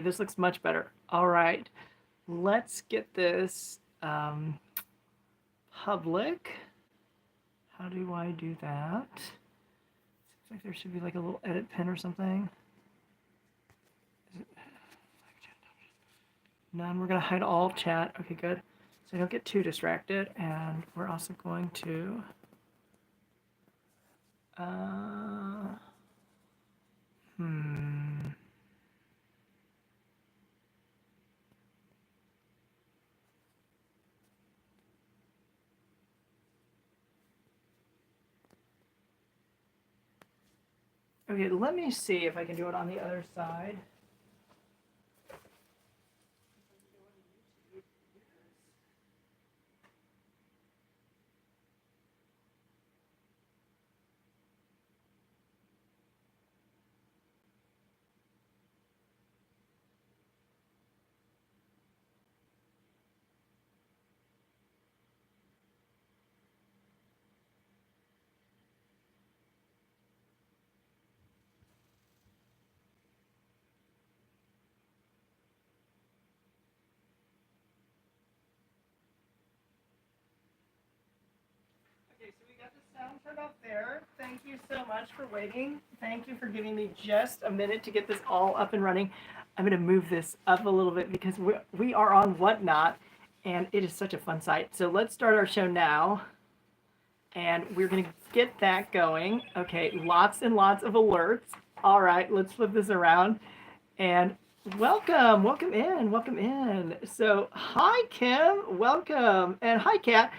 this looks much better. All right, let's get this public. How do I do that? Seems like there should be like a little edit pin or something. None. We're going to hide all chat. Okay, good. So I don't get too distracted. And we're also going to... hmm. Okay, let me see if I can do it on the other side. Okay, so we got the sound turned off there. Thank you so much for waiting. Thank you for giving me just a minute to get this all up and running. I'm going to move this up a little bit because we are on Whatnot, and it is such a fun site. So let's start our show now, and we're going to get that going. Okay, lots and lots of alerts. All right, let's flip this around, and welcome in, welcome in. So hi Kim, welcome, and hi Kat.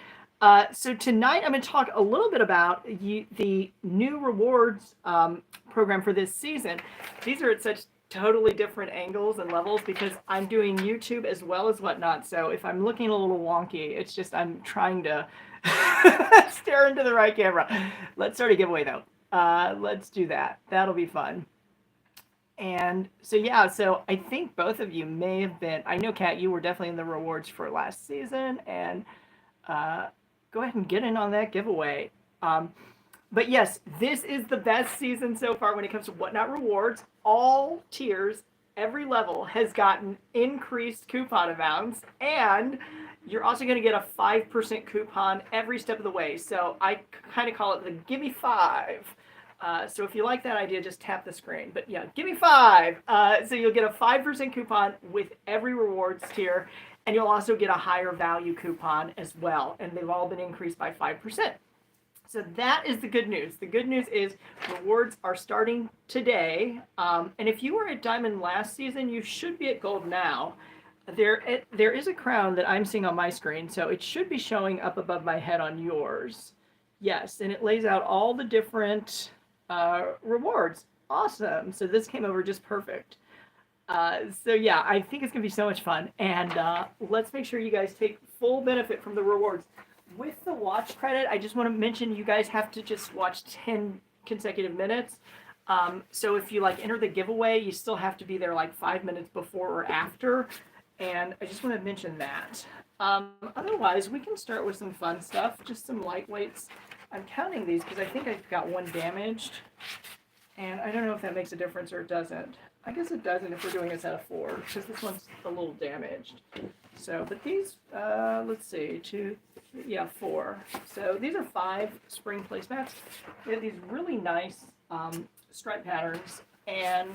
So tonight I'm going to talk a little bit about the new rewards program for this season. These are at such totally different angles and levels because I'm doing YouTube as well as Whatnot. So if I'm looking a little wonky, it's just I'm trying to stare into the right camera. Let's start a giveaway though. Let's do that. That'll be fun. And so yeah, so I think both of you may have been. I know Kat, you were definitely in the rewards for last season, and uh, go ahead and get in on that giveaway. But yes, this is the best season so far when it comes to Whatnot rewards. All tiers, every level has gotten increased coupon amounts, and you're also going to get a 5% coupon every step of the way. So I kind of call it the Gimme 5. So if you like that idea, just tap the screen. But yeah, give me 5. So you'll get a 5% coupon with every rewards tier, and you'll also get a higher value coupon as well. And they've all been increased by 5%. So that is the good news. The good news is rewards are starting today. And if you were at Diamond last season, you should be at Gold now. There is a crown that I'm seeing on my screen, so it should be showing up above my head on yours. Yes, and it lays out all the different rewards. Awesome. So this came over just perfect. So yeah, I think it's gonna be so much fun, and let's make sure you guys take full benefit from the rewards. With the watch credit, I just want to mention you guys have to just watch 10 consecutive minutes. So if you like enter the giveaway, you still have to be there like 5 minutes before or after, and I just want to mention that. Otherwise, we can start with some fun stuff, just some lightweights. I'm counting these because I think I've got one damaged, and I don't know if that makes a difference or it doesn't. I guess it doesn't if we're doing this out of 4, because this one's a little damaged. So, but these, let's see, 2, 3, yeah, 4. So these are 5 spring placemats. They have these really nice stripe patterns, and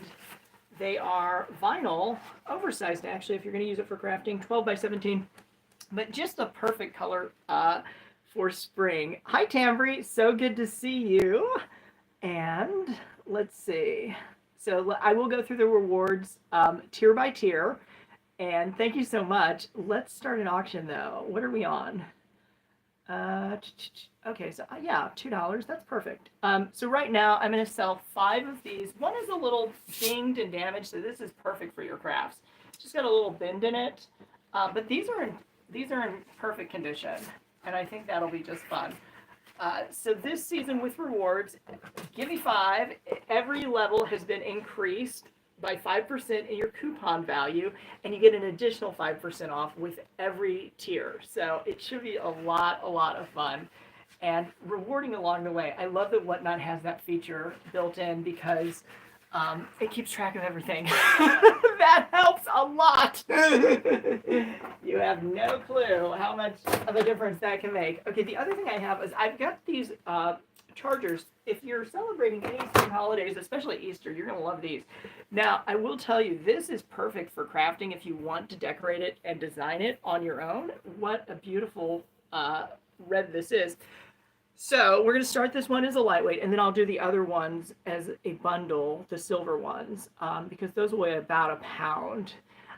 they are vinyl, oversized actually, if you're going to use it for crafting, 12 by 17, but just the perfect color for spring. Hi, Tambry, so good to see you. And let's see. So I will go through the rewards tier by tier. And thank you so much. Let's start an auction though. What are we on? Okay, so yeah, $2. That's perfect. So right now I'm going to sell 5 of these. One is a little dinged and damaged, so this is perfect for your crafts. It's just got a little bend in it, but these are in perfect condition, and I think that'll be just fun. So this season with rewards, give me 5. Every level has been increased by 5% in your coupon value, and you get an additional 5% off with every tier. So it should be a lot of fun and rewarding along the way. I love that Whatnot has that feature built in because It keeps track of everything. That helps a lot. You have no clue how much of a difference that can make. Okay, the other thing I have is I've got these chargers. If you're celebrating any spring holidays, especially Easter, you're going to love these. Now, I will tell you, this is perfect for crafting if you want to decorate it and design it on your own. What a beautiful red this is. So we're going to start this one as a lightweight, and then I'll do the other ones as a bundle, the silver ones, because those weigh about a pound.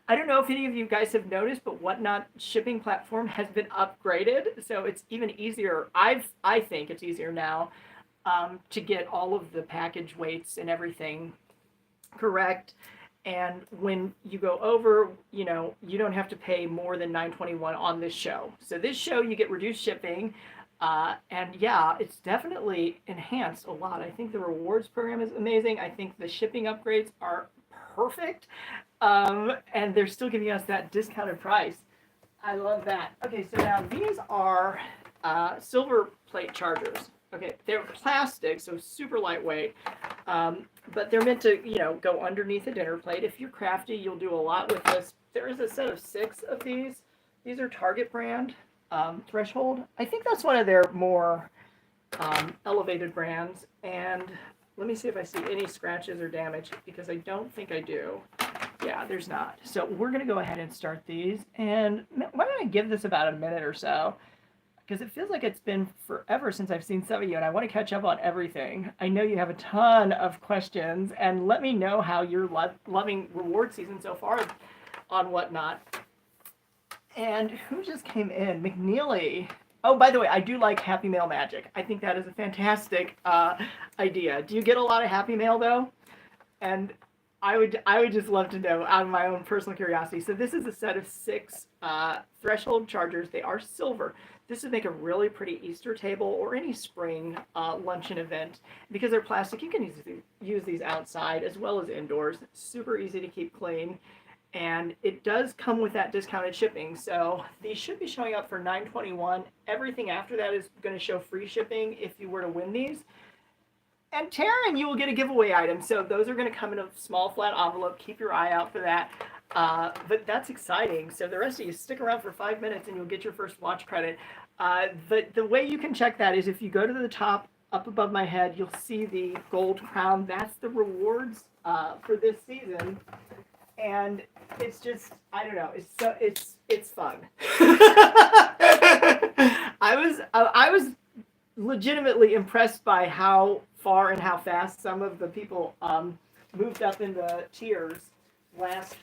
I don't know if any of you guys have noticed, but Whatnot shipping platform has been upgraded, so it's even easier. I think it's easier now to get all of the package weights and everything correct. And when you go over, you don't have to pay more than $9.21 on this show. So this show, you get reduced shipping. And yeah, it's definitely enhanced a lot. I think the rewards program is amazing. I think the shipping upgrades are perfect. And they're still giving us that discounted price. I love that. Okay, so now these are silver plate chargers. Okay, they're plastic, so super lightweight. But they're meant to, go underneath a dinner plate. If you're crafty, you'll do a lot with this. There is a set of 6 of these. These are Target brand. Threshold. I think that's one of their more elevated brands. And let me see if I see any scratches or damage, because I don't think I do. Yeah, there's not. So we're going to go ahead and start these. And why don't I give this about a minute or so? Because it feels like it's been forever since I've seen some of you, and I want to catch up on everything. I know you have a ton of questions, and let me know how you're loving reward season so far on Whatnot. And who just came in? McNeely. Oh, by the way, I do like Happy Mail Magic. I think that is a fantastic idea. Do you get a lot of Happy Mail, though? And I would just love to know, out of my own personal curiosity. So this is a set of 6 Threshold chargers. They are silver. This would make a really pretty Easter table or any spring luncheon event. Because they're plastic, you can use these outside as well as indoors. Super easy to keep clean. And it does come with that discounted shipping. So these should be showing up for $9.21. Everything after that is going to show free shipping if you were to win these. And Taryn, you will get a giveaway item. So those are going to come in a small flat envelope. Keep your eye out for that. But that's exciting. So the rest of you, stick around for 5 minutes and you'll get your first watch credit. The way you can check that is if you go to the top, up above my head, you'll see the gold crown. That's the rewards for this season. And it's just, I don't know, it's fun. I was legitimately impressed by how far and how fast some of the people moved up in the tiers last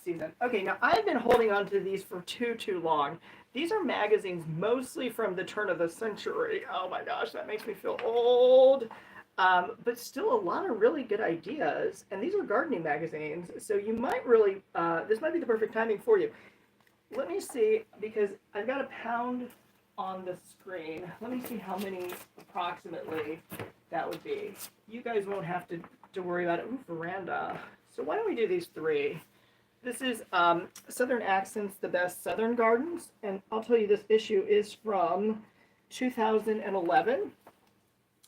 season. Okay, now I've been holding on to these for too long. These are magazines mostly from the turn of the century. Oh my gosh, that makes me feel old. But still a lot of really good ideas. And these are gardening magazines, so you might really, this might be the perfect timing for you. Let me see, because I've got a pound on the screen. Let me see how many approximately that would be. You guys won't have to worry about it. Ooh, veranda. So why don't we do these 3? This is Southern Accents, the Best Southern Gardens. And I'll tell you, this issue is from 2011.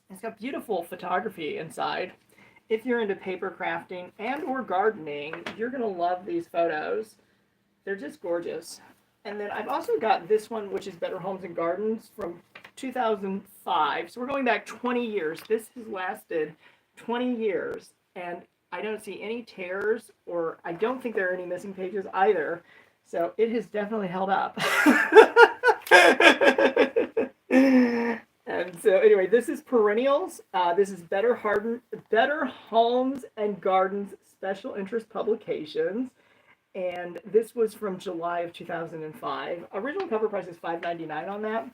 It's got beautiful photography inside. If you're into paper crafting and or gardening, you're going to love these photos. They're just gorgeous. And then I've also got this one, which is Better Homes and Gardens from 2005. So we're going back 20 years. This has lasted 20 years. And I don't see any tears, or I don't think there are any missing pages either. So it has definitely held up. And so anyway, this is Perennials. This is Better Homes and Gardens Special Interest Publications. And this was from July of 2005. Original cover price is $5.99 on that.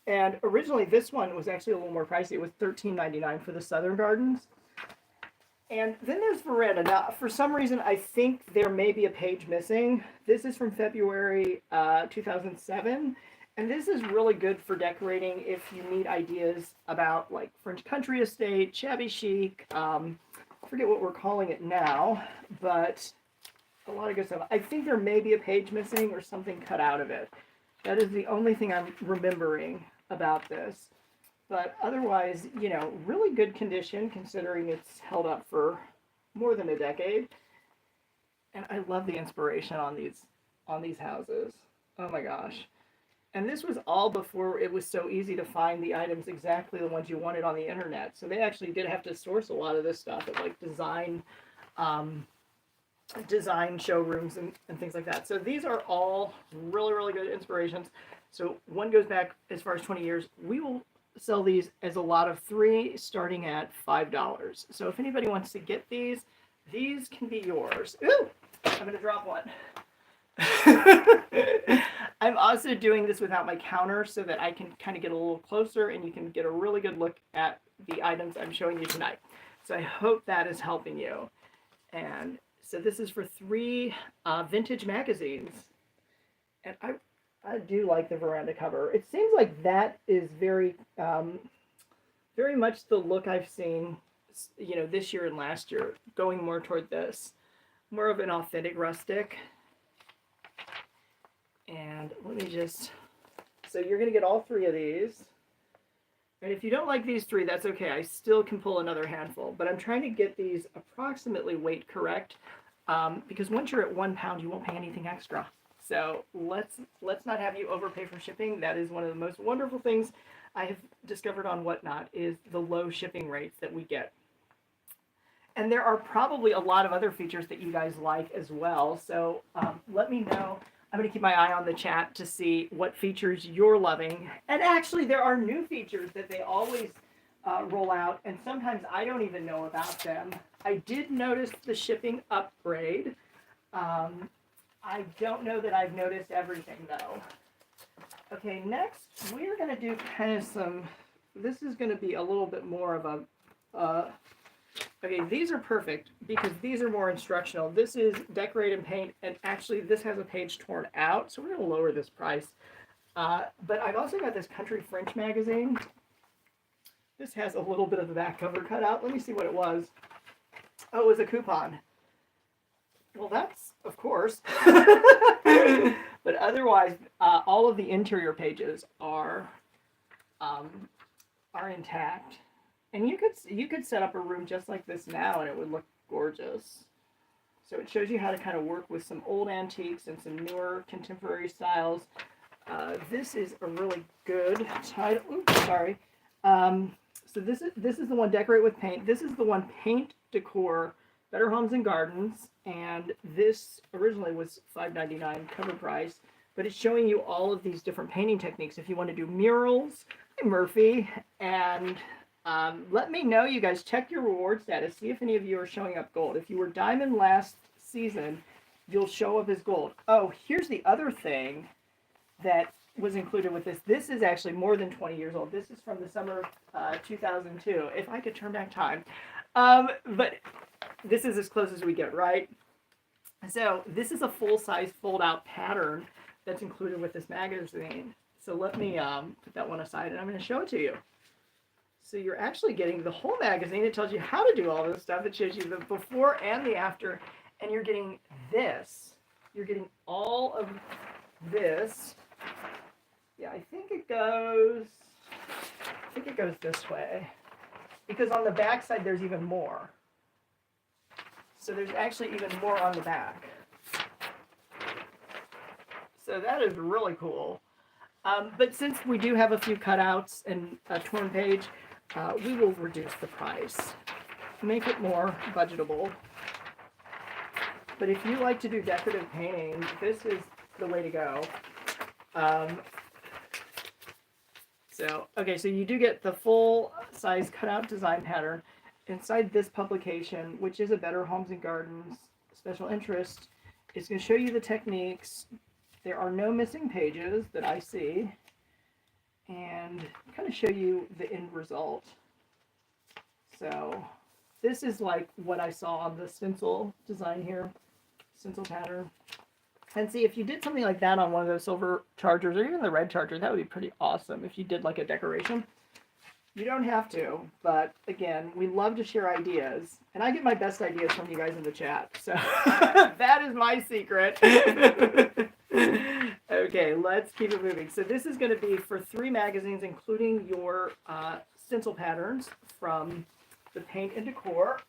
And originally this one was actually a little more pricey. It was $13.99 for the Southern Gardens. And then there's Veranda. Now, for some reason, I think there may be a page missing. This is from February 2007. And this is really good for decorating if you need ideas about like French country estate, shabby chic. I forget what we're calling it now, but a lot of good stuff. I think there may be a page missing or something cut out of it. That is the only thing I'm remembering about this. But otherwise, really good condition considering it's held up for more than a decade. And I love the inspiration on these houses. Oh my gosh. And this was all before it was so easy to find the items exactly the ones you wanted on the internet. So they actually did have to source a lot of this stuff at like um, design showrooms and things like that. So these are all really, really good inspirations. So one goes back as far as 20 years. We will sell these as a lot of 3 starting at $5. So if anybody wants to get these can be yours. Ooh, I'm going to drop one. I'm also doing this without my counter so that I can kind of get a little closer and you can get a really good look at the items I'm showing you tonight. So I hope that is helping you. And so this is for 3 vintage magazines. And I do like the veranda cover. It seems like that is very, very much the look I've seen, this year and last year, going more toward this. More of an authentic rustic. And let me so you're going to get all 3 of these. And if you don't like these 3, that's okay. I still can pull another handful. But I'm trying to get these approximately weight correct. Because once you're at 1 pound, you won't pay anything extra. So let's not have you overpay for shipping. That is one of the most wonderful things I have discovered on Whatnot is the low shipping rates that we get. And there are probably a lot of other features that you guys like as well. So let me know. I'm going to keep my eye on the chat to see what features you're loving. And actually, there are new features that they always roll out, and sometimes I don't even know about them. I did notice the shipping upgrade. I don't know that I've noticed everything, though. Okay, next, we're going to do kind of this is going to be a little bit more of a, okay, these are perfect because these are more instructional. This is decorate and paint, and actually this has a page torn out, so we're going to lower this price. But I've also got this Country French magazine. This has a little bit of the back cover cut out. Let me see what it was. Oh, it was a coupon. Well, that's, of course. But otherwise, all of the interior pages are intact. And you could set up a room just like this now and it would look gorgeous. So it shows you how to kind of work with some old antiques and some newer contemporary styles. This is a really good title. Oops, sorry. So this is the one, Decorate with Paint. This is the one, Paint Decor, Better Homes and Gardens. And this originally was $5.99 cover price. But it's showing you all of these different painting techniques. If you want to do murals, Murphy, and let me know, you guys. Check your reward status. See if any of you are showing up gold. If you were diamond last season, you'll show up as gold. Oh, here's the other thing that was included with this. This is actually more than 20 years old. This is from the summer of 2002. If I could turn back time. But this is as close as we get, right? So this is a full-size fold-out pattern that's included with this magazine. So let me put that one aside, and I'm going to show it to you. So you're actually getting the whole magazine. It tells you how to do all this stuff. It shows you the before and the after. And you're getting this. You're getting all of this. Yeah, I think it goes this way. Because on the back side, there's even more. So there's actually even more on the back. So that is really cool. But since we do have a few cutouts and a torn page, we will reduce the price, make it more budgetable. But if you like to do decorative painting, this is the way to go. So you do get the full size cutout design pattern inside this publication, which is a Better Homes and Gardens special interest. It's going to show you the techniques. There are no missing pages that I see, and kind of show you the end result. So this is like what I saw on the stencil design here, stencil pattern. And see, if you did something like that on one of those silver chargers or even the red charger, that would be pretty awesome if you did like a decoration. You don't have to, but again, we love to share ideas. And I get my best ideas from you guys in the chat. So that is my secret. Okay, Okay, let's keep it moving. So this is going to be for 3 magazines, including your stencil patterns from the Paint and Decor.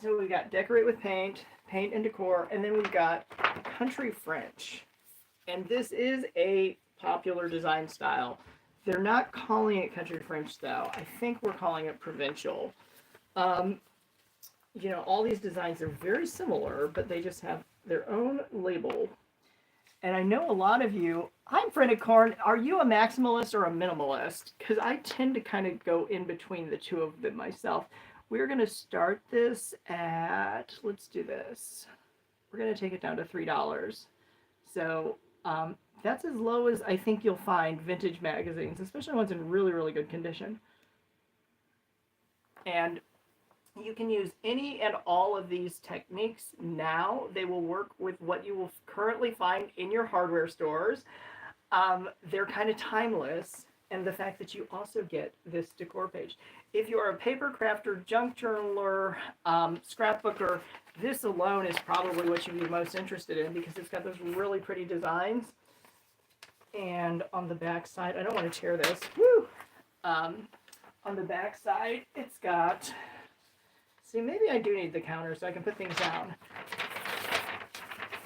So we got Decorate with Paint, Paint and Decor, and then we've got Country French. And this is a popular design style. They're not calling it Country French though. I think we're calling it Provincial. You know, all these designs are very similar, but they just have their own label. And I know a lot of you, I'm Frenna Corn, are you a maximalist or a minimalist? Because I tend to kind of go in between the two of them myself. We're going to start this at, let's do this. We're going to take it down to $3. So that's as low as I think you'll find vintage magazines, especially ones in really, really good condition. And you can use any and all of these techniques now. They will work with what you will currently find in your hardware stores. They're kind of timeless. And the fact that you also get this decor page. If you're a paper crafter, junk journaler, scrapbooker, this alone is probably what you'd be most interested in because it's got those really pretty designs. And on the back side, I don't want to tear this. Woo! On the back side, it's got, see, maybe I do need the counter so I can put things down.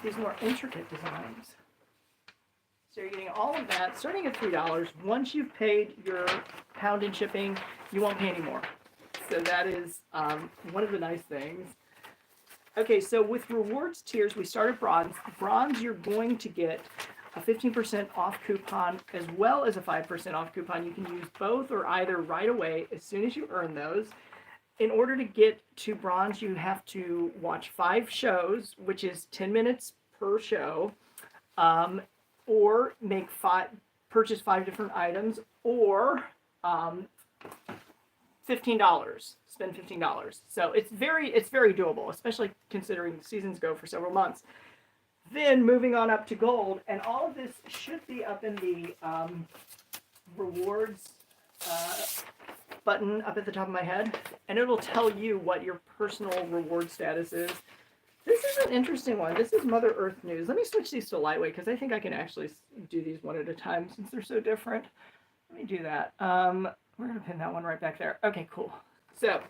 These more intricate designs. So you're getting all of that, starting at $3. Once you've paid your pound and shipping, you won't pay any more. So that is one of the nice things. Okay, so with rewards tiers, we start at bronze. Bronze, you're going to get a 15% off coupon as well as a 5% off coupon. You can use both or either right away as soon as you earn those. In order to get to bronze, you have to watch 5 shows, which is 10 minutes per show. Or purchase 5 different items, or $15. Spend $15. So it's very doable, especially considering the seasons go for several months. Then moving on up to gold, and all of this should be up in the rewards button up at the top of my head, and it'll tell you what your personal reward status is. This is an interesting one. This is Mother Earth News. Let me switch these to lightweight because I think I can actually do these one at a time since they're so different. Let me do that. We're going to pin that one right back there. Okay, cool. So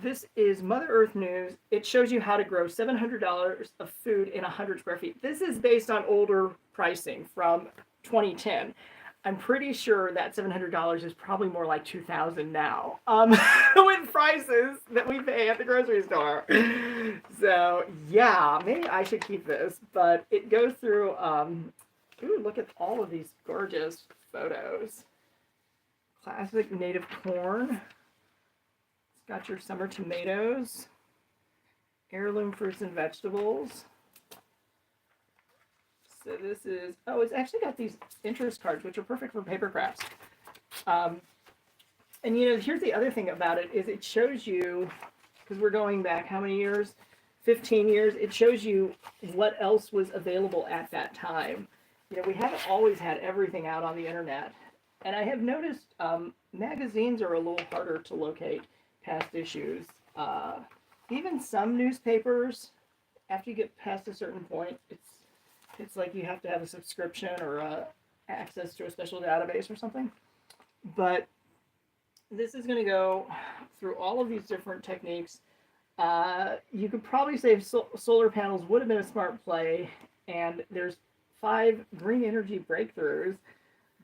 this is Mother Earth News. It shows you how to grow $700 of food in 100 square feet. This is based on older pricing from 2010. I'm pretty sure that $700 is probably more like $2,000 now, with prices that we pay at the grocery store. So yeah, maybe I should keep this, but it goes through, ooh, look at all of these gorgeous photos. Classic native corn. It's got your summer tomatoes, heirloom fruits and vegetables. So this is, oh, it's actually got these interest cards, which are perfect for paper crafts. And you know, here's the other thing about it, is it shows you, because we're going back how many years? 15 years. It shows you what else was available at that time. You know, we haven't always had everything out on the internet. And I have noticed magazines are a little harder to locate past issues. Even some newspapers, after you get past a certain point, it's like you have to have a subscription or access to a special database or something. But this is going to go through all of these different techniques. You could probably say solar panels would have been a smart play, and there's 5 green energy breakthroughs.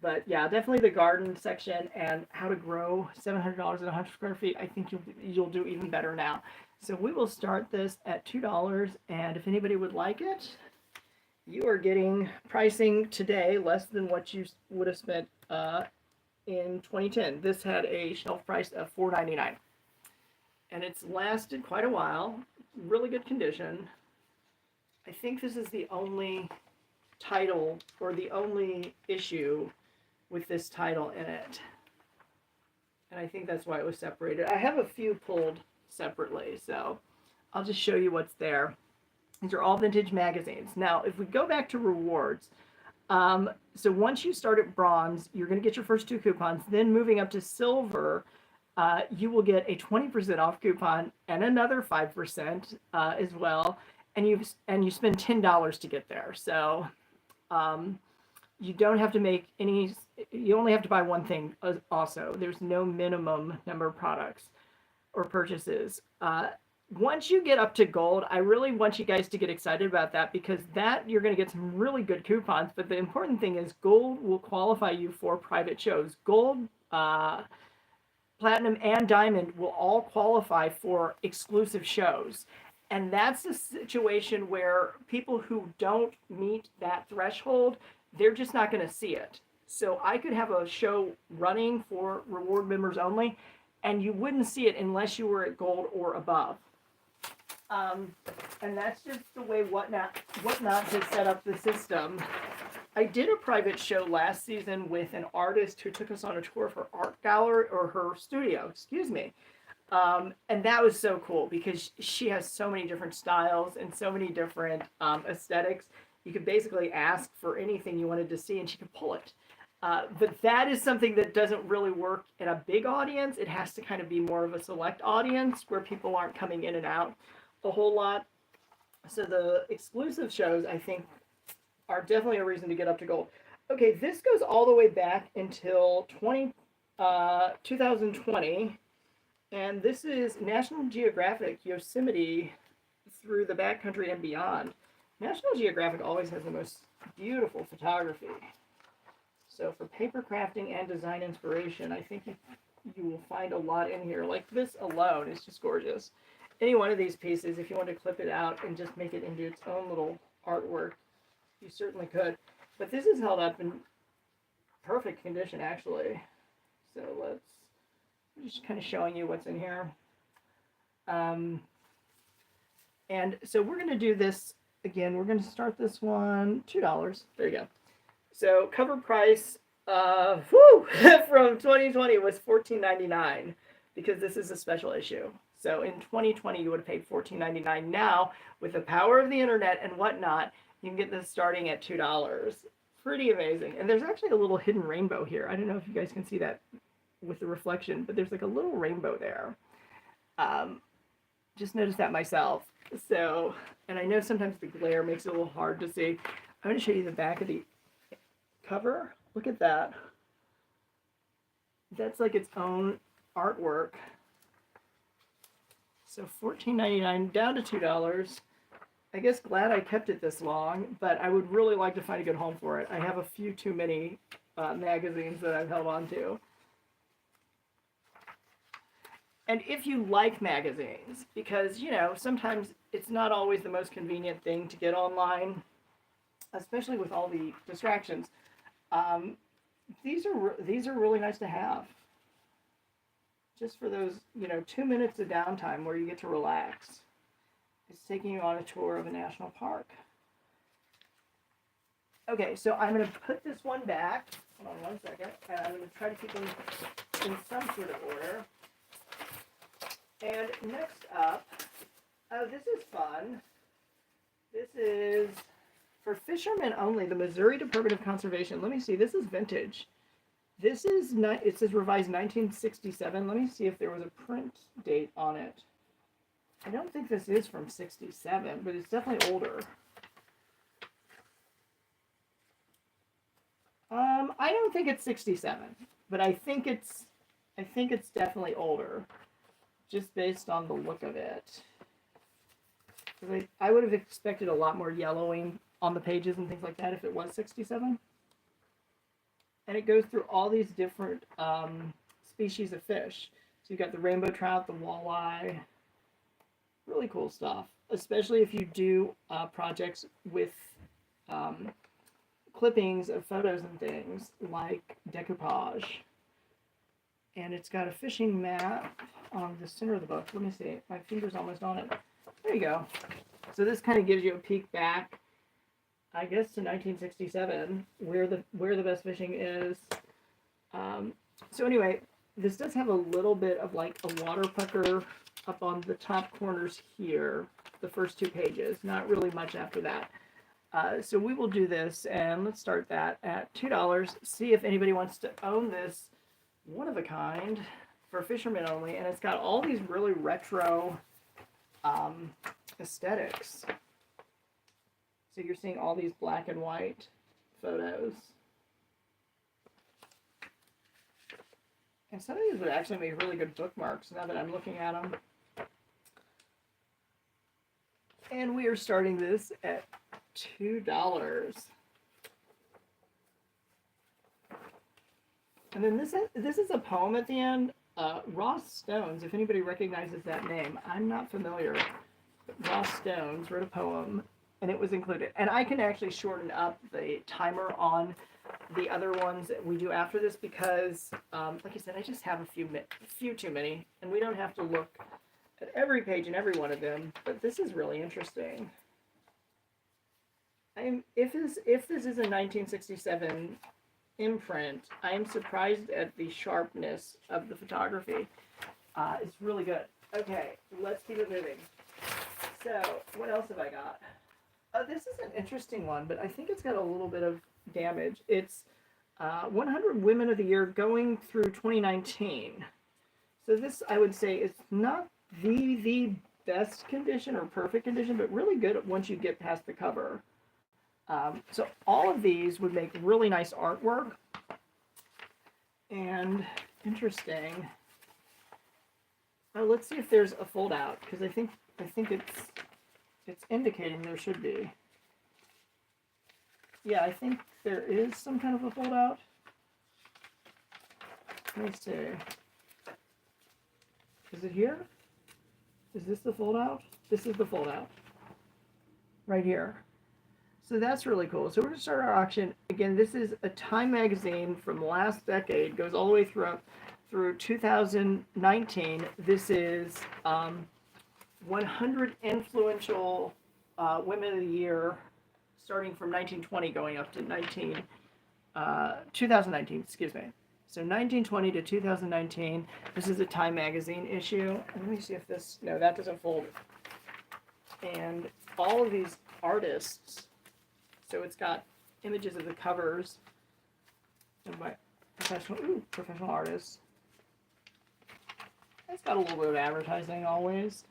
But yeah, definitely the garden section and how to grow $700 at 100 square feet. I think you'll do even better now. So we will start this at $2, and if anybody would like it, you are getting pricing today less than what you would have spent in 2010. This had a shelf price of $4.99, and it's lasted quite a while. Really good condition. I think this is the only title or the only issue with this title in it, and I think that's why it was separated. I have a few pulled separately, so I'll just show you what's there. These are all vintage magazines. Now, if we go back to rewards, so once you start at bronze, you're going to get your first 2 coupons. Then moving up to silver, you will get a 20% off coupon and another 5% as well. And you spend $10 to get there. So you don't have to make any, you only have to buy one thing also. There's no minimum number of products or purchases. Once you get up to gold, I really want you guys to get excited about that, because that you're going to get some really good coupons. But the important thing is gold will qualify you for private shows. Gold, platinum, and diamond will all qualify for exclusive shows. And that's a situation where people who don't meet that threshold, they're just not going to see it. So I could have a show running for reward members only, and you wouldn't see it unless you were at gold or above. And that's just the way Whatnot has set up the system. I did a private show last season with an artist who took us on a tour for art gallery, or her studio, excuse me. And that was so cool because she has so many different styles and so many different aesthetics. You could basically ask for anything you wanted to see and she could pull it. But that is something that doesn't really work in a big audience. It has to kind of be more of a select audience where people aren't coming in and out a whole lot. So the exclusive shows, I think, are definitely a reason to get up to gold. Okay, this goes all the way back until 2020. And this is National Geographic Yosemite through the backcountry and beyond. National Geographic always has the most beautiful photography. So for paper crafting and design inspiration, I think you will find a lot in here. Like this alone is just gorgeous. Any one of these pieces, if you want to clip it out and just make it into its own little artwork, you certainly could. But this is held up in perfect condition, actually. So I'm just kind of showing you what's in here. And so we're going to do this again. We're going to start this one, $2. There you go. So cover price from 2020 was $14.99 because this is a special issue. So in 2020, you would have paid $14.99. Now, with the power of the internet and whatnot, you can get this starting at $2. Pretty amazing. And there's actually a little hidden rainbow here. I don't know if you guys can see that with the reflection, but there's like a little rainbow there. Just noticed that myself. So, and I know sometimes the glare makes it a little hard to see. I'm going to show you the back of the cover. Look at that. That's like its own artwork. So $14.99 down to $2. I guess glad I kept it this long, but I would really like to find a good home for it. I have a few too many magazines that I've held on to. And if you like magazines, because, you know, sometimes it's not always the most convenient thing to get online, especially with all the distractions, these are really nice to have. Just for those, 2 minutes of downtime where you get to relax. It's taking you on a tour of a national park. Okay, so I'm going to put this one back. Hold on one second. And I'm going to try to keep them in some sort of order. And next up, oh, this is fun. This is for fishermen only, the Missouri Department of Conservation. Let me see, this is vintage. This is, it says revised 1967. Let me see if there was a print date on it. I don't think this is from 67, but it's definitely older. I don't think it's 67, but I think it's definitely older, just based on the look of it. I would have expected a lot more yellowing on the pages and things like that if it was 67. And it goes through all these different species of fish. So you've got the rainbow trout, the walleye. Really cool stuff, especially if you do projects with clippings of photos and things like decoupage. And it's got a fishing map on the center of the book. Let me see. My finger's almost on it. There you go. So this kind of gives you a peek back, I guess, to 1967, where the best fishing is. So anyway, this does have a little bit of like a water pucker up on the top corners here, the first 2 pages. Not really much after that. So we will do this, and let's start that at $2. See if anybody wants to own this one of a kind for fishermen only, and it's got all these really retro aesthetics. So you're seeing all these black and white photos. And some of these would actually make really good bookmarks now that I'm looking at them. And we are starting this at $2. And then this is a poem at the end. Ross Stones, if anybody recognizes that name, I'm not familiar. But Ross Stones wrote a poem, and it was included. And I can actually shorten up the timer on the other ones that we do after this because, like I said, I just have a few too many, and we don't have to look at every page and every one of them. But this is really interesting. If this is a 1967 imprint, I am surprised at the sharpness of the photography. It's really good. Okay, let's keep it moving. So, what else have I got? This is an interesting one, but I think it's got a little bit of damage. It's 100 Women of the Year going through 2019. So this, I would say, is not the best condition or perfect condition, but really good once you get past the cover. So all of these would make really nice artwork. And interesting. Now let's see if there's a fold out, because I think it's indicating there should be. Yeah, I think there is some kind of a fold out. Let me see. Is it here? Is this the fold out? This is the fold out. Right here. So that's really cool. So we're going to start our auction. Again, this is a Time magazine from last decade, goes all the way through 2019. This is 100 influential women of the year, starting from 1920 going up to 2019, excuse me. So 1920 to 2019. This is a Time magazine issue. Let me see if this, no, that doesn't fold. And all of these artists, so it's got images of the covers of my professional artists. It's got a little bit of advertising always.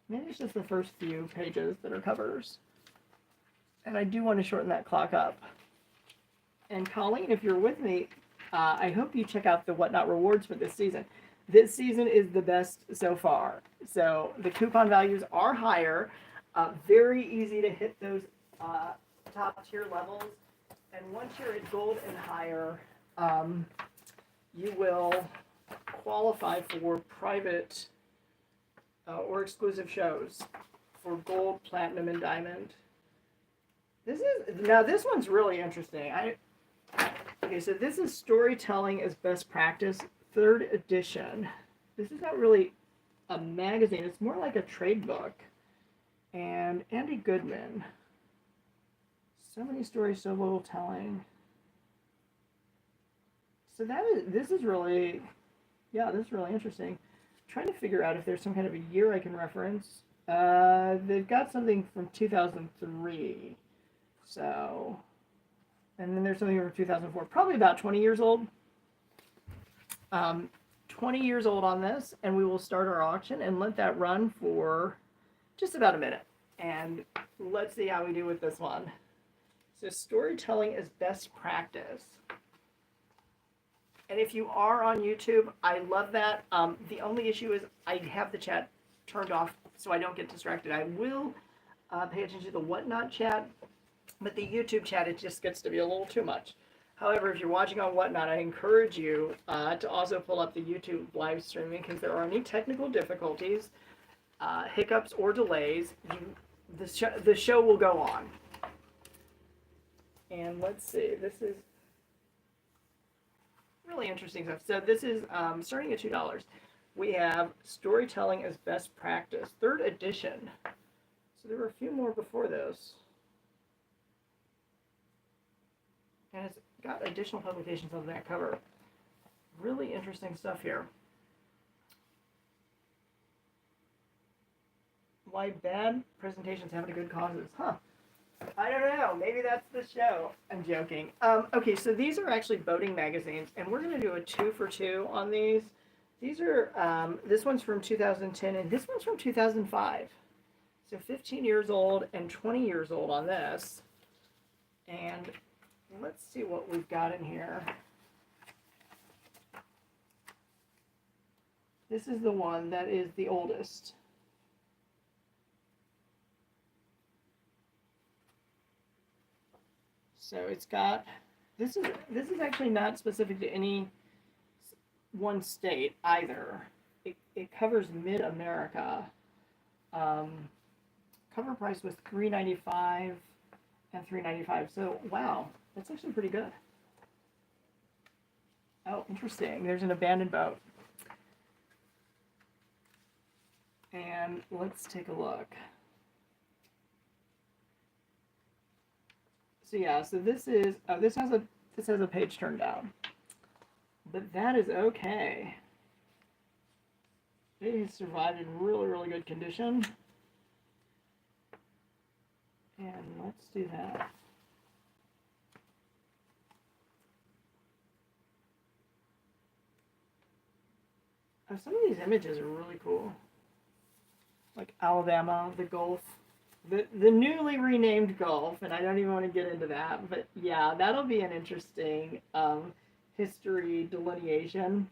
Maybe it's just the first few pages that are covers. And I do want to shorten that clock up. And Colleen, if you're with me, I hope you check out the Whatnot rewards for this season. This season is the best so far. So the coupon values are higher. Very easy to hit those top tier levels. And once you're at gold and higher, you will qualify for private or exclusive shows for gold, platinum, and diamond. This one's really interesting. Okay, so this is Storytelling as Best Practice, 3rd edition. This is not really a magazine, it's more like a trade book. And Andy Goodman. So many stories, so little telling. So this is really interesting. I'm trying to figure out if there's some kind of a year I can reference. They've got something from 2003. So, and then there's something from 2004, probably about 20 years old. 20 years old on this, and we will start our auction and let that run for just about a minute. And let's see how we do with this one. So Storytelling is Best Practice. And if you are on YouTube, I love that. The only issue is I have the chat turned off so I don't get distracted. I will pay attention to the Whatnot chat, but the YouTube chat, it just gets to be a little too much. However, if you're watching on Whatnot, I encourage you to also pull up the YouTube live streaming, because there are any technical difficulties, hiccups, or delays. The show will go on. And let's see, this is really interesting stuff. So this is starting at $2. We have Storytelling as Best Practice, 3rd edition. So there were a few more before this. And it's got additional publications on that cover. Really interesting stuff here. Why bad presentations happen to good causes? Huh. I don't know. Maybe that's the show. I'm joking. Okay, so these are actually boating magazines, and we're going to do a 2 for 2 on these. These are, this one's from 2010, and this one's from 2005. So 15 years old and 20 years old on this. And let's see what we've got in here. This is the one that is the oldest. So it's got, this is actually not specific to any one state either. It covers mid-America. Cover price was $3.95 and $3.95. So wow, that's actually pretty good. Oh, interesting. There's an abandoned boat. And let's take a look. So yeah, so this is, oh, this has a page turned down. But that is okay. It has survived in really, really good condition. And let's do that. Oh, some of these images are really cool. Like Alabama, the Gulf, the newly renamed Gulf, and I don't even want to get into that, but yeah, that'll be an interesting history delineation.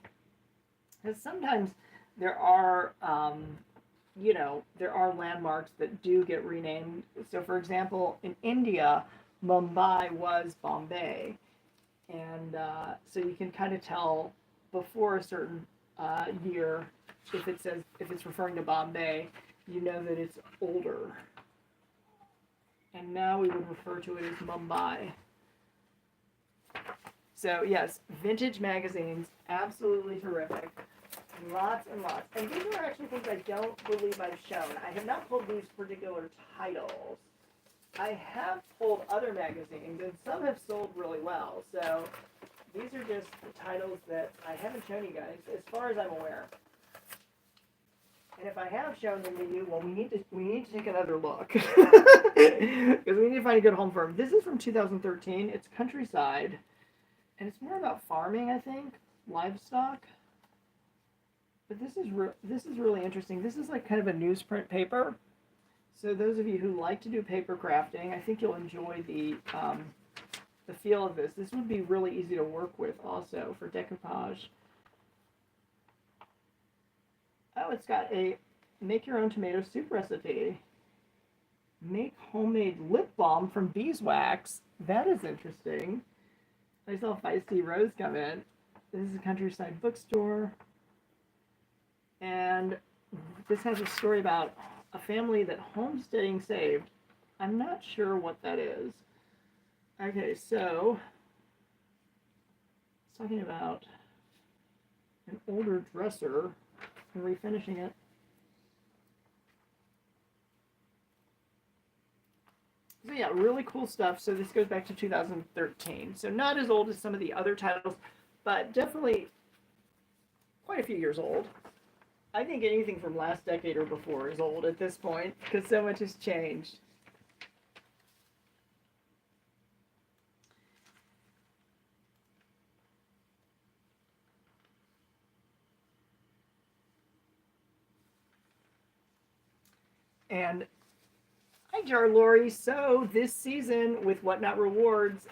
Because sometimes there are, there are landmarks that do get renamed. So, for example, in India, Mumbai was Bombay, and so you can kind of tell before a certain year if it's referring to Bombay, you know that it's older. And now we would refer to it as Mumbai. So yes, vintage magazines, absolutely terrific. Lots and lots. And these are actually things I don't believe I've shown. I have not pulled these particular titles. I have pulled other magazines, and some have sold really well. So these are just the titles that I haven't shown you guys, as far as I'm aware. And if I have shown them to you, well, we need to take another look because we need to find a good home for them. This is from 2013. It's Countryside, and it's more about farming, I think, livestock. But this is really interesting. This is like kind of a newsprint paper. So those of you who like to do paper crafting, I think you'll enjoy the feel of this. This would be really easy to work with also for decoupage. Oh, it's got a make your own tomato soup recipe. Make homemade lip balm from beeswax. That is interesting. I saw Feisty Rose come in. This is a Countryside bookstore. And this has a story about a family that homesteading saved. I'm not sure what that is. Okay, so it's talking about an older dresser and refinishing it. So yeah, really cool stuff. So this goes back to 2013. So not as old as some of the other titles, but definitely quite a few years old. I think anything from last decade or before is old at this point because so much has changed. And hi, Jar Lori. So this season with Whatnot Rewards,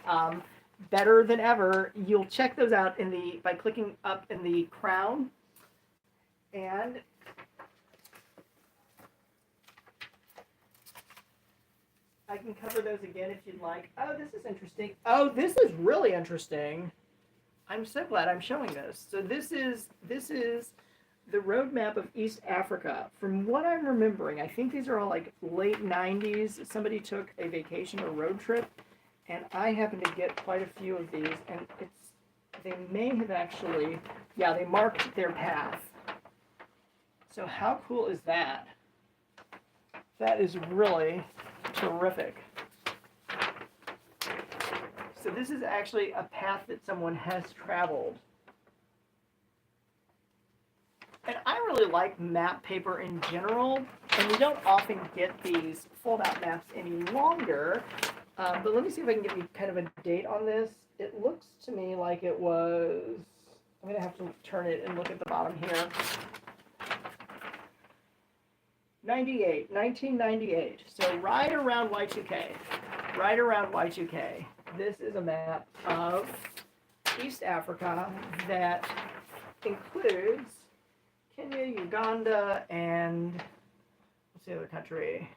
better than ever. You'll check those out by clicking up in the crown, and I can cover those again if you'd like. Oh, this is interesting. Oh, this is really interesting. I'm so glad I'm showing this. So this is the roadmap of East Africa. From what I'm remembering, I think these are all like late 90s. Somebody took a vacation or road trip, and I happened to get quite a few of these, and they may have actually, yeah, they marked their path. So how cool is that? That is really terrific. So this is actually a path that someone has traveled. And I really like map paper in general, and we don't often get these fold-out maps any longer. But let me see if I can give you kind of a date on this. It looks to me like it was, I'm going to have to turn it and look at the bottom here. 1998. So right around Y2K. Right around Y2K. This is a map of East Africa that includes Kenya, Uganda, and what's the other country?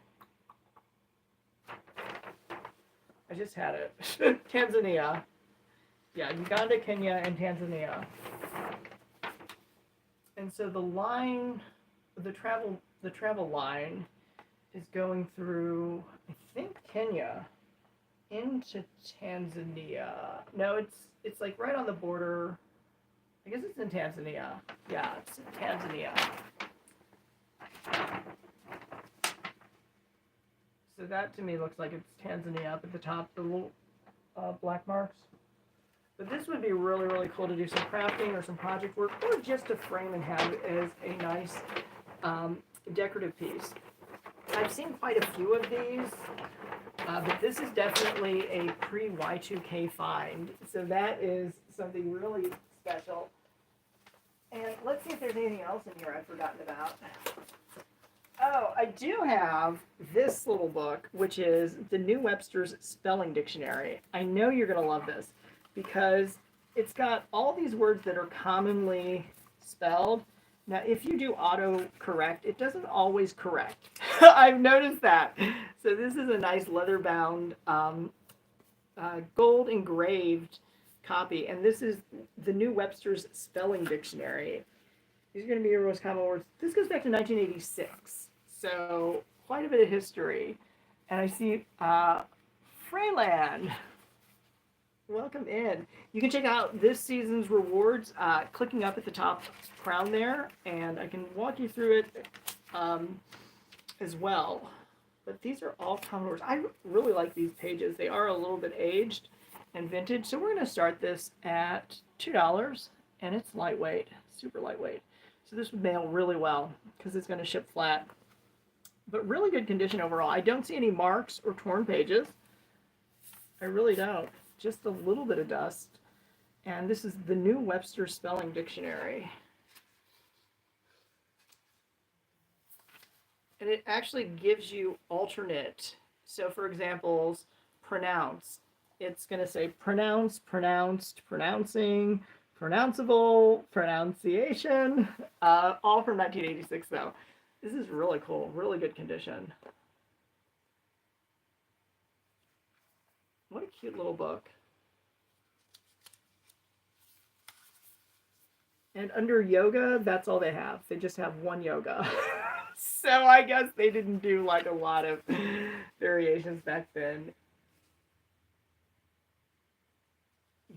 I just had it. Tanzania. Yeah, Uganda, Kenya, and Tanzania. And so the line, the travel line is going through, I think, Kenya into Tanzania. No, it's like right on the border. I guess it's in Tanzania. Yeah, it's in Tanzania. So that to me looks like it's Tanzania up at the top, the little black marks. But this would be really, really cool to do some crafting or some project work, or just to frame and have it as a nice decorative piece. I've seen quite a few of these, but this is definitely a pre-Y2K find. So that is something really special. And let's see if there's anything else in here I've forgotten about. Oh, I do have this little book, which is the New Webster's Spelling Dictionary. I know you're going to love this because it's got all these words that are commonly spelled. Now, if you do autocorrect, it doesn't always correct. I've noticed that. So this is a nice leather-bound, gold engraved copy, and this is the New Webster's Spelling Dictionary. These are going to be your most common words. This goes back to 1986, so quite a bit of history. And I see Freyland. Welcome in. You can check out this season's rewards clicking up at the top crown there, and I can walk you through it as well. But these are all common words. I really like these pages. They are a little bit aged and vintage, so we're going to start this at $2, and it's lightweight, super lightweight. So this would mail really well because it's going to ship flat. But really good condition overall. I don't see any marks or torn pages. I really don't. Just a little bit of dust. And this is the New Webster Spelling Dictionary. And it actually gives you alternate. So for examples, pronounce. It's going to say pronounce, pronounced, pronouncing, pronounceable, pronunciation, all from 1986 though. This is really cool, really good condition. What a cute little book. And under yoga, that's all they have. They just have one yoga. So I guess they didn't do like a lot of variations back then.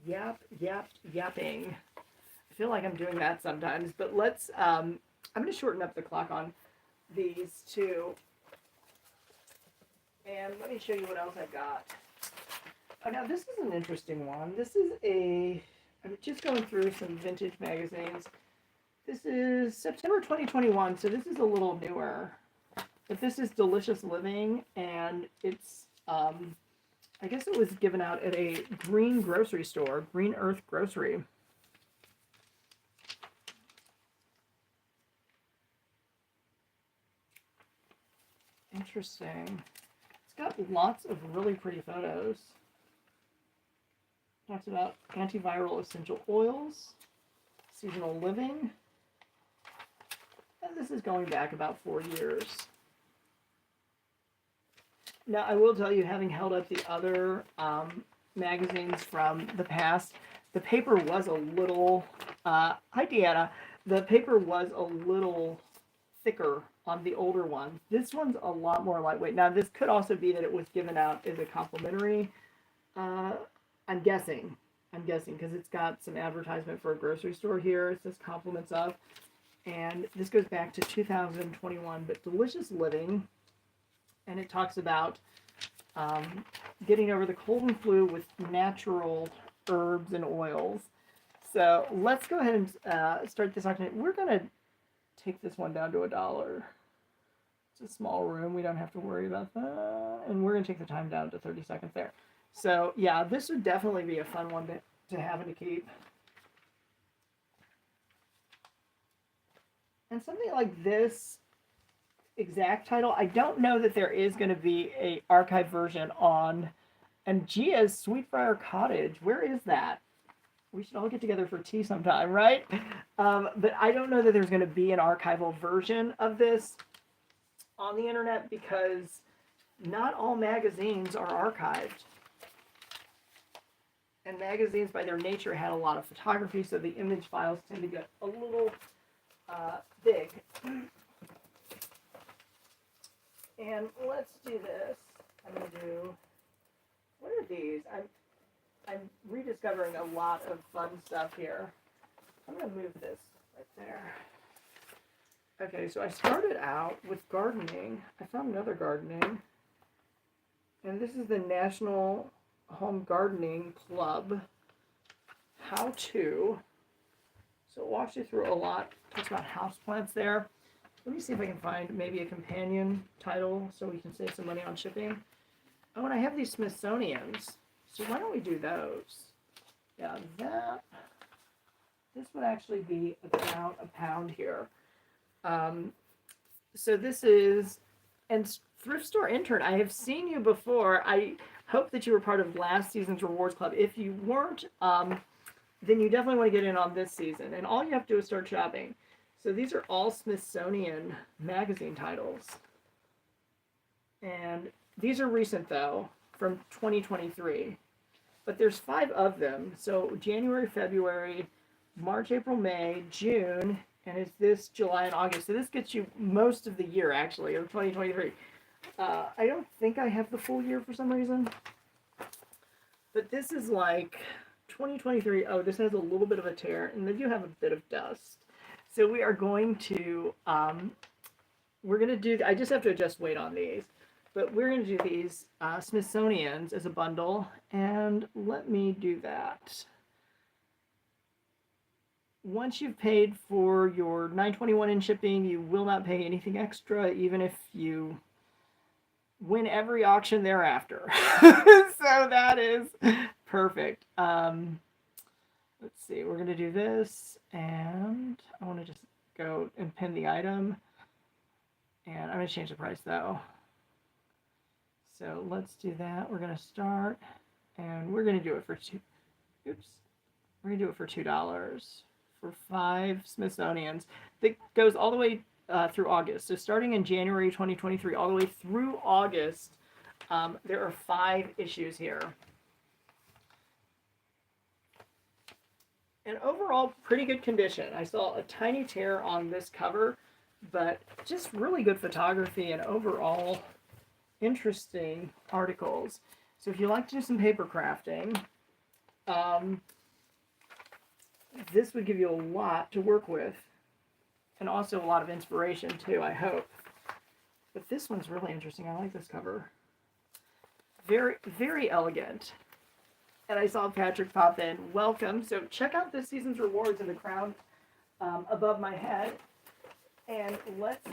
Yapping. I feel like I'm doing that sometimes, but let's, I'm going to shorten up the clock on these two. And let me show you what else I've got. Oh, now this is an interesting one. This is I'm just going through some vintage magazines. This is September 2021, so this is a little newer. But this is Delicious Living, and it's, I guess it was given out at a green grocery store, Green Earth Grocery. Interesting. It's got lots of really pretty photos. Talks about antiviral essential oils, seasonal living. And this is going back about 4 years. Now, I will tell you, having held up the other magazines from the past, the paper was a little, hi Deanna, the paper was a little thicker on the older one. This one's a lot more lightweight. Now, this could also be that it was given out as a complimentary, I'm guessing, because it's got some advertisement for a grocery store here. It says compliments of, and this goes back to 2021, but Delicious Living. And it talks about getting over the cold and flu with natural herbs and oils. So let's go ahead and start this auction. We're going to take this one down to $1. It's a small room. We don't have to worry about that. And we're going to take the time down to 30 seconds there. So yeah, this would definitely be a fun one to have and to keep. And something like this, exact title. I don't know that there is going to be a archive version on Angea's Sweetbriar Cottage. Where is that? We should all get together for tea sometime, right? But I don't know that there's going to be an archival version of this on the internet because not all magazines are archived. And magazines, by their nature, had a lot of photography, so the image files tend to get a little big. And let's do this. I'm going to do, what are these? I'm rediscovering a lot of fun stuff here. I'm going to move this right there. Okay, so I started out with gardening. I found another gardening. And this is the National Home Gardening Club how-to. So it walks you through a lot. Talks about houseplants there. Let me see if I can find maybe a companion title so we can save some money on shipping. Oh, and I have these Smithsonians. So why don't we do those? Yeah, this would actually be about £1 here. So this is, and Thrift Store Intern, I have seen you before. I hope that you were part of last season's Rewards Club. If you weren't, then you definitely want to get in on this season. And all you have to do is start shopping. So these are all Smithsonian magazine titles. And these are recent, though, from 2023. But there's 5 of them. So January, February, March, April, May, June, and it's this July and August. So this gets you most of the year, actually, of 2023. I don't think I have the full year for some reason. But this is like 2023. Oh, this has a little bit of a tear, and they do have a bit of dust. So we are going to, we're going to do, I just have to adjust weight on these. But we're going to do these Smithsonians as a bundle, and let me do that. Once you've paid for your $9.21 in shipping, you will not pay anything extra, even if you win every auction thereafter. So that is perfect. Let's see, we're going to do this, and I want to just go and pin the item, and I'm going to change the price though. So let's do that. We're going to start, and we're going to do it for we're going to do it for $2 for 5 Smithsonians. That goes all the way through August. So starting in January 2023, all the way through August, there are 5 issues here. And overall, pretty good condition. I saw a tiny tear on this cover, but just really good photography and overall interesting articles. So if you like to do some paper crafting, this would give you a lot to work with, and also a lot of inspiration too, I hope. But this one's really interesting. I like this cover. Very, very elegant. And I saw Patrick pop in. Welcome. So check out this season's rewards in the crown above my head. And let's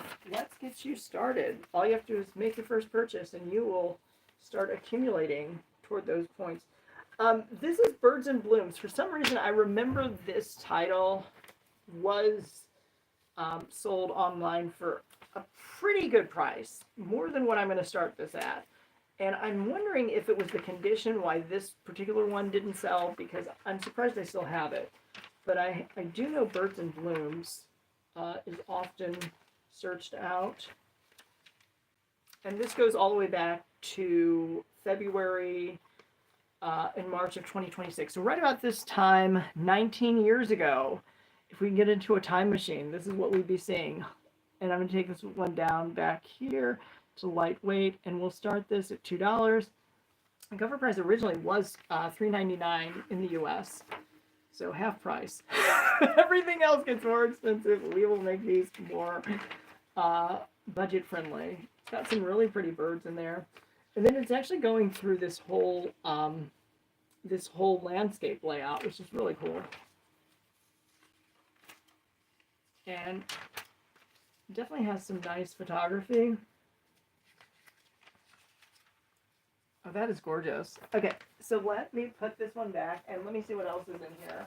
get you started. All you have to do is make your first purchase, and you will start accumulating toward those points. This is Birds and Blooms. For some reason, I remember this title was sold online for a pretty good price, more than what I'm going to start this at. And I'm wondering if it was the condition why this particular one didn't sell, because I'm surprised they still have it. But I do know Birds and Blooms is often searched out. And this goes all the way back to February and March of 2026. So right about this time, 19 years ago, if we can get into a time machine, this is what we'd be seeing. And I'm going to take this one down back here to lightweight, and we'll start this at $2. The cover price originally was $3.99 in the US, so half price. Everything else gets more expensive. We will make these more budget friendly. It's got some really pretty birds in there, and then it's actually going through this whole landscape layout, which is really cool, and definitely has some nice photography. Oh, that is gorgeous. Okay, so let me put this one back, and let me see what else is in here.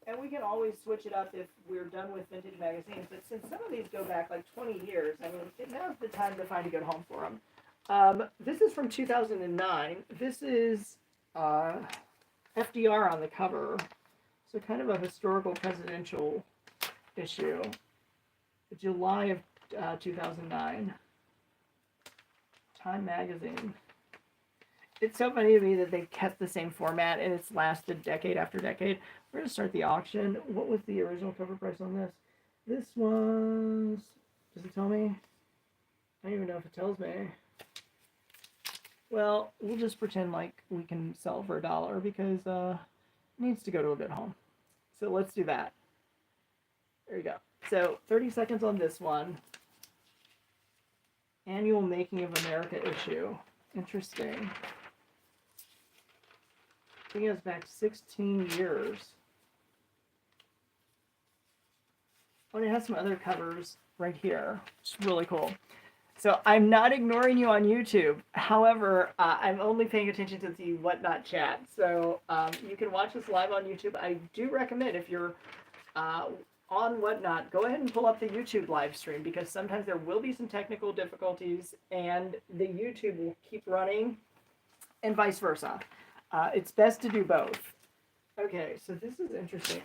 And we can always switch it up if we're done with vintage magazines. But since some of these go back like 20 years, I mean, now's the time to find a good home for them. This is from 2009. This is FDR on the cover. So kind of a historical presidential issue. July of 2009. Time magazine. It's so funny to me that they kept the same format and it's lasted decade after decade. We're going to start the auction. What was the original cover price on this? This was... Does it tell me? I don't even know if it tells me. Well, we'll just pretend like we can sell for $1 because it needs to go to a good home. So let's do that. There you go. So 30 seconds on this one. Annual Making of America issue. Interesting. I think it goes back 16 years. Oh, and it has some other covers right here. It's really cool. So I'm not ignoring you on YouTube. However, I'm only paying attention to the Whatnot chat. So you can watch this live on YouTube. I do recommend if you're on Whatnot, go ahead and pull up the YouTube live stream because sometimes there will be some technical difficulties and the YouTube will keep running and vice versa. It's best to do both. Okay, so this is interesting.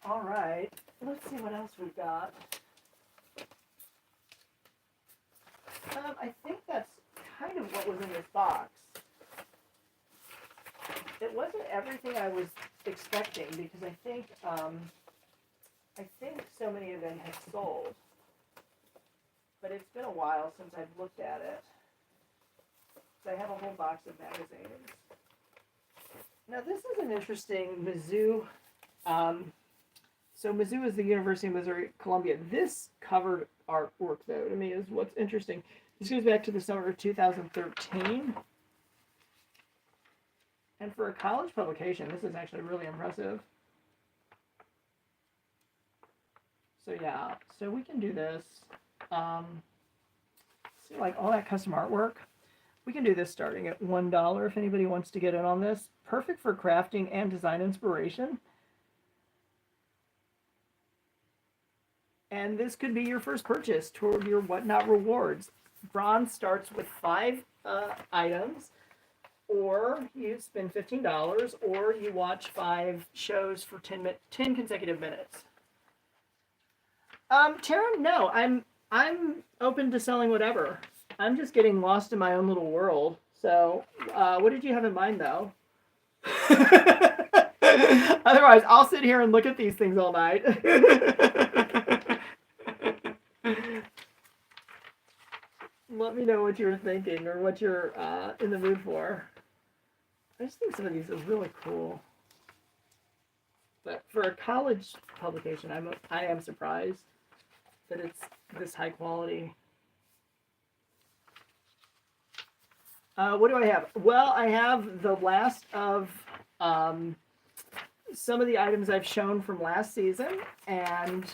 All right, let's see what else we've got. I think that's kind of what was in this box. It wasn't everything I was expecting because I think so many of them have sold. But it's been a while since I've looked at it. So I have a whole box of magazines. Now this is an interesting Mizzou. So Mizzou is the University of Missouri Columbia. This covered artwork, though, to me is what's interesting. This goes back to the summer of 2013. And for a college publication, this is actually really impressive. So yeah, so we can do this. See, like all that custom artwork. We can do this starting at $1 if anybody wants to get in on this. Perfect for crafting and design inspiration. And this could be your first purchase toward your Whatnot rewards. Bronze starts with 5 items, or you spend $15, or you watch 5 shows for 10 consecutive minutes. Taryn, no, I'm open to selling whatever. I'm just getting lost in my own little world. So, what did you have in mind, though? Otherwise, I'll sit here and look at these things all night. Let me know what you're thinking or what you're in the mood for. I just think some of these are really cool. But for a college publication, I am surprised that it's this high quality. What do I have? Well, I have the last of some of the items I've shown from last season, and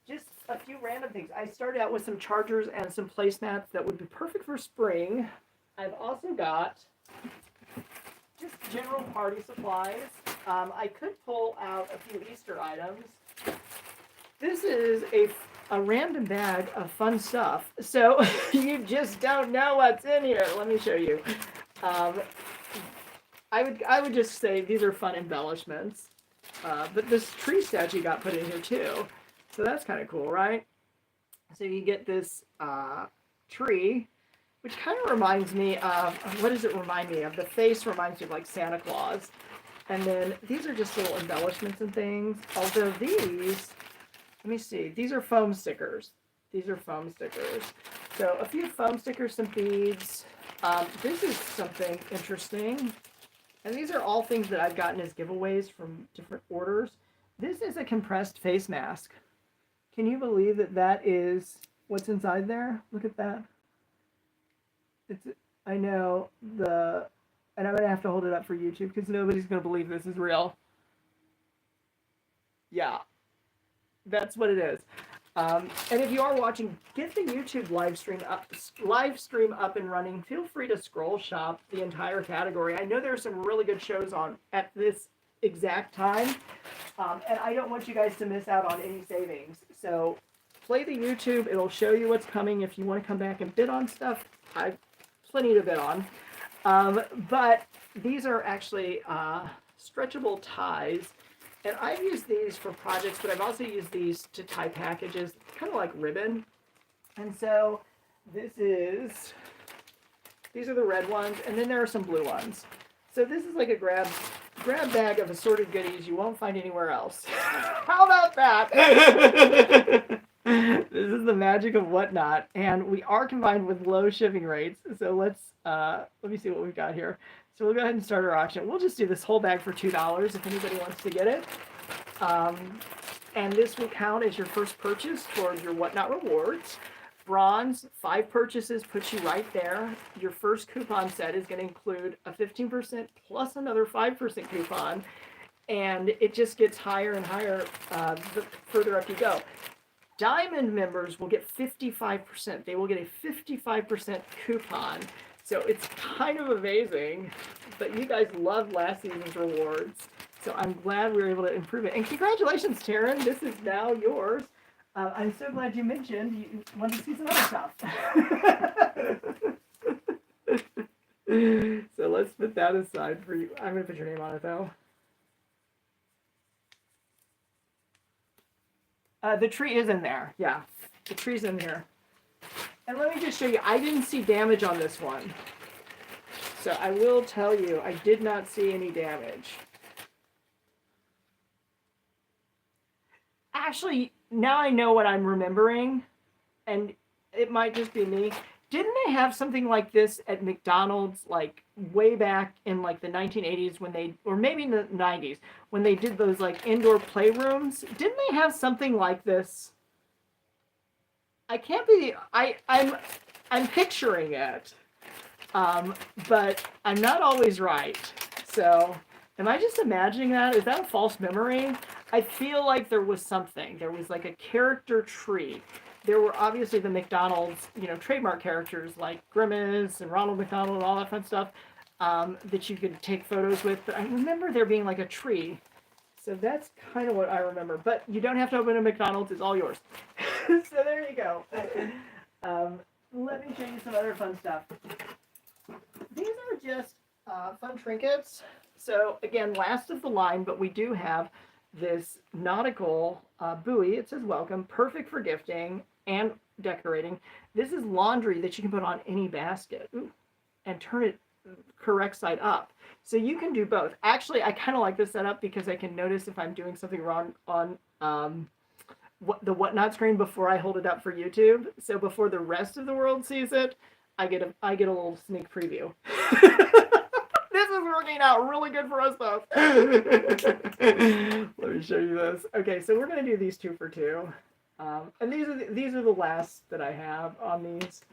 just a few random things. I started out with some chargers and some placemats that would be perfect for spring. I've also got just general party supplies. I could pull out a few Easter items. This is a random bag of fun stuff. So you just don't know what's in here. Let me show you. I would just say these are fun embellishments. But this tree statue got put in here too. So that's kind of cool, right? So you get this tree, which kind of reminds me of, what does it remind me of? The face reminds me of like Santa Claus. And then these are just little embellishments and things. Although these, let me see, these are foam stickers. These are foam stickers. So a few foam stickers, some beads. This is something interesting. And these are all things that I've gotten as giveaways from different orders. This is a compressed face mask. Can you believe that that is what's inside there? Look at that. I know, and I'm going to have to hold it up for YouTube because nobody's going to believe this is real. Yeah, that's what it is. And if you are watching, get the YouTube live stream up and running. Feel free to scroll shop the entire category. I know there are some really good shows on at this exact time. And I don't want you guys to miss out on any savings. So play the YouTube. It'll show you what's coming. If you want to come back and bid on stuff, I've plenty to bid on. But these are actually stretchable ties. And I've used these for projects, but I've also used these to tie packages, kind of like ribbon. And so these are the red ones, and then there are some blue ones. So this is like a grab bag of assorted goodies you won't find anywhere else. How about that? This is the magic of Whatnot, and we are combined with low shipping rates. So let me see what we've got here. So we'll go ahead and start our auction. We'll just do this whole bag for $2 if anybody wants to get it. And this will count as your first purchase towards your Whatnot rewards. Bronze, 5 purchases puts you right there. Your first coupon set is going to include a 15% plus another 5% coupon. And it just gets higher and higher the further up you go. Diamond members will get 55%. They will get a 55% coupon. So it's kind of amazing, but you guys loved last season's rewards. So I'm glad we were able to improve it. And congratulations, Taryn. This is now yours. I'm so glad you mentioned you want to see some other stuff. So let's put that aside for you. I'm going to put your name on it, though. The tree is in there. Yeah, the tree's in here. And let me just show you, I didn't see damage on this one. So I will tell you, I did not see any damage. Actually, now I know what I'm remembering, and it might just be me. Didn't they have something like this at McDonald's, like way back in like the 1980s when they, or maybe in the 90s, when they did those like indoor playrooms? Didn't they have something like this? I can't be. I'm picturing it, but I'm not always right. So, am I just imagining that? Is that a false memory? I feel like there was something. There was like a character tree. There were obviously the McDonald's, trademark characters like Grimace and Ronald McDonald and all that fun stuff that you could take photos with. But I remember there being like a tree. So that's kind of what I remember. But you don't have to open a McDonald's. It's all yours. So there you go. Let me show you some other fun stuff. These are just fun trinkets. So again, last of the line, but we do have this nautical buoy. It says welcome, perfect for gifting and decorating. This is laundry that you can put on any basket. Ooh, and turn it correct side up. So you can do both. Actually, I kind of like this setup because I can notice if I'm doing something wrong on the Whatnot screen before I hold it up for YouTube. So before the rest of the world sees it, I get a little sneak preview. This is working out really good for us both. Let me show you this. Okay, so we're gonna do these 2 for 2, and these are the last that I have on these.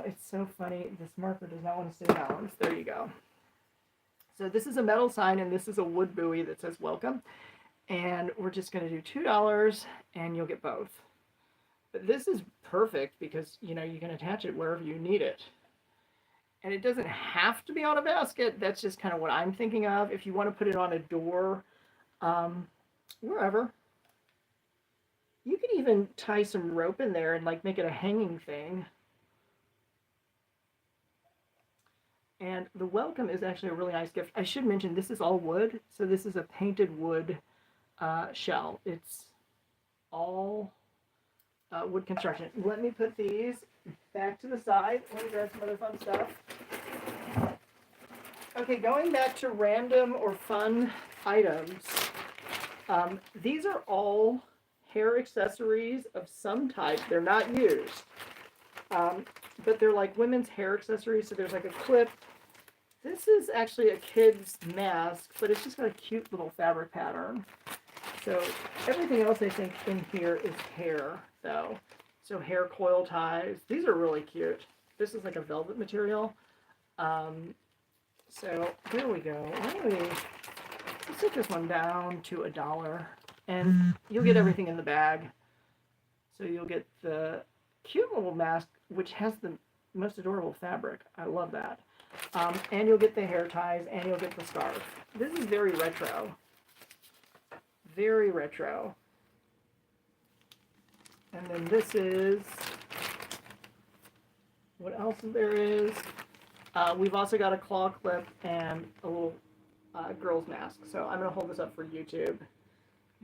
It's so funny. This marker does not want to stay balanced. There you go. So this is a metal sign, and this is a wood buoy that says welcome. And we're just going to do $2, and you'll get both. But this is perfect because, you can attach it wherever you need it. And it doesn't have to be on a basket. That's just kind of what I'm thinking of. If you want to put it on a door, wherever. You could even tie some rope in there and like make it a hanging thing. And the welcome is actually a really nice gift. I should mention this is all wood. So this is a painted wood shell. It's all wood construction. Let me put these back to the side. Let me grab some other fun stuff. Okay, going back to random or fun items. These are all hair accessories of some type. They're not used. But they're like women's hair accessories. So there's like a clip. This is actually a kid's mask, but it's just got a cute little fabric pattern. So everything else I think in here is hair, though. So hair coil ties. These are really cute. This is like a velvet material. So there we go. Let's take this one down to $1, and you'll get everything in the bag. So you'll get the cute little mask, which has the most adorable fabric. I love that. And you'll get the hair ties, and you'll get the scarf. This is very retro. Very retro. And then this is, what else there is? We've also got a claw clip and a little girl's mask. So I'm going to hold this up for YouTube.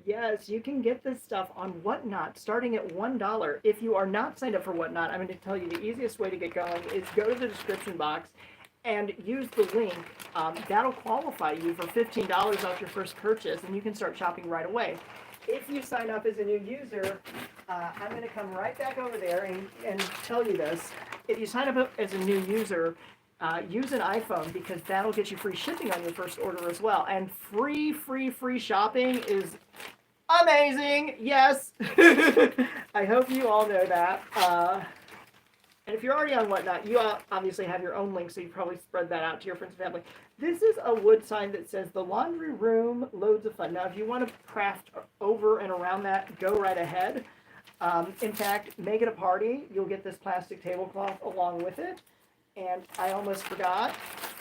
Yes, you can get this stuff on Whatnot starting at $1. If you are not signed up for Whatnot, I'm going to tell you the easiest way to get going is go to the description box and use the link. That'll qualify you for $15 off your first purchase, and you can start shopping right away. If you sign up as a new user, I'm going to come right back over there and tell you this. If you sign up as a new user, use an iPhone, because that'll get you free shipping on your first order as well. And free shopping is amazing. Yes. I hope you all know that. And if you're already on Whatnot, you obviously have your own link, so you probably spread that out to your friends and family. This is a wood sign that says the laundry room, loads of fun. Now, if you want to craft over and around that, go right ahead. In fact, make it a party. You'll get this plastic tablecloth along with it. And I almost forgot,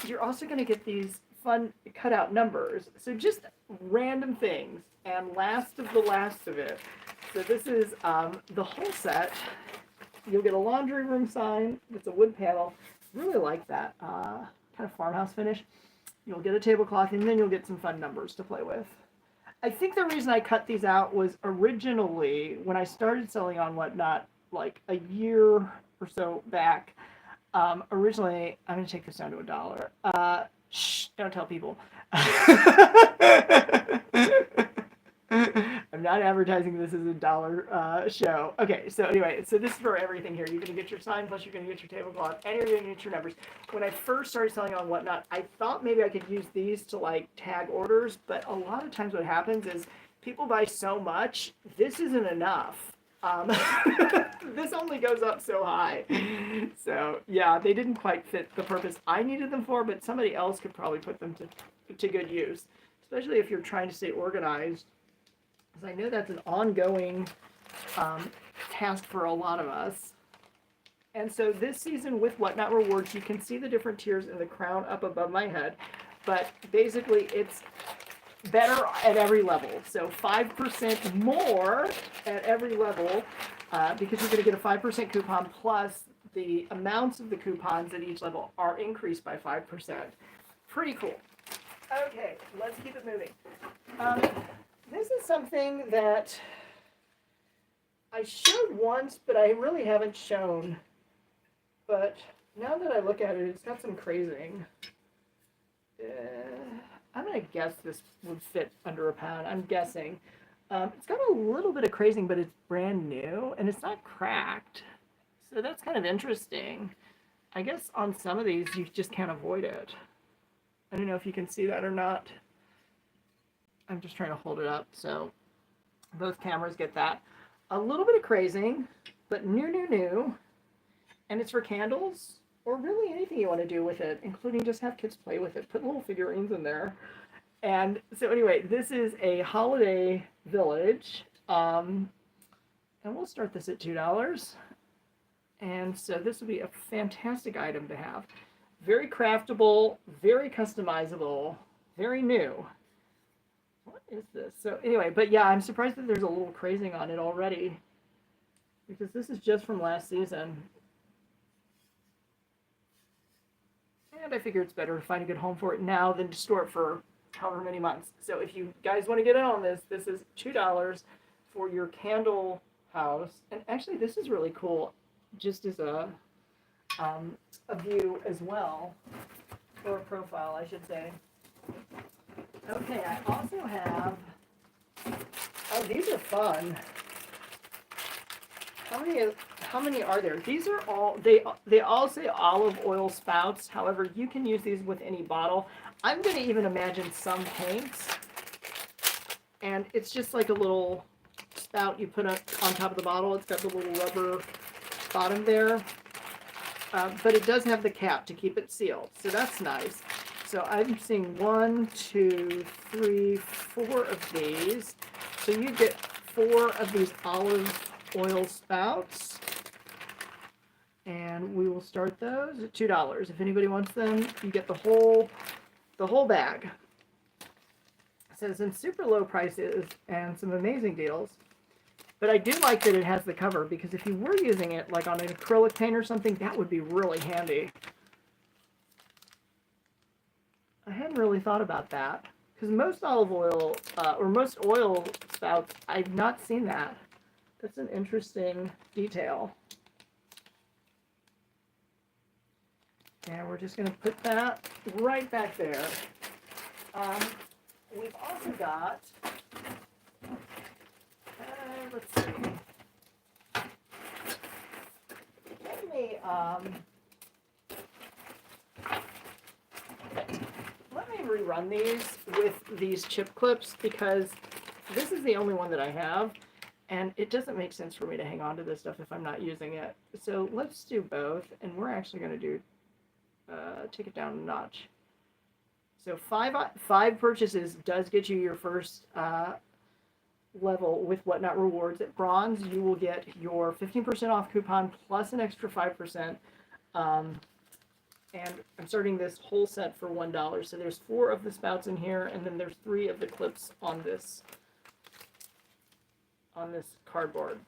you're also going to get these fun cutout numbers. So just random things, and last of it. So this is the whole set. You'll get a laundry room sign. It's a wood panel. Really like that kind of farmhouse finish. You'll get a tablecloth, and then you'll get some fun numbers to play with. I think the reason I cut these out was originally when I started selling on Whatnot, like a year or so back. Originally, I'm going to take this down to $1. Shh, don't tell people. I'm not advertising this as a dollar show. Okay, so anyway, so this is for everything here. You're going to get your sign, plus you're going to get your tablecloth, and you're going to get your numbers. When I first started selling on Whatnot, I thought maybe I could use these to like tag orders, but a lot of times what happens is people buy so much, this isn't enough. This only goes up so high. So yeah, they didn't quite fit the purpose I needed them for, but somebody else could probably put them to good use, especially if you're trying to stay organized, because I know that's an ongoing task for a lot of us. And so this season with Whatnot Rewards, you can see the different tiers in the crown up above my head, but basically it's better at every level. So 5% more at every level, because you're going to get a 5% coupon, plus the amounts of the coupons at each level are increased by 5%. Pretty cool. Okay, let's keep it moving. This is something that I showed once, but I really haven't shown. But now that I look at it, it's got some crazing. I'm going to guess this would fit under a pound. I'm guessing. It's got a little bit of crazing, but it's brand new, and it's not cracked. So that's kind of interesting. I guess on some of these, you just can't avoid it. I don't know if you can see that or not. I'm just trying to hold it up so both cameras get that. A little bit of crazing, but new. And it's for candles, or really anything you want to do with it, including just have kids play with it. Put little figurines in there. And so anyway, this is a holiday village. And we'll start this at $2. And so this would be a fantastic item to have. Very craftable, very customizable, very new. What is this? So anyway, but yeah, I'm surprised that there's a little crazing on it already, because this is just from last season. And I figure it's better to find a good home for it now than to store it for however many months. So if you guys want to get in on this, this is $2 for your candle house. And actually, this is really cool, just as a view as well, or a profile, I should say. Okay, I also have, oh, these are fun. How many are there? These are all, they all say olive oil spouts. However, you can use these with any bottle. I'm going to even imagine some paints. And it's just like a little spout you put on top of the bottle. It's got the little rubber bottom there. But it does have the cap to keep it sealed. So that's nice. So I'm seeing 1, 2, 3, 4 of these. So you get 4 of these olive oil spouts. And we will start those at $2. If anybody wants them, you get the whole bag. So some super low prices and some amazing deals. But I do like that it has the cover, because if you were using it like on an acrylic paint or something, that would be really handy. I hadn't really thought about that, because most olive oil or most oil spouts, I've not seen that. That's an interesting detail. And we're just going to put that right back there. We've also got, let's see. Let me rerun these with these chip clips, because this is the only one that I have, and it doesn't make sense for me to hang on to this stuff if I'm not using it. So let's do both, and we're actually going to do take it down a notch. So five purchases does get you your first level with Whatnot Rewards. At Bronze, you will get your 15% off coupon plus an extra 5%. And I'm starting this whole set for $1. So there's 4 of the spouts in here, and then there's 3 of the clips on this cardboard.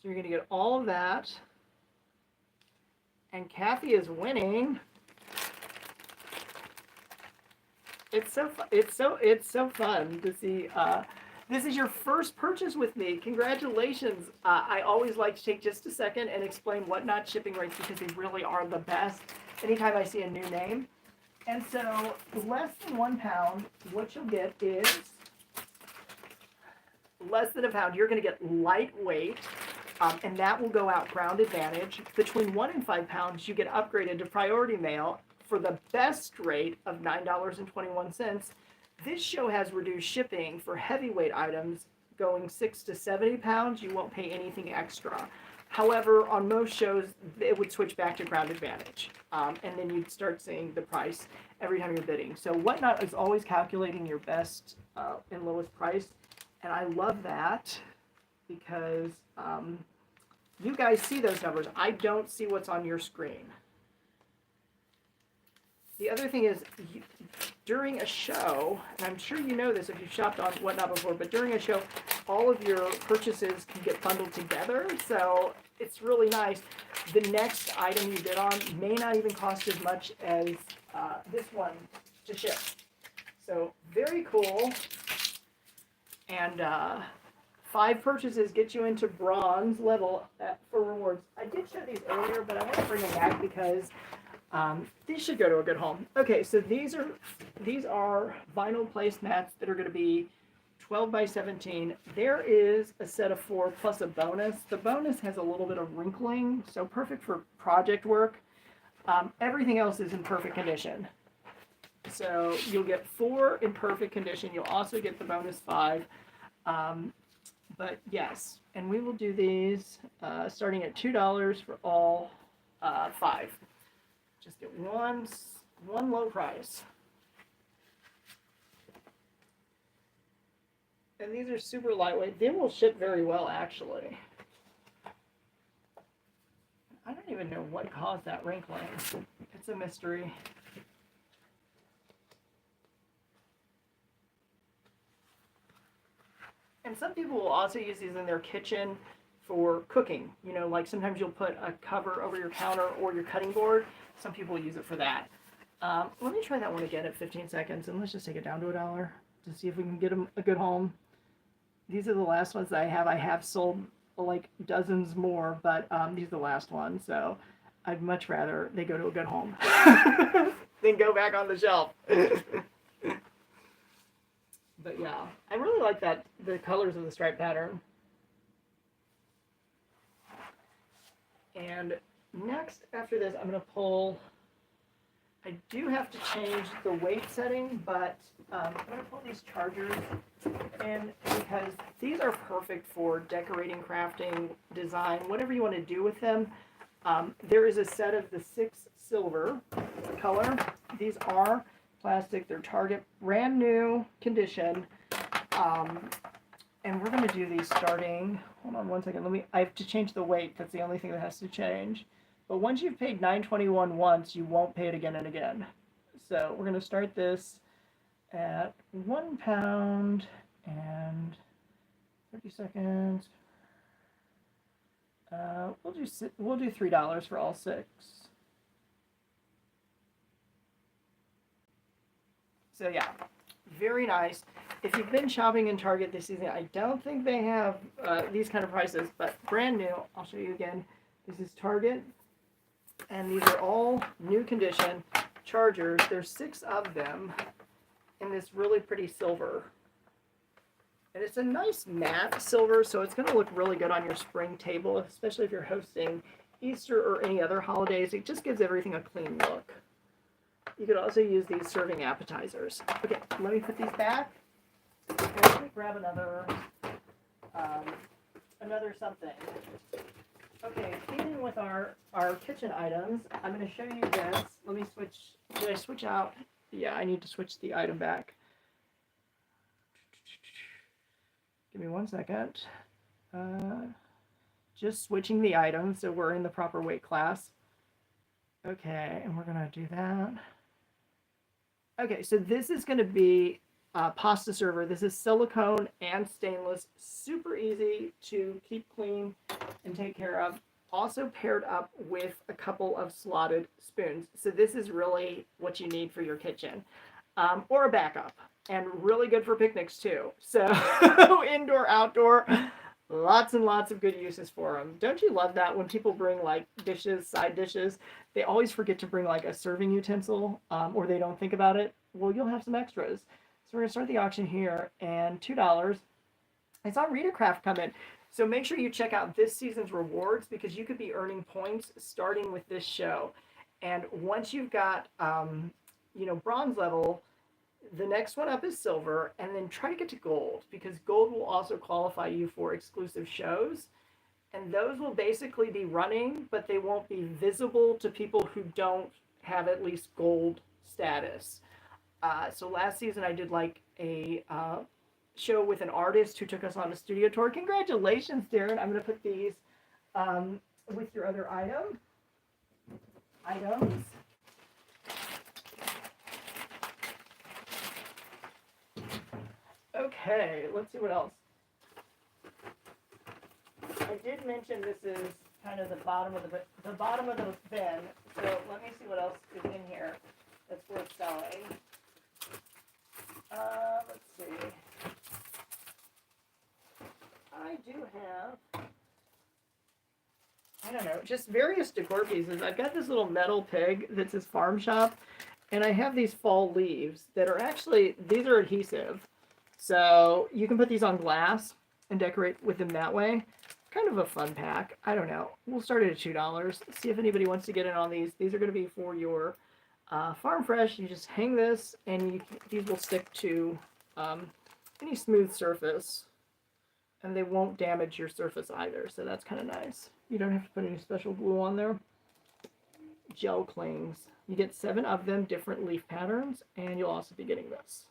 So you're going to get all of that. And Kathy is winning. It's so fun to see. This is your first purchase with me. Congratulations. I always like to take just a second and explain Whatnot shipping rates, because they really are the best anytime I see a new name. And so less than 1 pound, what you'll get is less than a pound. You're going to get lightweight. And that will go out Ground Advantage. Between 1 and 5 pounds, you get upgraded to Priority Mail for the best rate of $9.21. This show has reduced shipping for heavyweight items going 6 to 70 pounds. You won't pay anything extra. However, on most shows, it would switch back to Ground Advantage. And then you'd start seeing the price every time you're bidding. So Whatnot is always calculating your best and lowest price. And I love that, because you guys see those numbers. I don't see what's on your screen. The other thing is, during a show, and I'm sure you know this if you've shopped on Whatnot before, but during a show, all of your purchases can get bundled together, so it's really nice. The next item you bid on may not even cost as much as this one to ship. So very cool. And 5 purchases get you into Bronze level for rewards. I did show these earlier, but I want to bring them back because these should go to a good home. Okay, so these are vinyl placemats that are going to be 12 by 17. There is a set of 4 plus a bonus. The bonus has a little bit of wrinkling, so perfect for project work. Everything else is in perfect condition. So you'll get 4 in perfect condition. You'll also get the bonus 5. But yes, and we will do these starting at $2 for all 5. Just get one low price. And these are super lightweight. They will ship very well, actually. I don't even know what caused that wrinkling. It's a mystery. And some people will also use these in their kitchen for cooking. You know, like sometimes you'll put a cover over your counter or your cutting board. Some people use it for that. Let me try that one again at 15 seconds, and let's just take it down to $1 to see if we can get them a good home. These are the last ones that I have. I have sold like dozens more, but these are the last ones, so I'd much rather they go to a good home than go back on the shelf. But yeah, I really like the colors of the stripe pattern. And next, after this, I'm going to pull, I do have to change the weight setting, but I'm going to pull these chargers in because these are perfect for decorating, crafting, design, whatever you want to do with them. There is a set of the 6 silver color. These are plastic. They're Target, brand new condition. And we're going to do these starting, hold on one second, I have to change the weight, that's the only thing that has to change. But once you've paid $9.21 once, you won't pay it again and again. So we're going to start this at 1 pound and 30 seconds. We'll do $3 for all 6. So yeah, very nice. If you've been shopping in Target this season, I don't think they have these kind of prices, but brand new. I'll show you again. This is Target, and these are all new condition chargers. There's 6 of them in this really pretty silver. And it's a nice matte silver, so it's going to look really good on your spring table, especially if you're hosting Easter or any other holidays. It just gives everything a clean look. You could also use these serving appetizers. Okay, let me put these back. Let me grab another something. Okay, keeping with our kitchen items, I'm going to show you this. Let me switch. Did I switch out? Yeah, I need to switch the item back. Give me 1 second. Just switching the item so we're in the proper weight class. Okay, and we're going to do that. Okay, so this is going to be a pasta server. This is silicone and stainless. Super easy to keep clean and take care of. Also paired up with a couple of slotted spoons. So this is really what you need for your kitchen. Or a backup. And really good for picnics too. So indoor, outdoor, lots and lots of good uses for them. Don't you love that when people bring like dishes, side dishes, they always forget to bring like a serving utensil, or they don't think about it. Well, you'll have some extras. So we're gonna start the auction here, and $2. I saw Rita Craft come in. So make sure you check out this season's rewards, because you could be earning points starting with this show. And once you've got, bronze level, the next one up is silver, and then try to get to gold, because gold will also qualify you for exclusive shows. And those will basically be running, but they won't be visible to people who don't have at least gold status. So last season I did like a show with an artist who took us on a studio tour. Congratulations, Darren. I'm going to put these with your other items. Okay, let's see what else. I did mention this is kind of the bottom of the bin, so let me see what else is in here that's worth selling. Let's see. I do have, I don't know, just various decor pieces. I've got this little metal pig that says Farm Shop, and I have these fall leaves that are actually, these are adhesive. So you can put these on glass and decorate with them that way. Kind of a fun pack. I don't know. We'll start it at $2. See if anybody wants to get in on these. These are going to be for your Farm Fresh. You just hang this, and these will stick to any smooth surface, and they won't damage your surface either. So that's kind of nice. You don't have to put any special glue on there. Gel clings. You get 7 of them, different leaf patterns, and you'll also be getting this.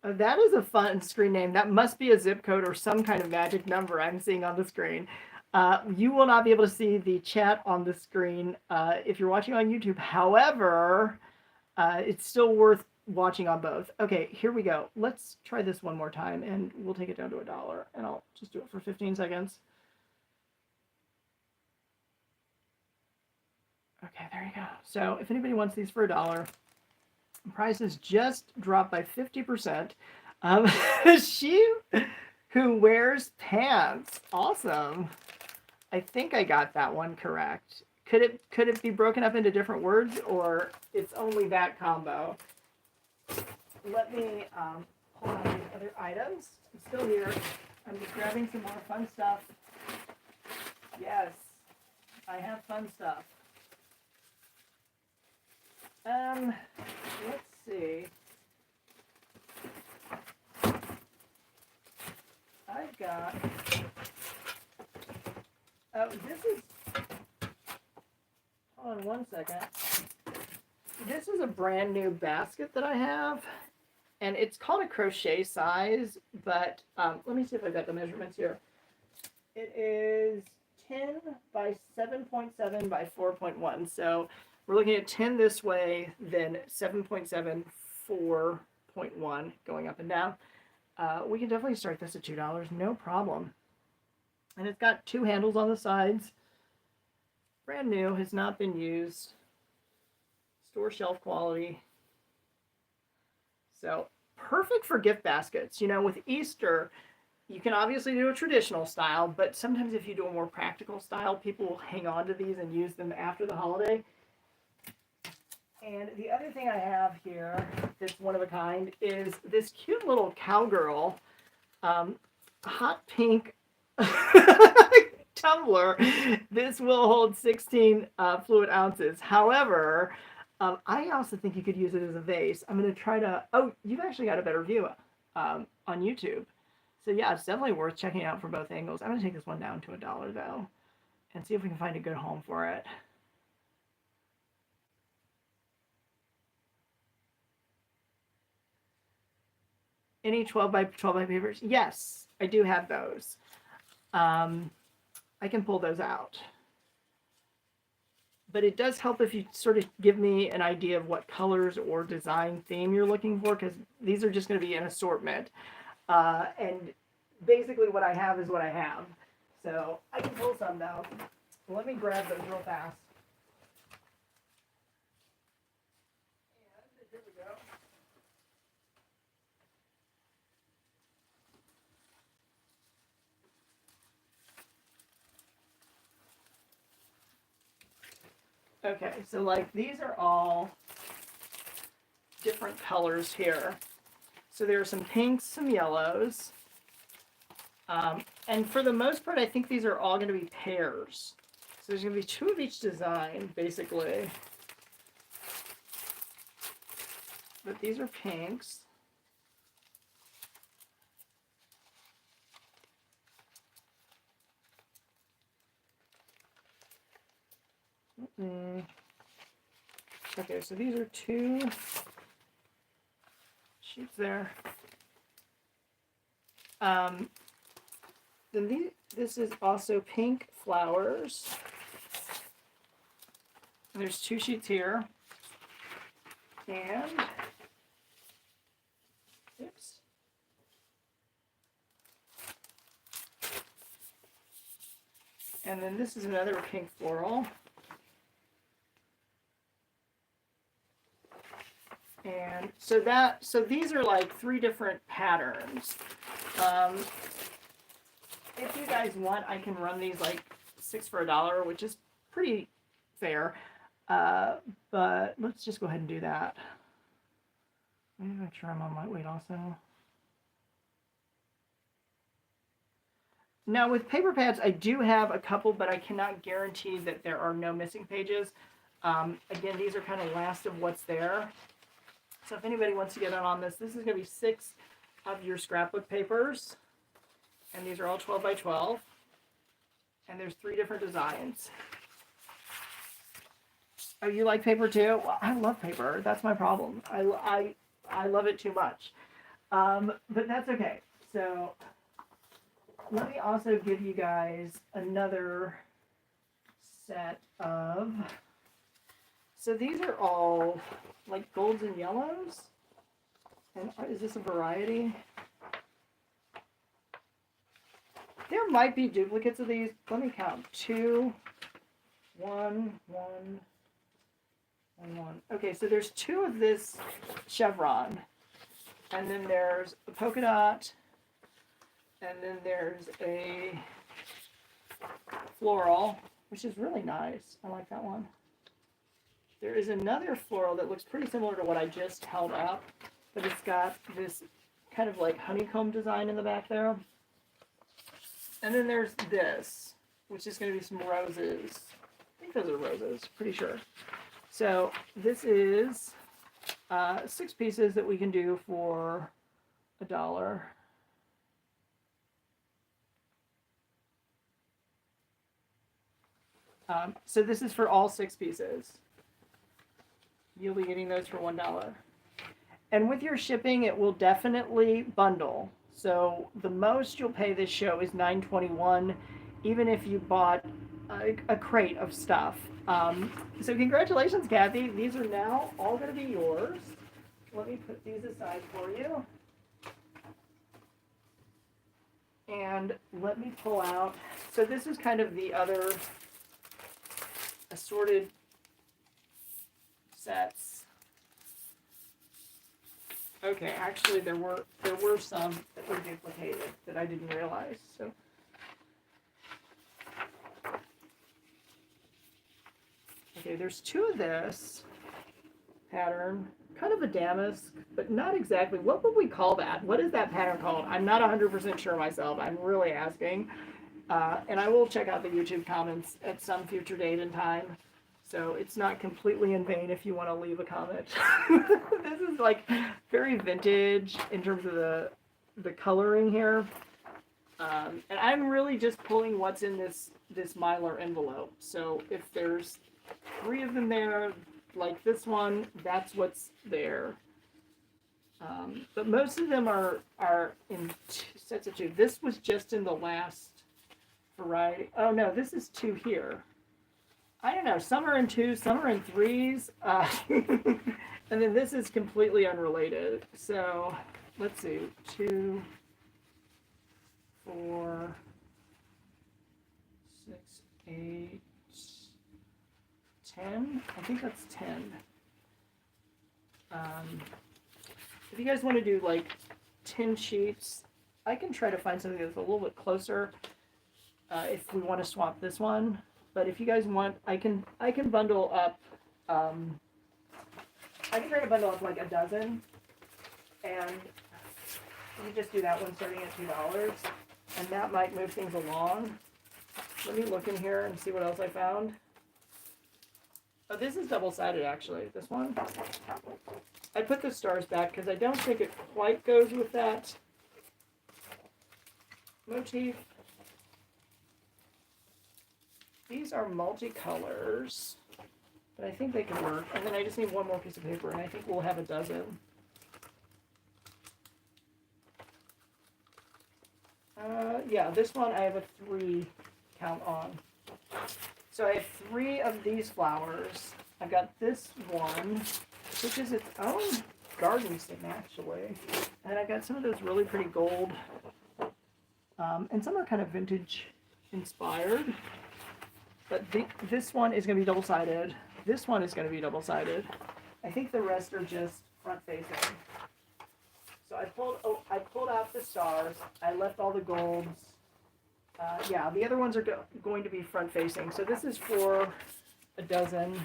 That is a fun screen name. That must be a zip code or some kind of magic number I'm seeing on the screen. You will not be able to see the chat on the screen if you're watching on YouTube. However, it's still worth watching on both. Okay, here we go. Let's try this one more time, and we'll take it down to $1, and I'll just do it for 15 seconds. Okay, there you go. So if anybody wants these for $1, prices just dropped by 50%. She who wears pants. Awesome. I think I got that one correct. Could it be broken up into different words, or it's only that combo? Let me pull out these other items. I'm still here. I'm just grabbing some more fun stuff. Yes, I have fun stuff. Let's see. I've got, this is, Hold on one second. This is a brand new basket that I have, and it's called a crochet size, but let me see if I've got the measurements here. It is 10 by 7.7 by 4.1. So we're looking at 10 this way, then 7.7, 4.1 going up and down. We can definitely start this at $2, no problem. And it's got 2 handles on the sides. Brand new, has not been used. Store shelf quality. So perfect for gift baskets. You know, with Easter, you can obviously do a traditional style, but sometimes if you do a more practical style, people will hang on to these and use them after the holiday. And the other thing I have here that's one of a kind is this cute little cowgirl hot pink tumbler. This will hold 16 fluid ounces. However, I also think you could use it as a vase. I'm going to try to, oh, you've actually got a better view on YouTube. So yeah, it's definitely worth checking out from both angles. I'm going to take this one down to $1 though, and see if we can find a good home for it. Any 12 by 12 by papers? Yes, I do have those. I can pull those out. But it does help if you sort of give me an idea of what colors or design theme you're looking for, because these are just going to be an assortment. And basically what I have is what I have. So I can pull some though. Let me grab those real fast. And here we go. Okay, so like these are all different colors here. So there are some pinks, some yellows. And for the most part, I think these are all going to be pairs. So there's going to be 2 of each design, basically. But these are pinks. Okay, so these are 2 sheets there. Then this is also pink flowers. And there's 2 sheets here. And oops. And then this is another pink floral. And so these are like 3 different patterns. If you guys want, I can run these like 6 for $1, which is pretty fair. But let's just go ahead and do that. Let me make sure I'm on lightweight also. Now with paper pads, I do have a couple, but I cannot guarantee that there are no missing pages. Again, these are kind of last of what's there. So if anybody wants to get in on this is going to be 6 of your scrapbook papers. And these are all 12 by 12. And there's 3 different designs. Oh, you like paper too? Well, I love paper. That's my problem. I love it too much. But that's okay. So let me also give you guys another set of... So these are all like golds and yellows. And is this a variety? There might be duplicates of these. Let me count. 2, 1, 1, and 1. Okay, so there's 2 of this chevron. And then there's a polka dot. And then there's a floral, which is really nice. I like that one. There is another floral that looks pretty similar to what I just held up, but it's got this kind of like honeycomb design in the back there. And then there's this, which is going to be some roses. I think those are roses, pretty sure. So this is 6 pieces that we can do for $1. So this is for all 6 pieces. You'll be getting those for $1. And with your shipping, it will definitely bundle. So the most you'll pay this show is $9.21, even if you bought a crate of stuff. So congratulations, Kathy. These are now all going to be yours. Let me put these aside for you. And let me pull out. So this is kind of the other assorted sets. Okay, actually there were some that were duplicated that I didn't realize. So okay, there's 2 of this pattern, kind of a damask, but not exactly. What would we call that? What is that pattern called? I'm not 100% sure myself. I'm really asking. And I will check out the YouTube comments at some future date and time. So it's not completely in vain if you want to leave a comment. This is like very vintage in terms of the coloring here. And I'm really just pulling what's in this Mylar envelope. So if there's 3 of them there, like this one, that's what's there. But most of them are in sets of 2. This was just in the last variety. Oh no, this is 2 here. I don't know, some are in 2, some are in 3s. And then this is completely unrelated. So let's see, 2, 4, 6, 8, 10. I think that's 10. If you guys want to do like 10 sheets, I can try to find something that's a little bit closer if we want to swap this one. But if you guys want, I can bundle up. I can try to bundle up like a dozen, and you just do that one starting at $2, and that might move things along. Let me look in here and see what else I found. Oh, this is double-sided actually. This one. I put the stars back because I don't think it quite goes with that motif. These are multicolors, but I think they can work. And then I just need one more piece of paper, and I think we'll have a dozen. Yeah, this one I have a 3 count on. So I have 3 of these flowers. I've got this one, which is its own garden sim actually. And then I've got some of those really pretty gold, and some are kind of vintage inspired. But this one is going to be double-sided. This one is going to be double-sided. I think the rest are just front-facing. So I pulled out the stars. I left all the golds. Yeah, the other ones are going to be front-facing. So this is for a dozen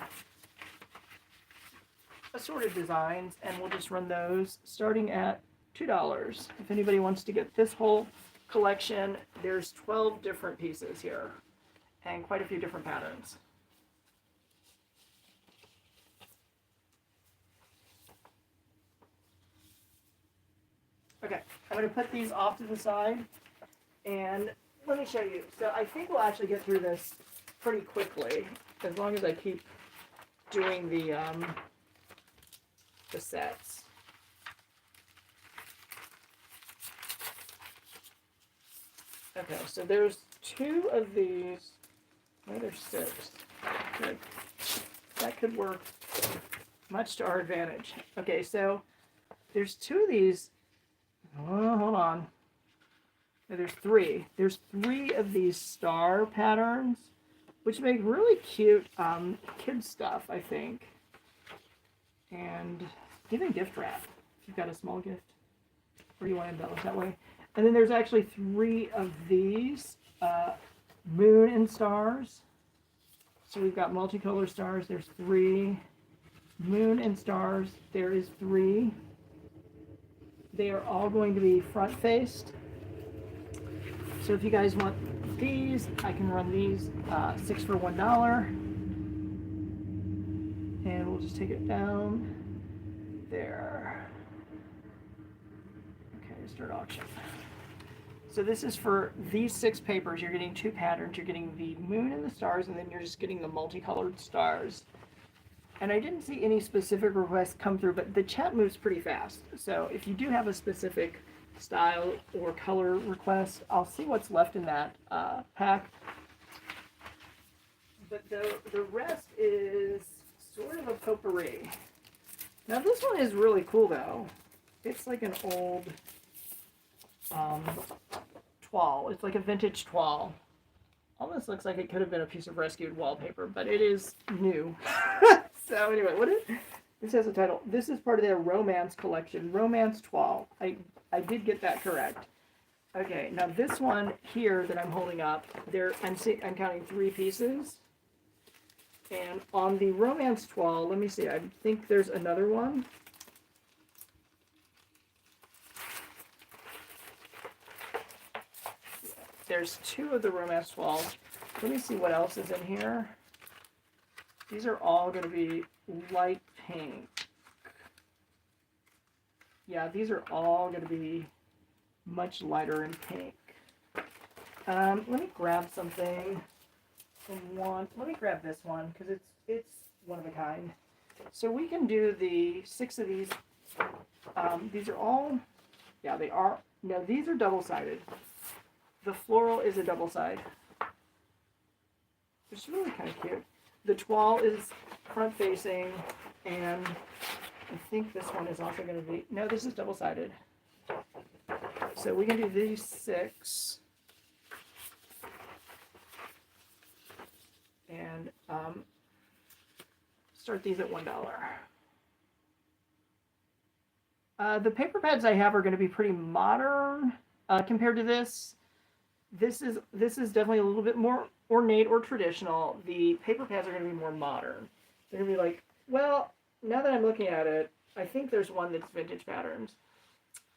assorted designs, and we'll just run those starting at $2. If anybody wants to get this whole collection, there's 12 different pieces here. And quite a few different patterns. Okay, I'm going to put these off to the side, and let me show you. So I think we'll actually get through this pretty quickly, as long as I keep doing the sets. Okay, so there's 2 of these. Oh, there's 6. Good. That could work much to our advantage. Okay, so there's 2 of these. Oh, hold on. No, there's 3. There's 3 of these star patterns, which make really cute kid stuff, I think. And even gift wrap, if you've got a small gift, or you want to embellish that way. And then there's actually 3 of these. Moon and stars. So we've got multicolor stars. There's 3. Moon and stars. There is 3. They are all going to be front faced. So if you guys want these, I can run these 6 for $1. And we'll just take it down there. Okay, start auction. So this is for these 6 papers. You're getting 2 patterns. You're getting the moon and the stars, and then you're just getting the multicolored stars. And I didn't see any specific requests come through, but the chat moves pretty fast. So if you do have a specific style or color request, I'll see what's left in that pack. But the rest is sort of a potpourri. Now this one is really cool though. It's like an old toile. It's like a vintage toile. Almost looks like it could have been a piece of rescued wallpaper, but it is new. So anyway, this has a title. This is part of their romance collection, Romance Toile. I did get that correct. Okay, now this one here that I'm holding up, I'm counting 3 pieces. And on the Romance Toile, let me see, I think there's another one. There's 2 of the Romance Toiles. Let me see what else is in here. These are all going to be light pink. Yeah, these are all going to be much lighter in pink. Let me grab something. Let me grab this one because it's one of a kind. So we can do the 6 of these. These are all, yeah, they are. No, these are double-sided. The floral is a double side. It's really kind of cute. The toile is front facing, and I think this one is also going to be, no, this is double sided. So we can do these 6. And start these at $1. The paper pads I have are going to be pretty modern compared to this. This is definitely a little bit more ornate or traditional. The paper pads are going to be more modern. They're going to be like, well, now that I'm looking at it, I think there's one that's vintage patterns.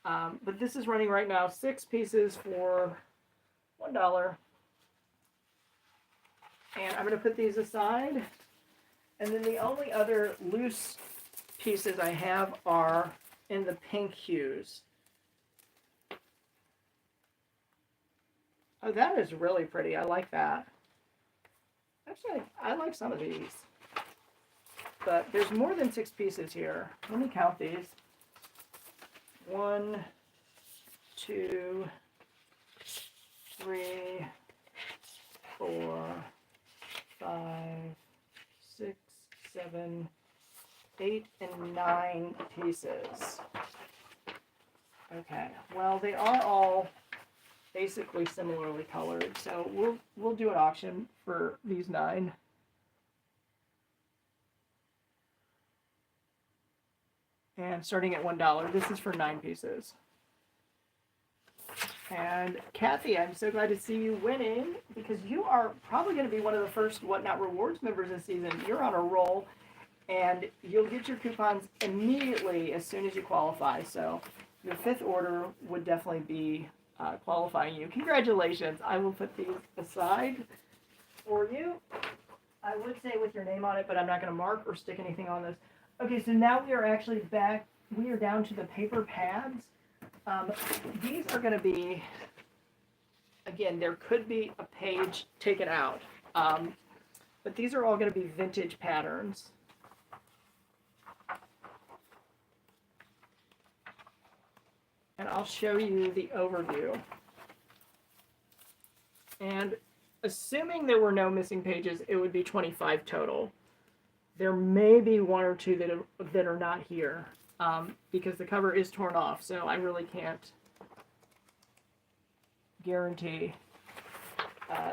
But this is running right now 6 pieces for $1. And I'm going to put these aside. And then the only other loose pieces I have are in the pink hues. Oh, that is really pretty. I like that. Actually, I like some of these. But there's more than 6 pieces here. Let me count these. 1, 2, 3, 4, 5, 6, 7, 8, and 9 pieces. Okay, well, they are all basically similarly colored, so we'll do an auction for these 9. And starting at $1, this is for 9 pieces. And Kathy, I'm so glad to see you winning, because you are probably going to be one of the first Whatnot Rewards members this season. You're on a roll, and you'll get your coupons immediately as soon as you qualify. So your 5th order would definitely be qualifying you. Congratulations. I will put these aside for you. I would say with your name on it, but I'm not going to mark or stick anything on this. Okay, so now we are actually back. We are down to the paper pads. These are going to be, again, there could be a page taken out, but these are all going to be vintage patterns. And I'll show you the overview. And assuming there were no missing pages, it would be 25 total. There may be 1 or 2 that are not here, because the cover is torn off, so I really can't guarantee.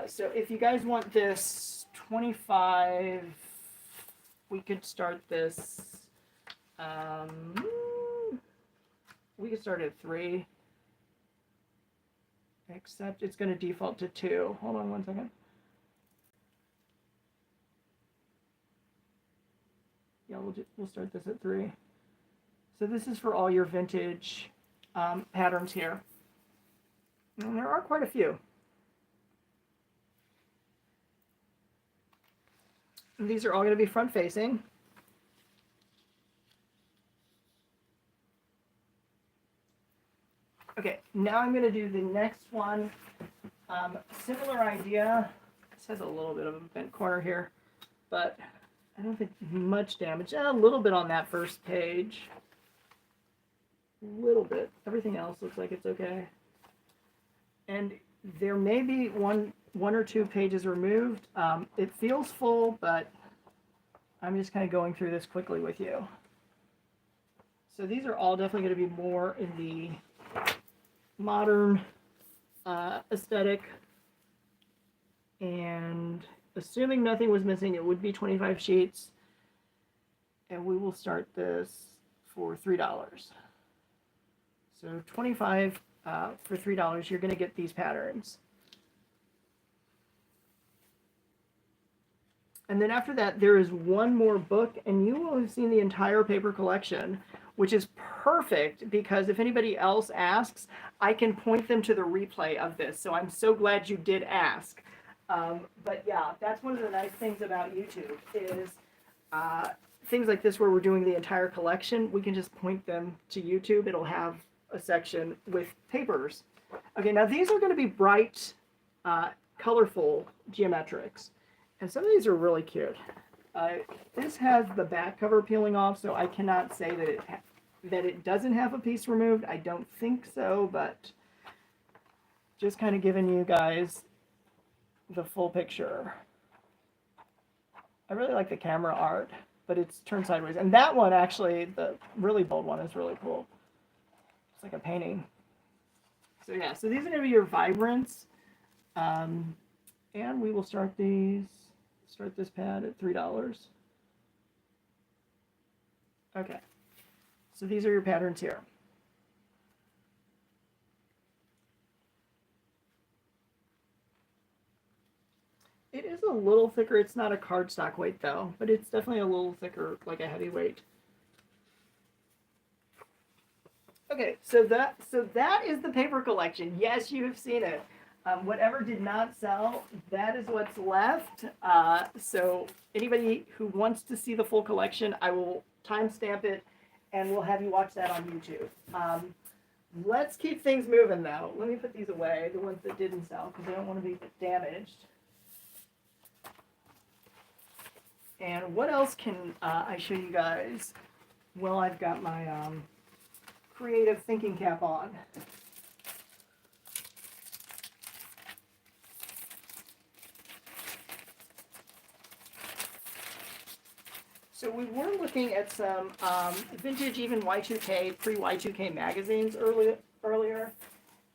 So if you guys want this 25, we could start this. We could start at 3, except it's going to default to 2. Hold on 1 second. Yeah, we'll start this at 3. So this is for all your vintage patterns here. And there are quite a few. And these are all going to be front facing. Okay, now I'm going to do the next one. Similar idea. This has a little bit of a bent corner here, but I don't think much damage. A little bit on that first page. A little bit. Everything else looks like it's okay. And there may be one or two pages removed. It feels full, but I'm just kind of going through this quickly with you. So these are all definitely going to be more in the modern aesthetic. And assuming nothing was missing, it would be 25 sheets. And we will start this for $3. So 25 for $3, you're going to get these patterns. And then after that, there is one more book, and you will have seen the entire paper collection, which is perfect because if anybody else asks, I can point them to the replay of this. So I'm so glad you did ask. But yeah, that's one of the nice things about YouTube is things like this where we're doing the entire collection, we can just point them to YouTube. It'll have a section with papers. Okay, now these are going to be bright, colorful geometrics. And some of these are really cute. This has the back cover peeling off, so I cannot say that it doesn't have a piece removed. I don't think so, but just kind of giving you guys the full picture. I really like the camera art, but it's turned sideways. And that one, actually, the really bold one, is really cool. It's like a painting. So yeah, so these are going to be your vibrants. And we will start this pad at $3. Okay, so these are your patterns here. It is a little thicker. It's not a cardstock weight though, but it's definitely a little thicker, like a heavyweight. Okay, so that is the paper collection. Yes, you have seen it. Whatever did not sell, that is what's left. So anybody who wants to see the full collection, I will timestamp it and we'll have you watch that on YouTube. Let's keep things moving though. Let me put these away, the ones that didn't sell, because I don't want to be damaged. And what else can I show you guys? Well, I've got my creative thinking cap on. So we were looking at some vintage, even Y2K, pre-Y2K magazines earlier.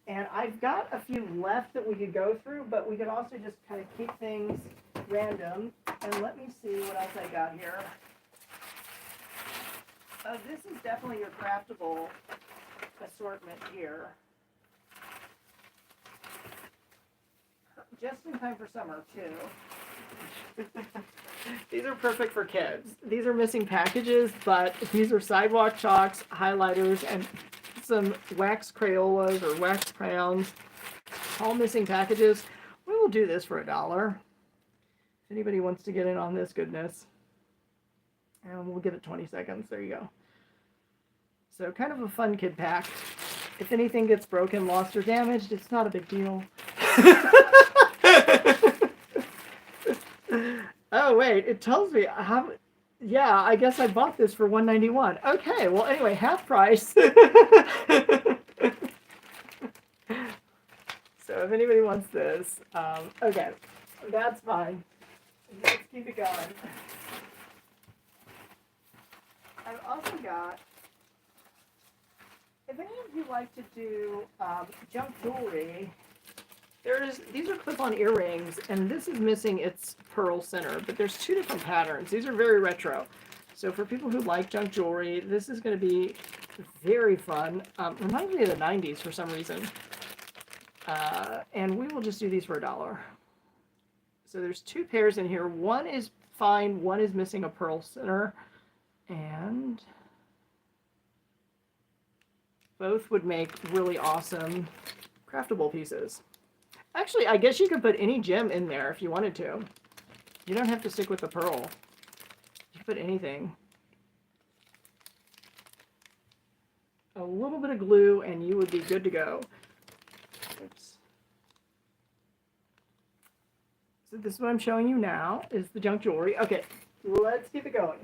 And I've got a few left that we could go through, but we could also just kind of keep things random. And let me see what else I got here. This is definitely your craftable assortment here. Just in time for summer, too. These are perfect for kids. These are missing packages, but these are sidewalk chalks, highlighters, and some wax Crayolas or wax crayons. All missing packages. We will do this for $1. If anybody wants to get in on this goodness. And we'll give it 20 seconds. There you go. So kind of a fun kid pack. If anything gets broken, lost, or damaged, it's not a big deal. Oh, wait, it tells me how. Yeah, I guess I bought this for $191. Okay, well, anyway, half price. So if anybody wants this, okay, that's fine. Let's keep it going. I've also got, if any of you like to do junk jewelry, these are clip-on earrings, and this is missing its pearl center, but there's two different patterns. These are very retro. So for people who like junk jewelry, this is going to be very fun. Reminds me of the 90s for some reason. And we will just do these for $1. So there's two pairs in here. One is fine, one is missing a pearl center, and both would make really awesome craftable pieces. Actually, I guess you could put any gem in there if you wanted to. You don't have to stick with the pearl. You can put anything. a little bit of glue and you would be good to go. Oops. So this is what I'm showing you now, is the junk jewelry. Okay, let's keep it going.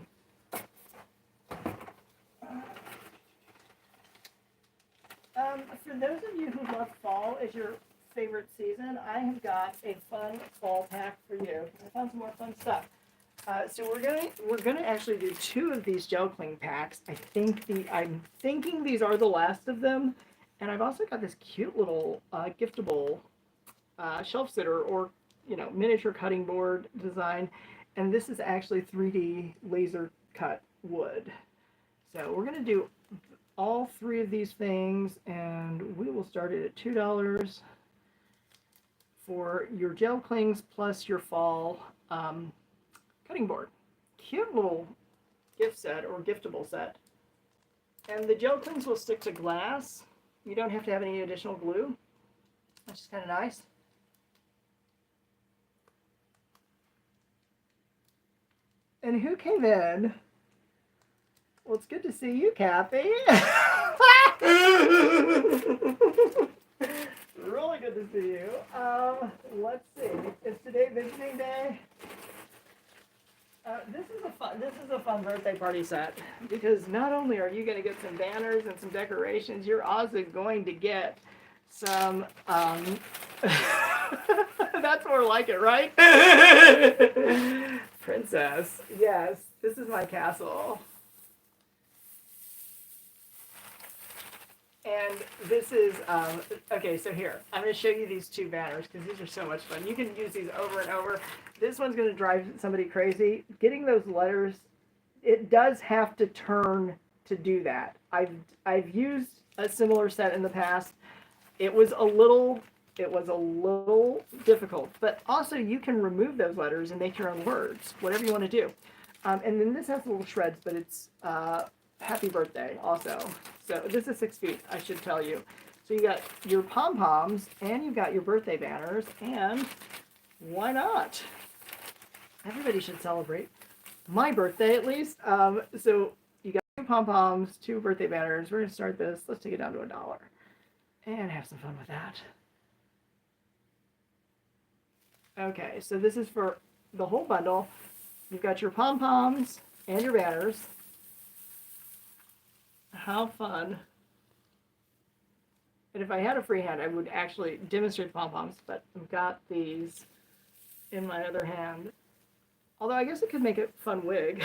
For those of you who love fall as your favorite season, I have got a fun fall pack for you. I found some more fun stuff. So we're gonna actually do 2 of these gel cling packs. I'm thinking these are the last of them, and I've also got this cute little giftable shelf sitter or miniature cutting board design, and this is actually 3D laser cut wood. So we're gonna do all 3 of these things, and we will start it at $2 for your gel clings plus your fall cutting board. Cute little gift set or giftable set. And the gel clings will stick to glass. You don't have to have any additional glue. That's just kind of nice. And who came in? Well, it's good to see you, Kathy. Really good to see you. Let's see. Is today visiting day? This is a fun birthday party set, because not only are you going to get some banners and some decorations, you're also going to get some. That's more like it, right? Princess. Yes, this is my castle. And this is, okay, so here, I'm going to show you these 2 banners because these are so much fun. You can use these over and over. This one's going to drive somebody crazy. Getting those letters, it does have to turn to do that. I've used a similar set in the past. It was a little difficult, but also you can remove those letters and make your own words, whatever you want to do. And then this has little shreds, but it's happy birthday also. So this is 6 feet, I should tell you. So you got your pom-poms and you've got your birthday banners, and why not? Everybody should celebrate my birthday at least. So you got 2 pom-poms, 2 birthday banners. We're going to start this. Let's take it down to $1 and have some fun with that. Okay, so this is for the whole bundle. You've got your pom-poms and your banners. How fun. And if I had a free hand, I would actually demonstrate the pom-poms, but I've got these in my other hand. Although I guess it could make a fun wig.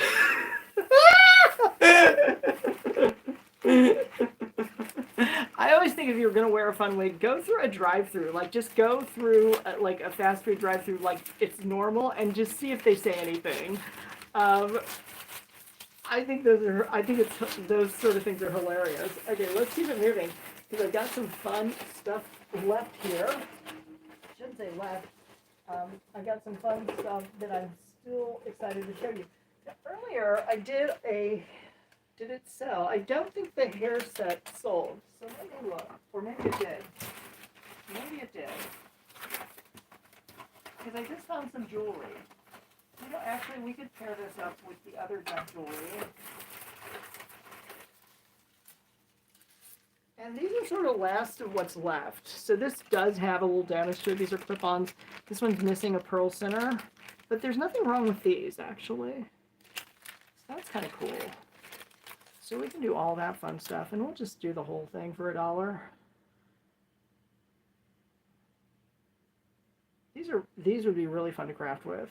I always think if you're going to wear a fun wig, go through a drive-through. Like, just go through like a fast food drive-through like it's normal and just see if they say anything. I think those sort of things are hilarious. Okay, let's keep it moving because I've got some fun stuff left here. I shouldn't say left. I've got some fun stuff that I'm still excited to show you. Now, earlier, did it sell? I don't think the hair set sold. So let me look. Or maybe it did. Maybe it did. Because I just found some jewelry. Actually, we could pair this up with the other junk jewelry. And these are sort of last of what's left. So this does have a little damage to it. These are clip-ons. This one's missing a pearl center. But there's nothing wrong with these, actually. So that's kind of cool. So we can do all that fun stuff. And we'll just do the whole thing for $1. These would be really fun to craft with.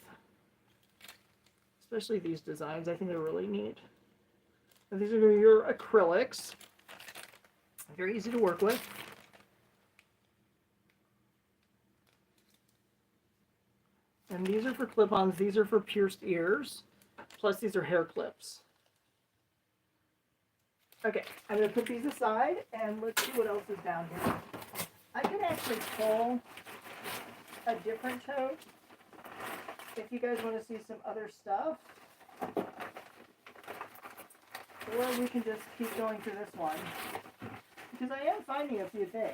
Especially these designs. I think they're really neat. And these are your acrylics. Very easy to work with. And these are for clip-ons. These are for pierced ears. Plus these are hair clips. Okay, I'm going to put these aside and let's see what else is down here. I can actually pull a different tote if you guys want to see some other stuff. Or we can just keep going through this one. Because I am finding a few things.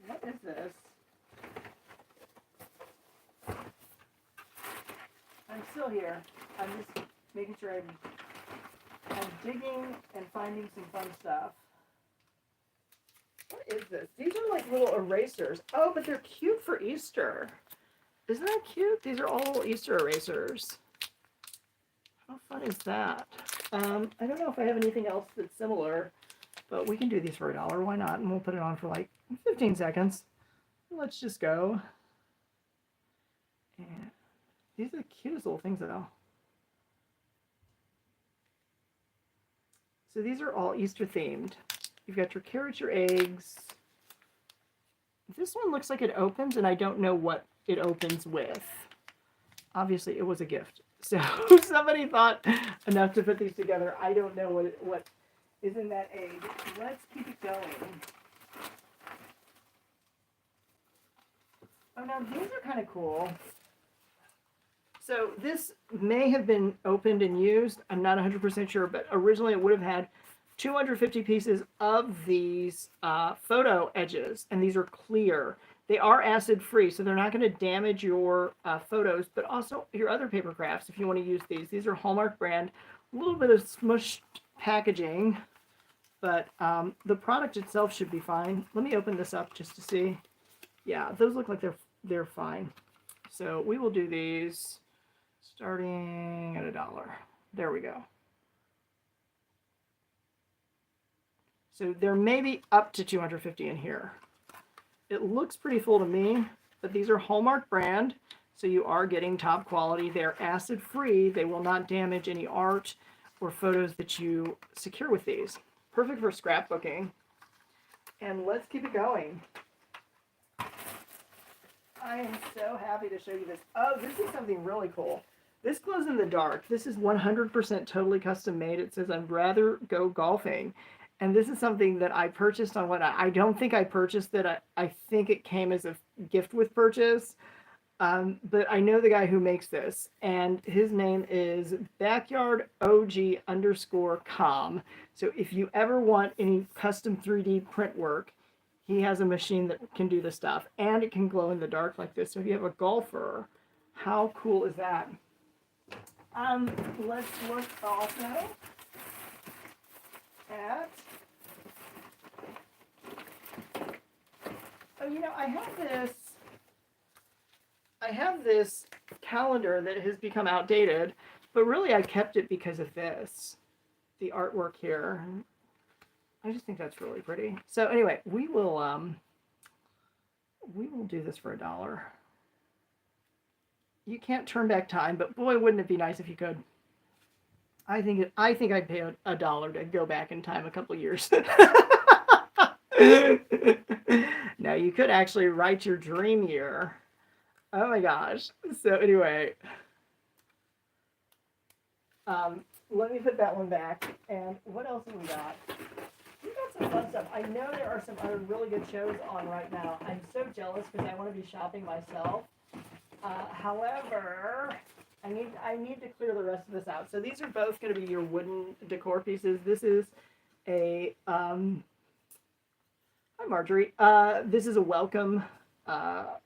What is this? I'm still here. I'm just making sure I'm I'm digging and finding some fun stuff. What is this? These are like little erasers. Oh, but they're cute for Easter. Isn't that cute? These are all Easter erasers. How fun is that? I don't know if I have anything else that's similar, but we can do these for $1. Why not? And we'll put it on for like 15 seconds. Let's just go. And these are the cutest little things though. So these are all Easter themed. You've got your carrots, your eggs. This one looks like it opens, and I don't know what it opens with. Obviously, it was a gift. So somebody thought enough to put these together. I don't know what is in that egg. Let's keep it going. Oh, now these are kind of cool. So this may have been opened and used. I'm not 100% sure, but originally it would have had 250 pieces of these photo edges, and these are clear. They are acid free, so they're not going to damage your photos, but also your other paper crafts if you want to use these. These are Hallmark brand, a little bit of smushed packaging, but the product itself should be fine. Let me open this up just to see. Yeah, those look like they're fine. So we will do these starting at $1. There we go. So there may be up to 250 in here. It looks pretty full to me, but these are Hallmark brand, so you are getting top quality. They're acid free. They will not damage any art or photos that you secure with these. Perfect for scrapbooking. And let's keep it going. I am so happy to show you this. Oh, this is something really cool. This glows in the dark. This is 100% totally custom made. It says, I'd rather go golfing. And this is something that I purchased on what I don't think I purchased it. I think it came as a gift with purchase. But I know the guy who makes this, and his name is backyardog_com. So if you ever want any custom 3D print work, he has a machine that can do the stuff, and it can glow in the dark like this. So if you have a golfer, how cool is that? Let's look also at, oh, you know, I have this calendar that has become outdated, but really I kept it because of this, the artwork here. I just think that's really pretty. So anyway, we will do this for $1. You can't turn back time, but boy, wouldn't it be nice if you could. I think I'd pay $1 to go back in time a couple years. Now you could actually write your dream year. Oh my gosh. So anyway, let me put that one back. And what else have we got? We got some fun stuff. I know there are some other really good shows on right now. I'm so jealous because I want to be shopping myself. However, I need to clear the rest of this out. So these are both going to be your wooden decor pieces. This is a hi Marjorie. This is a welcome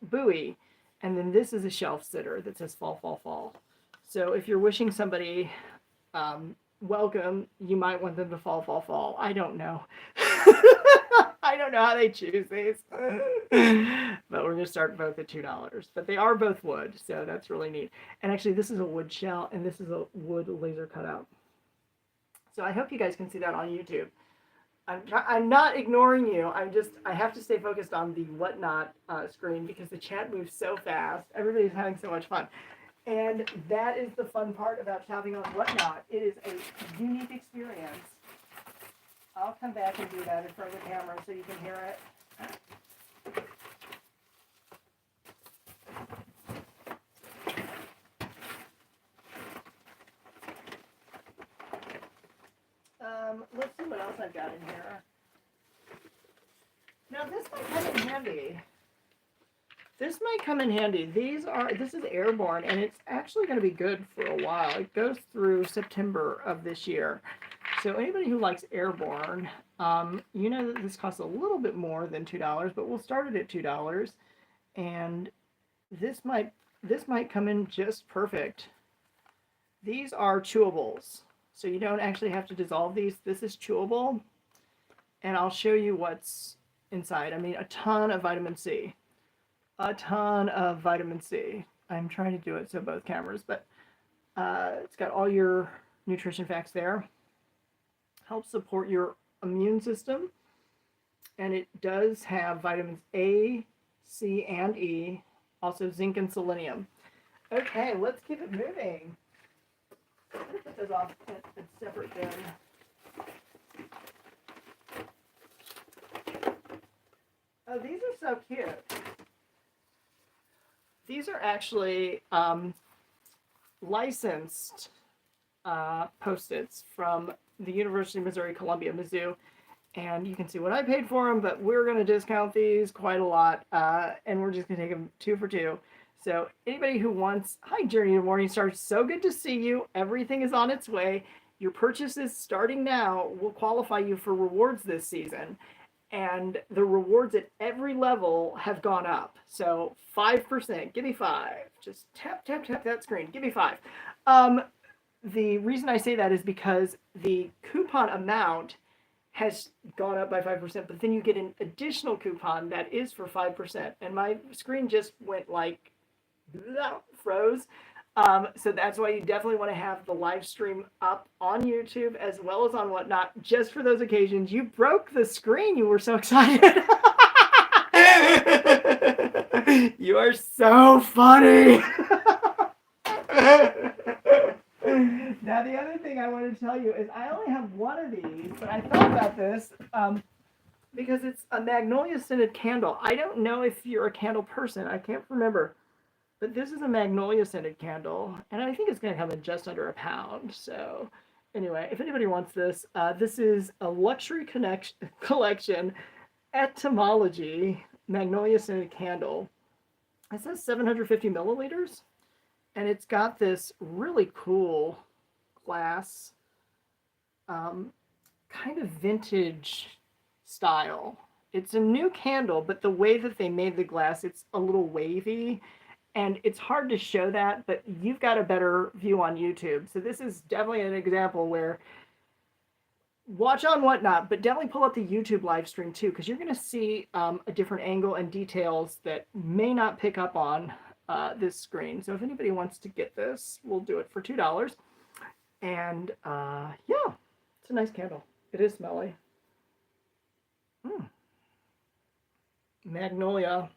buoy, and then this is a shelf sitter that says fall, fall, fall. So if you're wishing somebody welcome, you might want them to fall, fall, fall. I don't know. I don't know how they choose these. But we're going to start both at $2. But they are both wood, so that's really neat. And actually, this is a wood shell, and this is a wood laser cutout. So I hope you guys can see that on YouTube. I'm not ignoring you. I have to stay focused on the Whatnot screen because the chat moves so fast. Everybody's having so much fun. And that is the fun part about shopping on Whatnot. It is a unique experience. I'll come back and do that in front of the camera so you can hear it. Let's see what else I've got in here. Now this might come in handy. This might come in handy. This is Airborne, and it's actually going to be good for a while. It goes through September of this year. So anybody who likes Airborne, you know that this costs a little bit more than $2, but we'll start it at $2. And this might come in just perfect. These are chewables. so you don't actually have to dissolve these. This is chewable, and I'll show you what's inside. I mean, a ton of vitamin C. A ton of vitamin C. I'm trying to do it so both cameras, but it's got all your nutrition facts there. Helps support your immune system, and it does have vitamins A, C, and E, also zinc and selenium. Okay, let's keep it moving. I'm going to put those off in a separate bin. Oh, these are so cute. These are actually licensed Post-its from the University of Missouri, Columbia, Mizzou. And you can see what I paid for them, but we're going to discount these quite a lot, and we're just going to take them 2 for 2. So anybody who wants, hi Journey to Morningstar, so good to see you. Everything is on its way. Your purchases starting now will qualify you for rewards this season. And the rewards at every level have gone up. So 5%, give me 5. Just tap, tap, tap that screen, give me 5. The reason I say that is because the coupon amount has gone up by 5%, but then you get an additional coupon that is for 5%. And my screen just went like, froze. So that's why you definitely want to have the live stream up on YouTube as well as on Whatnot, just for those occasions. You broke the screen. You were so excited. You are so funny. Now, the other thing I want to tell you is I only have one of these, but I thought about this because it's a magnolia scented candle. I don't know if you're a candle person. I can't remember. But this is a magnolia scented candle, and I think it's going to come in just under £1. So anyway, if anybody wants this, this is a luxury collection etymology magnolia scented candle. It says 750 milliliters, and it's got this really cool glass, kind of vintage style. It's a new candle, but the way that they made the glass, it's a little wavy. And it's hard to show that, but you've got a better view on YouTube. So this is definitely an example where watch on Whatnot, but definitely pull up the YouTube live stream too, because you're going to see a different angle and details that may not pick up on this screen. So if anybody wants to get this, we'll do it for $2. And yeah, it's a nice candle. It is smelly. Magnolia.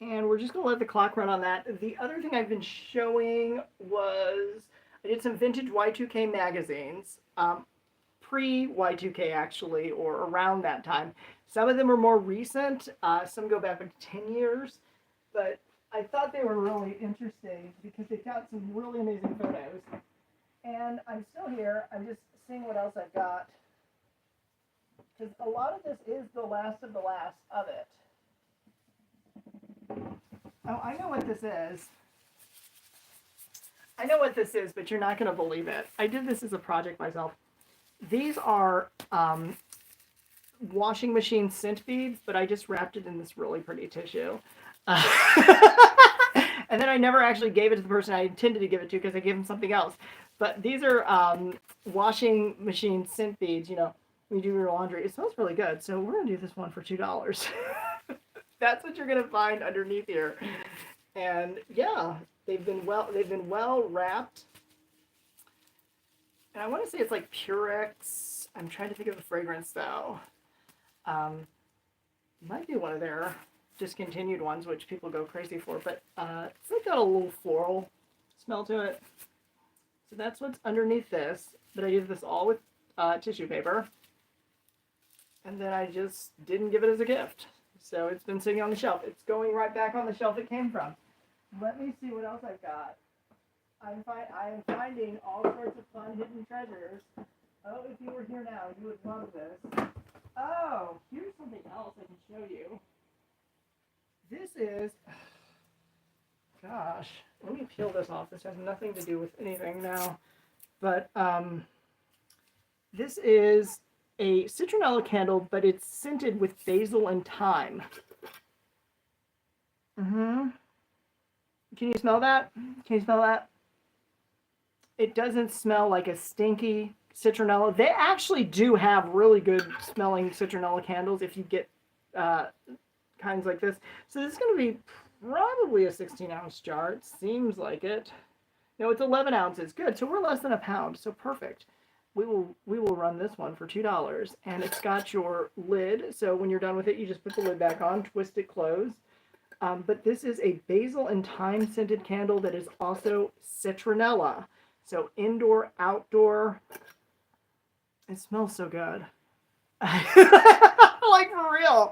And we're just going to let the clock run on that. The other thing I've been showing was I did some vintage Y2K magazines, pre-Y2K actually, or around that time. Some of them are more recent. Some go back like 10 years. But I thought they were really interesting because they've got some really amazing photos. And I'm still here. I'm just seeing what else I've got. Because a lot of this is the last of it. Oh, I know what this is. I know what this is, but you're not going to believe it. I did this as a project myself. These are washing machine scent beads, but I just wrapped it in this really pretty tissue. And then I never actually gave it to the person I intended to give it to because I gave them something else. But these are washing machine scent beads, you know, when you do your laundry. It smells really good. So we're going to do this one for $2. That's what you're gonna find underneath here, and yeah, they've been well wrapped. And I want to say it's like Purex. I'm trying to think of the fragrance though. Might be one of their discontinued ones, which people go crazy for, but it's like got a little floral smell to it. So that's what's underneath this. But I did this all with tissue paper, and then I just didn't give it as a gift. So it's been sitting on the shelf. It's going right back on the shelf it came from. Let me see what else I've got. I am finding all sorts of fun hidden treasures. Oh, if you were here now, you would love this. Oh, here's something else I can show you. This is, gosh, let me peel this off. This has nothing to do with anything now. But this is a citronella candle, but it's scented with basil and thyme. Can you smell that? Can you smell that? It doesn't smell like a stinky citronella. They actually do have really good smelling citronella candles if you get kinds like this. So this is going to be probably a 16-ounce jar. It seems like it. No, it's 11 ounces. Good. So we're less than a pound. So perfect. We will run this one for $2, and it's got your lid. So when you're done with it, you just put the lid back on, twist it closed. But this is a basil and thyme scented candle that is also citronella. So indoor, outdoor. It smells so good. Like for real.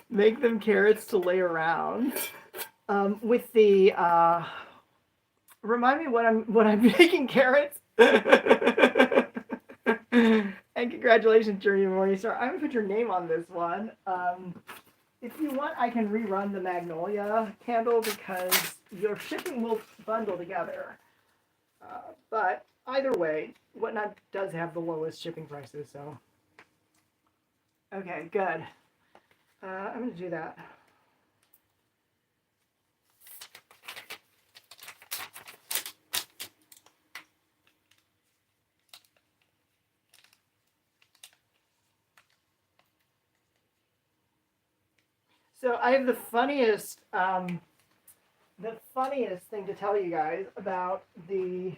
Make them carrots to lay around. With the remind me what I'm making carrots. And congratulations, Journey of Morningstar. I'm gonna put your name on this one. If you want, I can rerun the Magnolia candle because your shipping will bundle together. But either way, Whatnot does have the lowest shipping prices, so. Okay, good. I'm going to do that. So I have the funniest thing to tell you guys about the.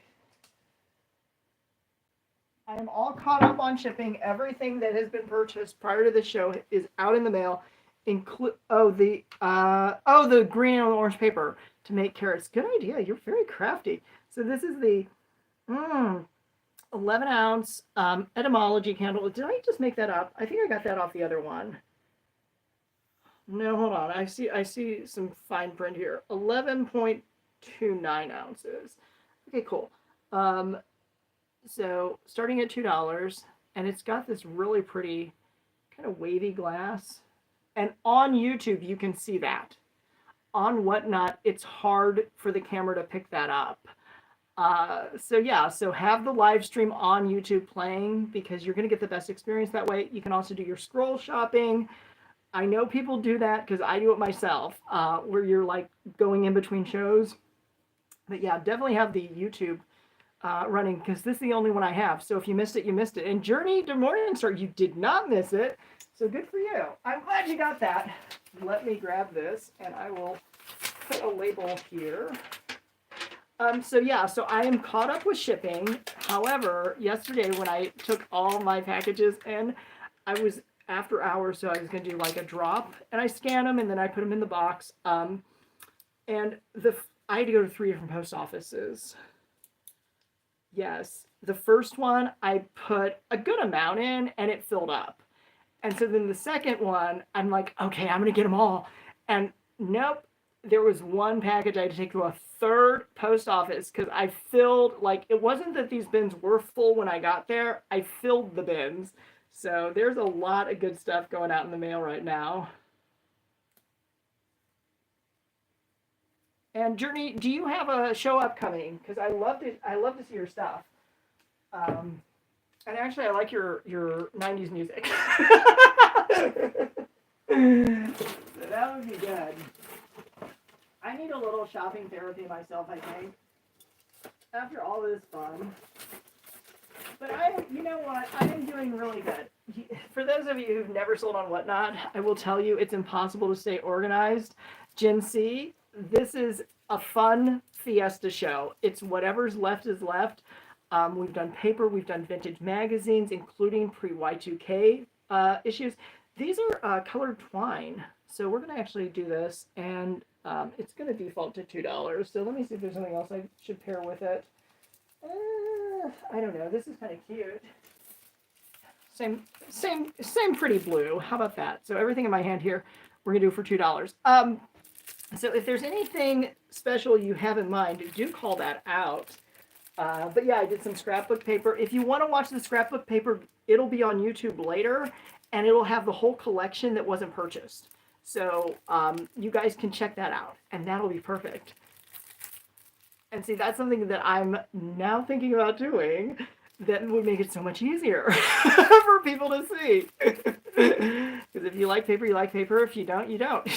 I am all caught up on shipping. Everything that has been purchased prior to the show is out in the mail. The green and orange paper to make carrots. Good idea. You're very crafty. So this is the 11 ounce etymology candle. Did I just make that up? I think I got that off the other one. No, hold on. I see some fine print here. 11.29 ounces. Okay, cool. So starting at $2, and it's got this really pretty kind of wavy glass. And on YouTube, you can see that. On Whatnot, it's hard for the camera to pick that up. So have the live stream on YouTube playing because you're going to get the best experience that way. You can also do your scroll shopping. I know people do that because I do it myself, where you're like going in between shows. But yeah, definitely have the YouTube running because this is the only one I have. So if you missed it, you missed it. And Journey to Morningstar, you did not miss it. So good for you. I'm glad you got that. Let me grab this and I will put a label here. So I am caught up with shipping. However, yesterday when I took all my packages in, I was after hours, so I was going to do like a drop, and I scan them and then I put them in the box. And I had to go to 3 different post offices. Yes, the first one I put a good amount in and it filled up. And so then the second one, I'm like, okay, I'm going to get them all. And nope, there was one package I had to take to a third post office because I filled, like, it wasn't that these bins were full when I got there. I filled the bins. So there's a lot of good stuff going out in the mail right now. And Journey, do you have a show upcoming? Because I love to see your stuff. And actually, I like your 90s music. So that would be good. I need a little shopping therapy myself, I think. After all this fun. But you know what? I am doing really good. For those of you who've never sold on Whatnot, I will tell you it's impossible to stay organized. Gen C, this is a fun fiesta show. It's whatever's left is left. We've done paper, we've done vintage magazines, including pre-Y2K issues. These are colored twine. So we're going to actually do this, and it's going to default to $2. So let me see if there's something else I should pair with it. I don't know. This is kind of cute. Same pretty blue. How about that? So everything in my hand here, we're going to do for $2. So if there's anything special you have in mind, do call that out. But yeah, I did some scrapbook paper. If you want to watch the scrapbook paper, it'll be on YouTube later, and it'll have the whole collection that wasn't purchased. So you guys can check that out, and that'll be perfect. And see, that's something that I'm now thinking about doing that would make it so much easier for people to see. Because if you like paper, you like paper. If you don't, you don't.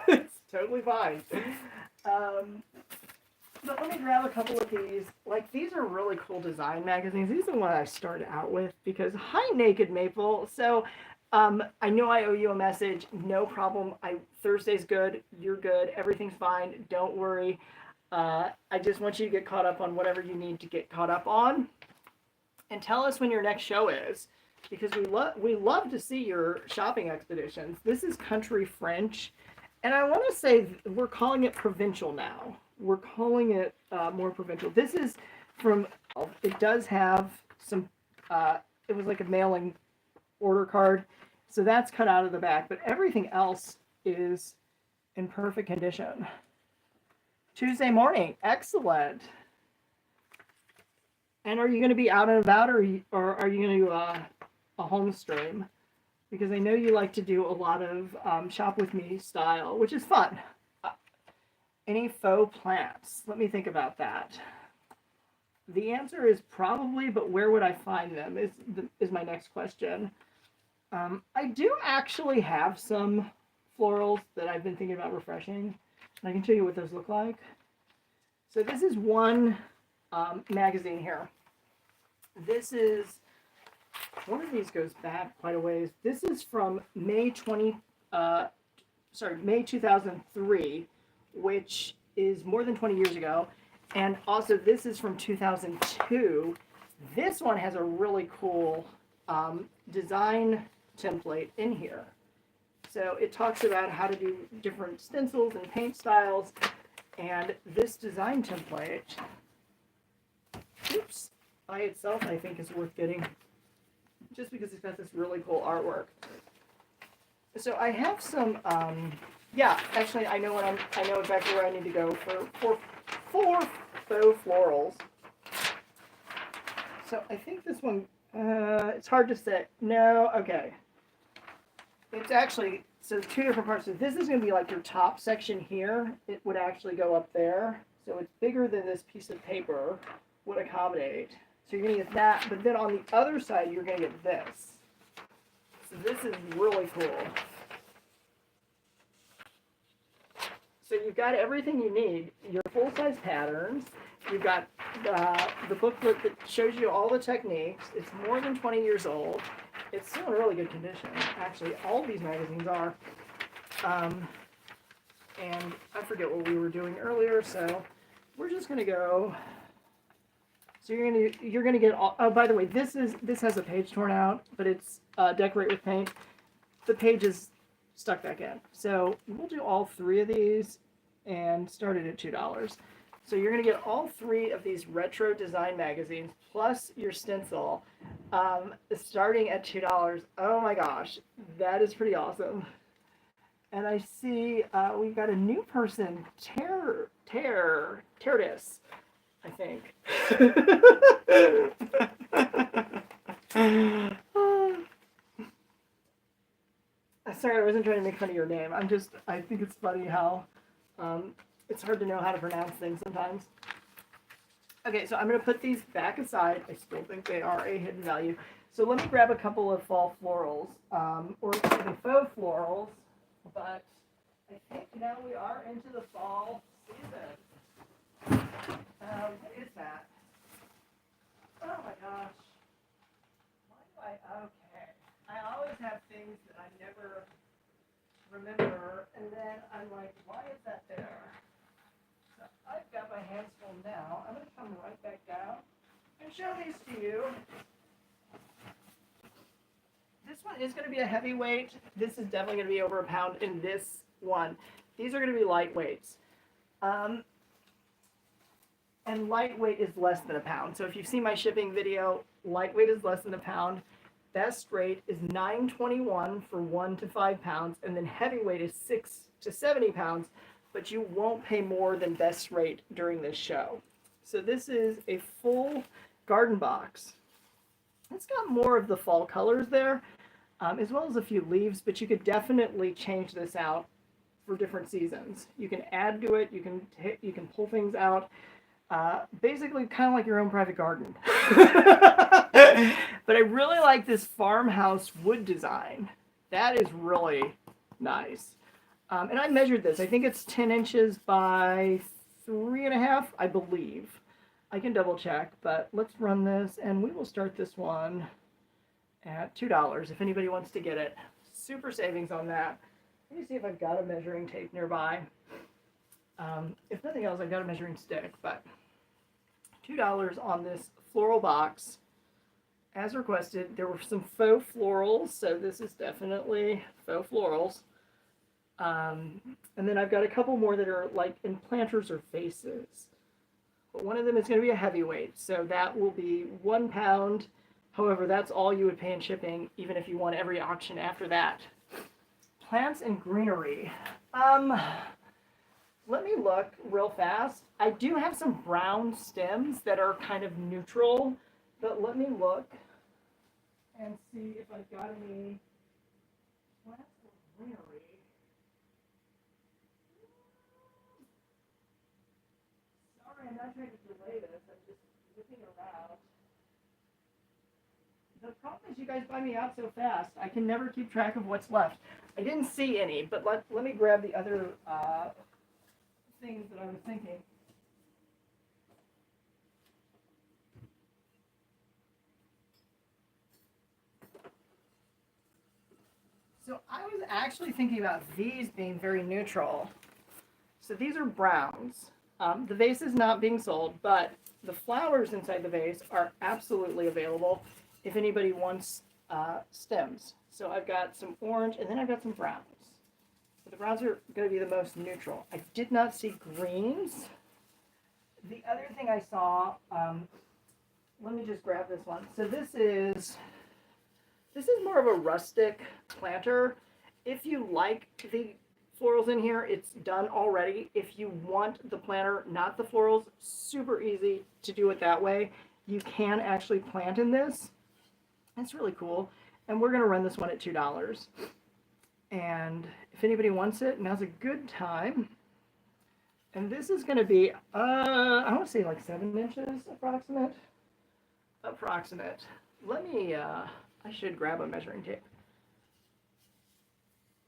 It's totally fine. But let me grab a couple of these. Like, these are really cool design magazines. These are the ones I started out with because, hi, Naked Maple. So, I know I owe you a message. No problem. Thursday's good. You're good. Everything's fine. Don't worry. I just want you to get caught up on whatever you need to get caught up on. And tell us when your next show is, because we love to see your shopping expeditions. This is Country French, and I want to say we're calling it provincial now. We're calling it more provincial. This is from. It does have some. It was like a mailing order card, so that's cut out of the back. But everything else is in perfect condition. Tuesday morning, excellent. And are you going to be out and about, or are you going to do a home stream? Because I know you like to do a lot of shop with me style, which is fun. Any faux plants? Let me think about that. The answer is probably, but where would I find them is my next question. I do actually have some florals that I've been thinking about refreshing. And I can show you what those look like. So this is one magazine here. This is, one of these goes back quite a ways. This is from May 2003, which is more than 20 years ago. And also this is from 2002. This one has a really cool design template in here. So it talks about how to do different stencils and paint styles. And this design template, oops, by itself I think is worth getting, just because it's got this really cool artwork. So I have some, yeah, actually I know exactly where I need to go for four faux florals. So I think this one, it's hard to say. No, okay. It's actually, so two different parts. So this is going to be like your top section here. It would actually go up there. So it's bigger than this piece of paper would accommodate. So you're going to get that. But then on the other side, you're going to get this. So this is really cool. So you've got everything you need. Your full-size patterns. You've got the booklet that shows you all the techniques. It's more than 20 years old. It's still in really good condition. Actually, all these magazines are. And I forget what we were doing earlier, so we're just gonna go. So you're gonna get all. Oh, by the way, this has a page torn out, but it's decorate with paint. The page is stuck back in. So we'll do all three of these and start it at $2. So you're going to get all three of these retro design magazines plus your stencil, starting at $2. Oh my gosh, that is pretty awesome. And I see we've got a new person, Terdis, I think. Sorry, I wasn't trying to make fun of your name. I think it's funny how it's hard to know how to pronounce things sometimes. Okay, so I'm going to put these back aside. I still think they are a hidden value. So let me grab a couple of fall florals, or excuse me, faux florals. But I think now we are into the fall season. What is that? Oh my gosh. Why do okay. I always have things that I never remember, and then I'm like, why is that there? So I've got my hands full now. I'm going to come right back down and show these to you. This one is going to be a heavyweight. This is definitely going to be over a pound in this one. These are going to be lightweights. And lightweight is less than a pound. So if you've seen my shipping video, lightweight is less than a pound. Best rate is $9.21 for 1 to 5 pounds, and then heavyweight is 6 to 70 pounds, but you won't pay more than best rate during this show. So this is a full garden box. It's got more of the fall colors there, as well as a few leaves, but you could definitely change this out for different seasons. You can add to it, you can pull things out. Basically kind of like your own private garden. But I really like this farmhouse wood design. That is really nice. And I measured this. I think it's 10 inches by 3.5, I believe. I can double check, but let's run this, and we will start this one at $2 if anybody wants to get it. Super savings on that. Let me see if I've got a measuring tape nearby. If nothing else, I've got a measuring stick, but $2 on this floral box. As requested, there were some faux florals, so this is definitely faux florals. And then I've got a couple more that are like in planters or vases. But one of them is going to be a heavyweight, so that will be £1. However, that's all you would pay in shipping, even if you won every auction after that. Plants and greenery. Let me look real fast. I do have some brown stems that are kind of neutral, but let me look and see if I've got any plants or greenery. Sorry, I'm not trying to delay this. I'm just looking around. The problem is you guys buy me out so fast. I can never keep track of what's left. I didn't see any, but let me grab the other things that I was thinking. So I was actually thinking about these being very neutral. So these are browns. The vase is not being sold, but the flowers inside the vase are absolutely available if anybody wants stems. So I've got some orange, and then I've got some browns. But the browns are going to be the most neutral. I did not see greens. The other thing I saw, let me just grab this one. So this is more of a rustic planter. If you like the florals in here, it's done already. If you want the planter, not the florals, super easy to do it that way. You can actually plant in this. It's really cool. And we're going to run this one at $2. And if anybody wants it, now's a good time. And this is going to be, I want to say like 7 inches approximate. Let me, I should grab a measuring tape.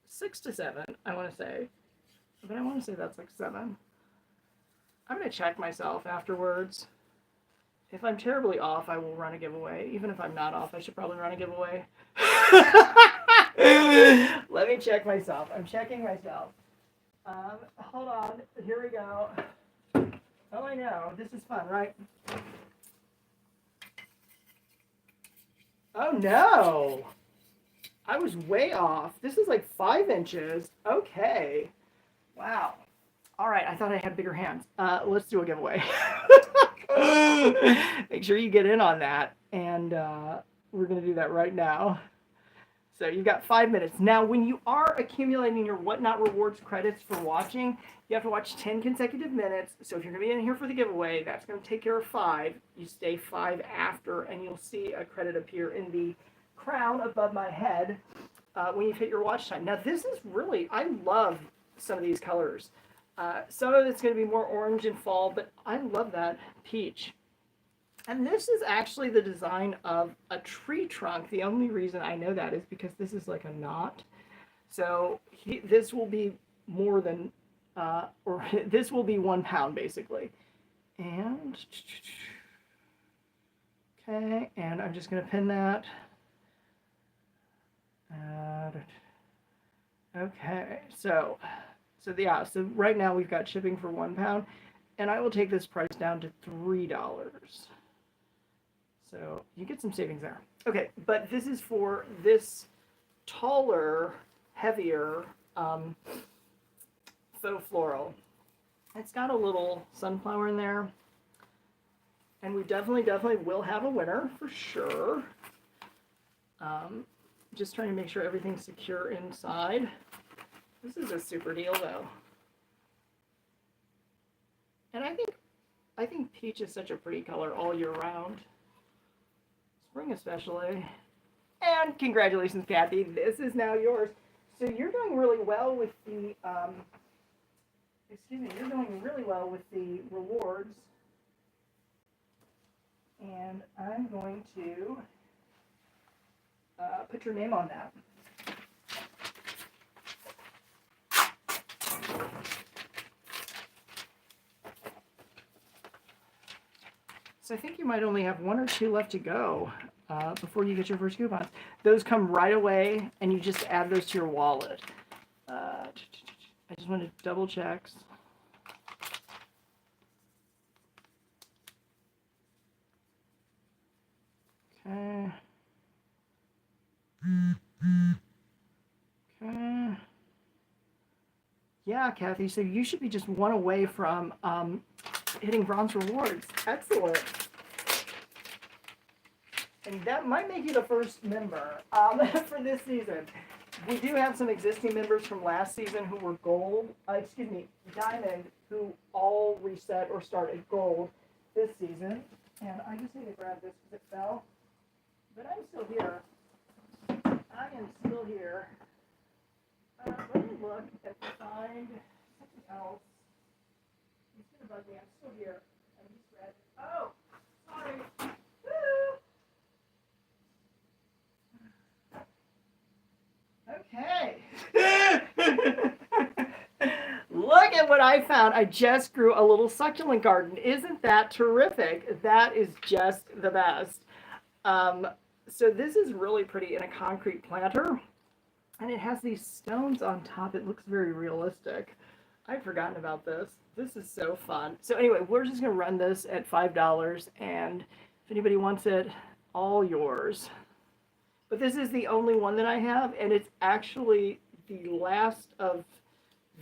6 to 7, I want to say. But I want to say that's like 7. I'm going to check myself afterwards. If I'm terribly off, I will run a giveaway. Even if I'm not off, I should probably run a giveaway. Let me check myself. I'm checking myself. Hold on. Here we go. Oh, I know. This is fun, right? Oh, no. I was way off. This is like 5 inches. Okay. Wow. All right. I thought I had bigger hands. Let's do a giveaway. Make sure you get in on that. And we're going to do that right now. So you've got 5 minutes. Now, when you are accumulating your Whatnot Rewards credits for watching, you have to watch 10 consecutive minutes. So if you're going to be in here for the giveaway, that's going to take care of 5. You stay 5 after, and you'll see a credit appear in the crown above my head when you've hit your watch time. Now, this is really, I love some of these colors. Some of it's going to be more orange in fall, but I love that peach. And this is actually the design of a tree trunk. The only reason I know that is because this is like a knot. So this will be more than, or this will be £1 basically. And, okay, and I'm just going to pin that. Okay, so right now we've got shipping for £1, and I will take this price down to $3. So you get some savings there. Okay, but this is for this taller, heavier faux floral. It's got a little sunflower in there, and we definitely will have a winner for sure. Just trying to make sure everything's secure inside. This is a super deal though. And I think peach is such a pretty color all year round. Spring especially. And congratulations, Kathy. This is now yours. So you're doing really well with the you're doing really well with the rewards. And I'm going to put your name on that. I think you might only have 1 or 2 left to go before you get your first coupons. Those come right away, and you just add those to your wallet. I just want to double check. Okay. Okay. Yeah, Kathy, so you should be just 1 away from hitting bronze rewards. Excellent. And that might make you the first member for this season. We do have some existing members from last season who were diamond, who all reset or started gold this season. And I just need to grab this because it fell. But I'm still here. I am still here. Let me look and find something else. It's going to bug me. I'm still here. I just read. Oh, sorry. Woo! Okay. Look at what I found. I just grew a little succulent garden. Isn't that terrific? That is just the best. So this is really pretty in a concrete planter. And it has these stones on top. It looks very realistic. I'd forgotten about this. This is so fun. So anyway, we're just going to run this at $5. And if anybody wants it, all yours. But this is the only one that I have. And it's actually the last of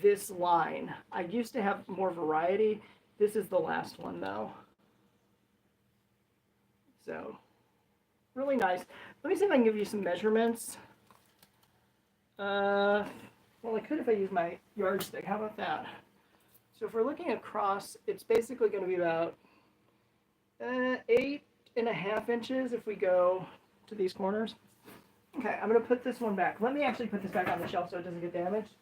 this line. I used to have more variety. This is the last one, though. So really nice. Let me see if I can give you some measurements. Well, I could if I use my yardstick. How about that? So if we're looking across, it's basically going to be about 8.5 inches if we go to these corners. Okay, I'm going to put this one back. Let me actually put this back on the shelf so it doesn't get damaged.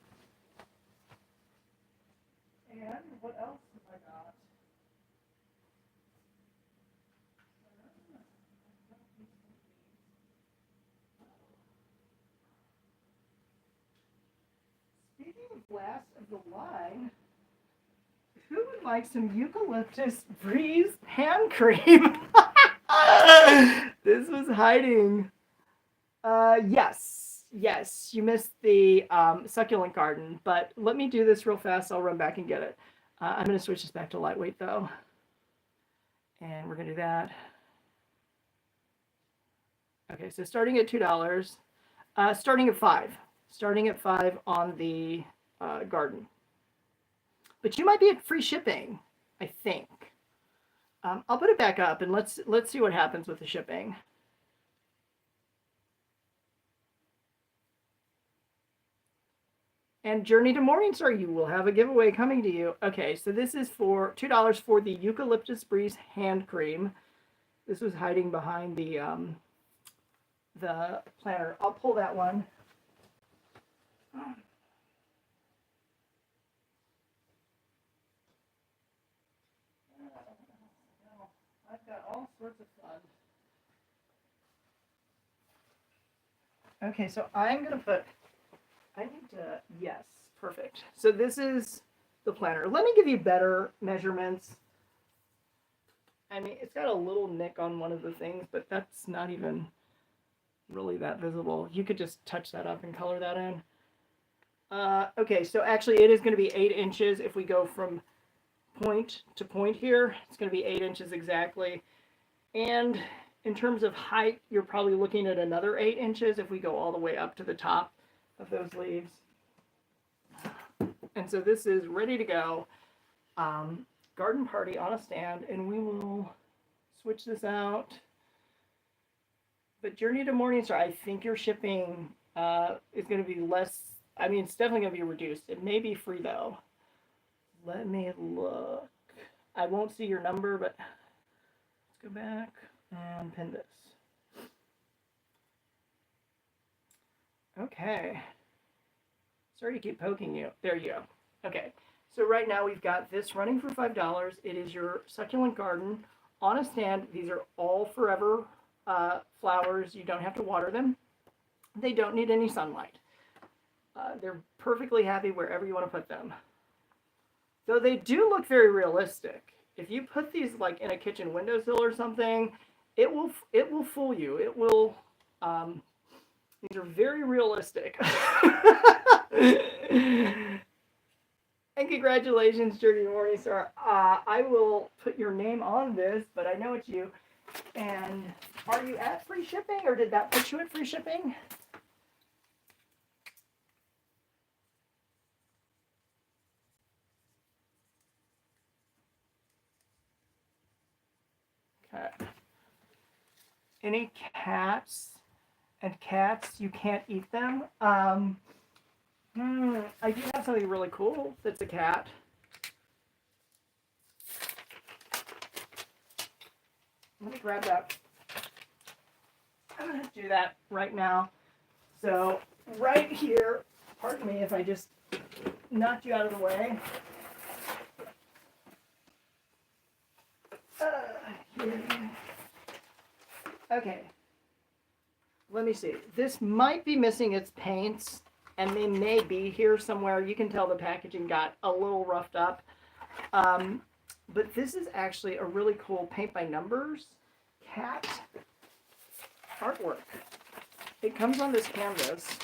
And what else have I got? Speaking of last of the line, who would like some eucalyptus breeze hand cream? This was hiding. Yes, you missed the succulent garden, but let me do this real fast. I'll run back and get it. I'm going to switch this back to lightweight though. And we're going to do that. Okay, so starting at $2, starting at $5. Starting at $5 on the garden. But you might be at free shipping, I think. I'll put it back up and let's see what happens with the shipping. And Journey to Morningstar, you will have a giveaway coming to you. Okay, so this is for $2 for the Eucalyptus Breeze hand cream. This was hiding behind the planter. I'll pull that one. I've got all sorts of fun. Okay, so I'm going to put, yes, perfect. So this is the planter. Let me give you better measurements. I mean, it's got a little nick on one of the things, but that's not even really that visible. You could just touch that up and color that in. Okay, so actually it is going to be 8 inches if we go from point to point here. It's going to be 8 inches exactly. And in terms of height, you're probably looking at another 8 inches if we go all the way up to the top of those leaves. And so this is ready to go. Garden party on a stand, and we will switch this out. But Journey to Morningstar, I think your shipping is going to be less. I mean, it's definitely going to be reduced. It may be free though. Let me look. I won't see your number, but let's go back and pin this. Okay. Sorry to keep poking you. There you go. Okay. So right now we've got this running for $5. It is your succulent garden on a stand. These are all forever flowers. You don't have to water them. They don't need any sunlight. They're perfectly happy wherever you want to put them. Though they do look very realistic. if you put these like in a kitchen windowsill or something, it will fool you. It will. These are very realistic. And congratulations, Journey Morningstar. I will put your name on this, but I know it's you. And are you at free shipping, or did that put you at free shipping? Okay. Any cats? And cats, you can't eat them. I do have something really cool that's a cat. Let me grab that. I'm going to do that right now. So, right here, pardon me if I just knocked you out of the way. Here. Okay. Let me see. This might be missing its paints, and they may be here somewhere. You can tell the packaging got a little roughed up. But this is actually a really cool paint by numbers cat artwork. It comes on this canvas.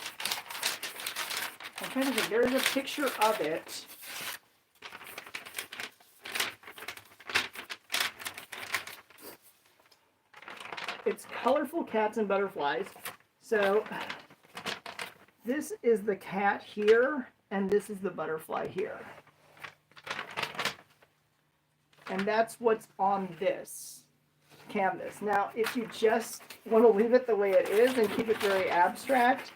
I'm trying to think. There's a picture of it. It's colorful cats and butterflies. So this is the cat here, and this is the butterfly here. And that's what's on this canvas. Now, if you just want to leave it the way it is and keep it very abstract,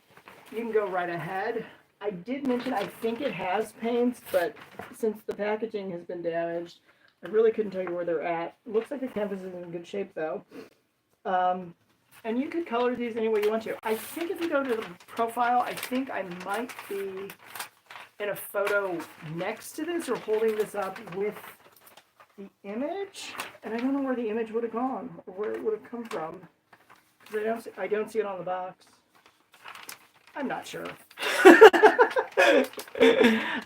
you can go right ahead. I did mention I think it has paints, but since the packaging has been damaged, I really couldn't tell you where they're at. It looks like the canvas is in good shape, though. And you could color these any way you want to. I think if you go to the profile, I think I might be in a photo next to this or holding this up with the image. And I don't know where the image would have gone or where it would have come from. Because I don't see it on the box. I'm not sure.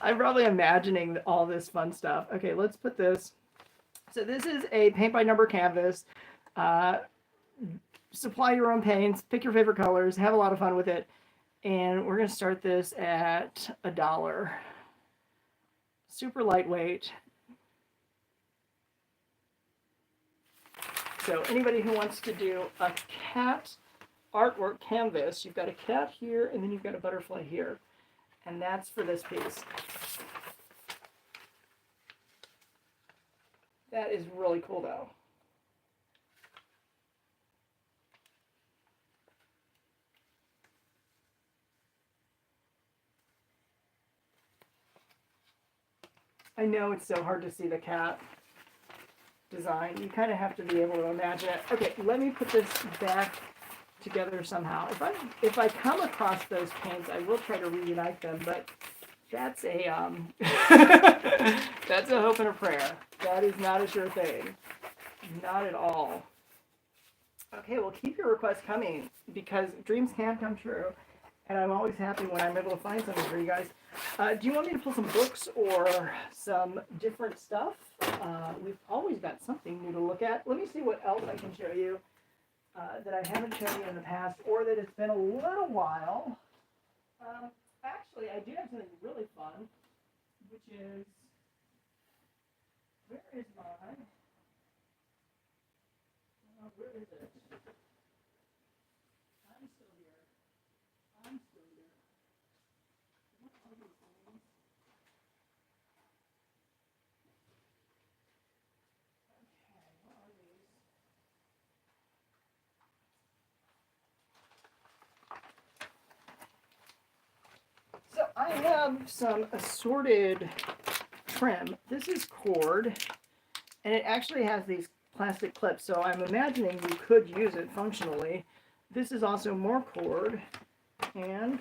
I'm probably imagining all this fun stuff. Okay, let's put this. So this is a paint by number canvas. Supply your own paints, pick your favorite colors, have a lot of fun with it. And we're going to start this at $1. Super lightweight. So anybody who wants to do a cat artwork canvas, you've got a cat here and then you've got a butterfly here. And that's for this piece. That is really cool though. I know it's so hard to see the cat design. You kind of have to be able to imagine it. Okay, let me put this back together somehow. If I come across those paints, I will try to reunite them, but that's a that's a hope and a prayer. That is not a sure thing. Not at all. Okay, well, keep your requests coming because dreams can come true. And I'm always happy when I'm able to find something for you guys. Do you want me to pull some books or some different stuff? We've always got something new to look at. Let me see what else I can show you that I haven't shown you in the past or that it's been a little while. Actually, I do have something really fun, which is, where is mine? Where is it? I'm still here. I'm still here. What are these things? Okay, what are these? So I have some assorted trim. This is cord, and it actually has these plastic clips, so I'm imagining you could use it functionally. This is also more cord, and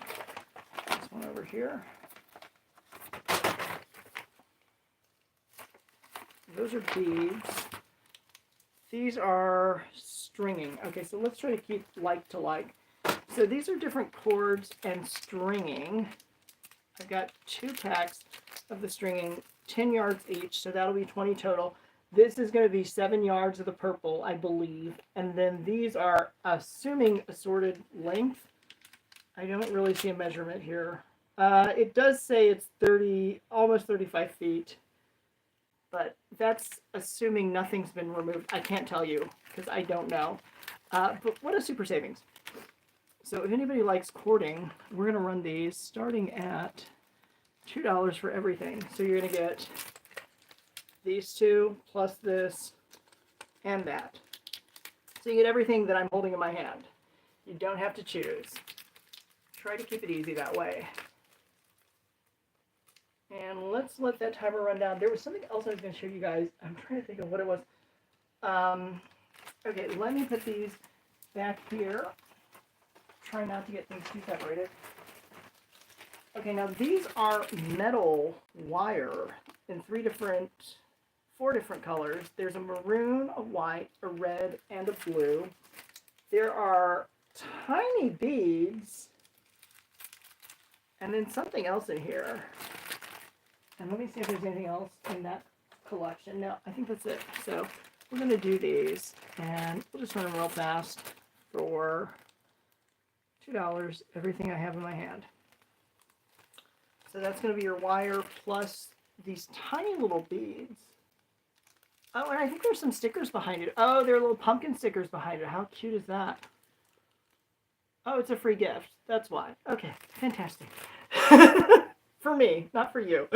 this one over here. Those are beads. These are stringing. Okay, so let's try to keep like to like. So these are different cords and stringing. I've got 2 packs of the stringing, 10 yards each, so that'll be 20 total. This is going to be 7 yards of the purple, I believe. And then these are, assuming assorted length. I don't really see a measurement here. It does say it's 30, almost 35 feet. But that's assuming nothing's been removed. I can't tell you because I don't know. But what a super savings. So if anybody likes cording, we're going to run these starting at $2 for everything. So you're going to get these two plus this and that. So you get everything that I'm holding in my hand. You don't have to choose. Try to keep it easy that way. And let's let that timer run down. There was something else I was going to show you guys. I'm trying to think of what it was. Okay, let me put these back here. Try not to get things too separated. Okay, now these are metal wire in four different colors. There's a maroon, a white, a red, and a blue. There are tiny beads, and then something else in here. And let me see if there's anything else in that collection. No, I think that's it. So we're going to do these, and we'll just run them real fast for $2, everything I have in my hand. So that's going to be your wire plus these tiny little beads. Oh, and I think there's some stickers behind it. Oh, there are little pumpkin stickers behind it. How cute is that? Oh, it's a free gift. That's why. Okay, fantastic. For me, not for you.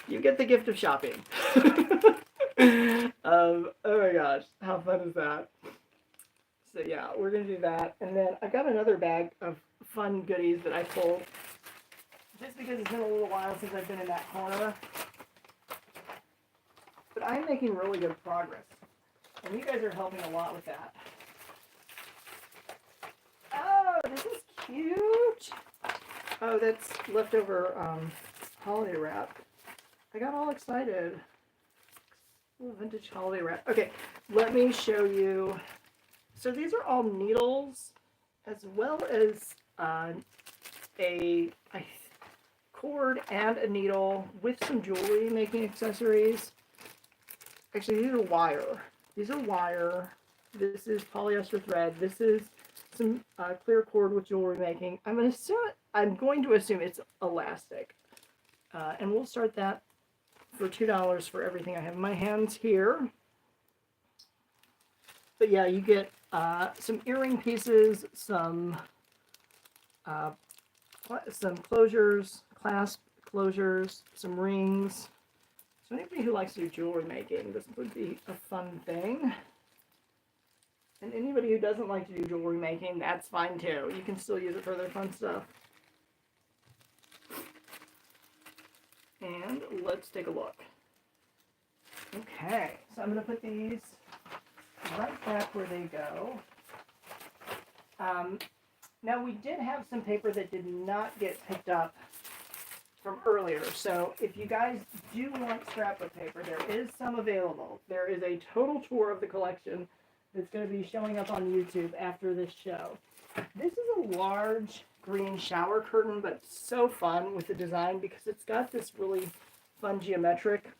You get the gift of shopping. Oh my gosh, how fun is that? So yeah, we're going to do that. And then I've got another bag of fun goodies that I pulled. Just because it's been a little while since I've been in that corner. But I'm making really good progress. And you guys are helping a lot with that. Oh, this is cute. Oh, that's leftover holiday wrap. I got all excited. Ooh, vintage holiday wrap. Okay, let me show you. So these are all needles, as well as a cord and a needle with some jewelry making accessories. Actually, these are wire. These are wire. This is polyester thread. This is some clear cord with jewelry making. I'm going to assume it's elastic. And we'll start that for $2 for everything I have in my hands here. But yeah, you get some earring pieces, some closures, clasp closures, some rings. So anybody who likes to do jewelry making, this would be a fun thing. And anybody who doesn't like to do jewelry making, that's fine too. You can still use it for other fun stuff. And let's take a look. Okay, so I'm going to put these right back where they go. Now we did have some paper that did not get picked up from earlier, so if you guys do want scrapbook paper, there is some available. There is a total tour of the collection that's going to be showing up on YouTube after this show. This is a large green shower curtain, but so fun with the design because it's got this really fun geometric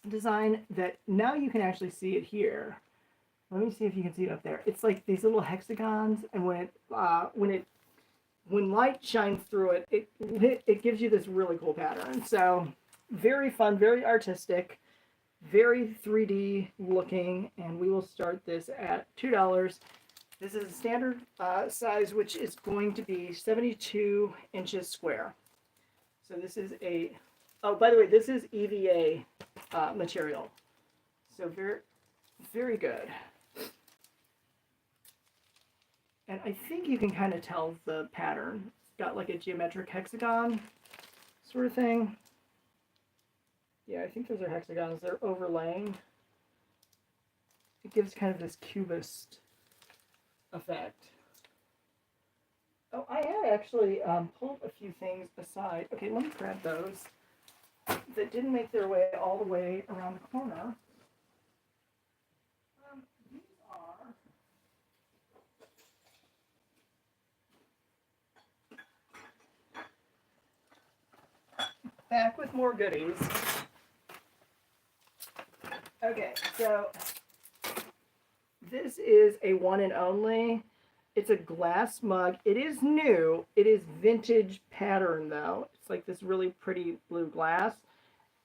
design that now you can actually see it here. Let me see if you can see it up there. It's like these little hexagons, and when light shines through it, it gives you this really cool pattern. So very fun, very artistic, very 3D looking, and we will start this at $2. This is a standard size, which is going to be 72 inches square. So this is oh, by the way, this is EVA material. So very, very good. And I think you can kind of tell the pattern. It's got like a geometric hexagon sort of thing. Yeah, I think those are hexagons. They're overlaying. It gives kind of this cubist effect. Oh, I had actually pulled a few things aside. Okay, let me grab those that didn't make their way all the way around the corner. These are... Back with more goodies. Okay, so this is a one and only. It's a glass mug. It is new. It is vintage pattern though. It's like this really pretty blue glass.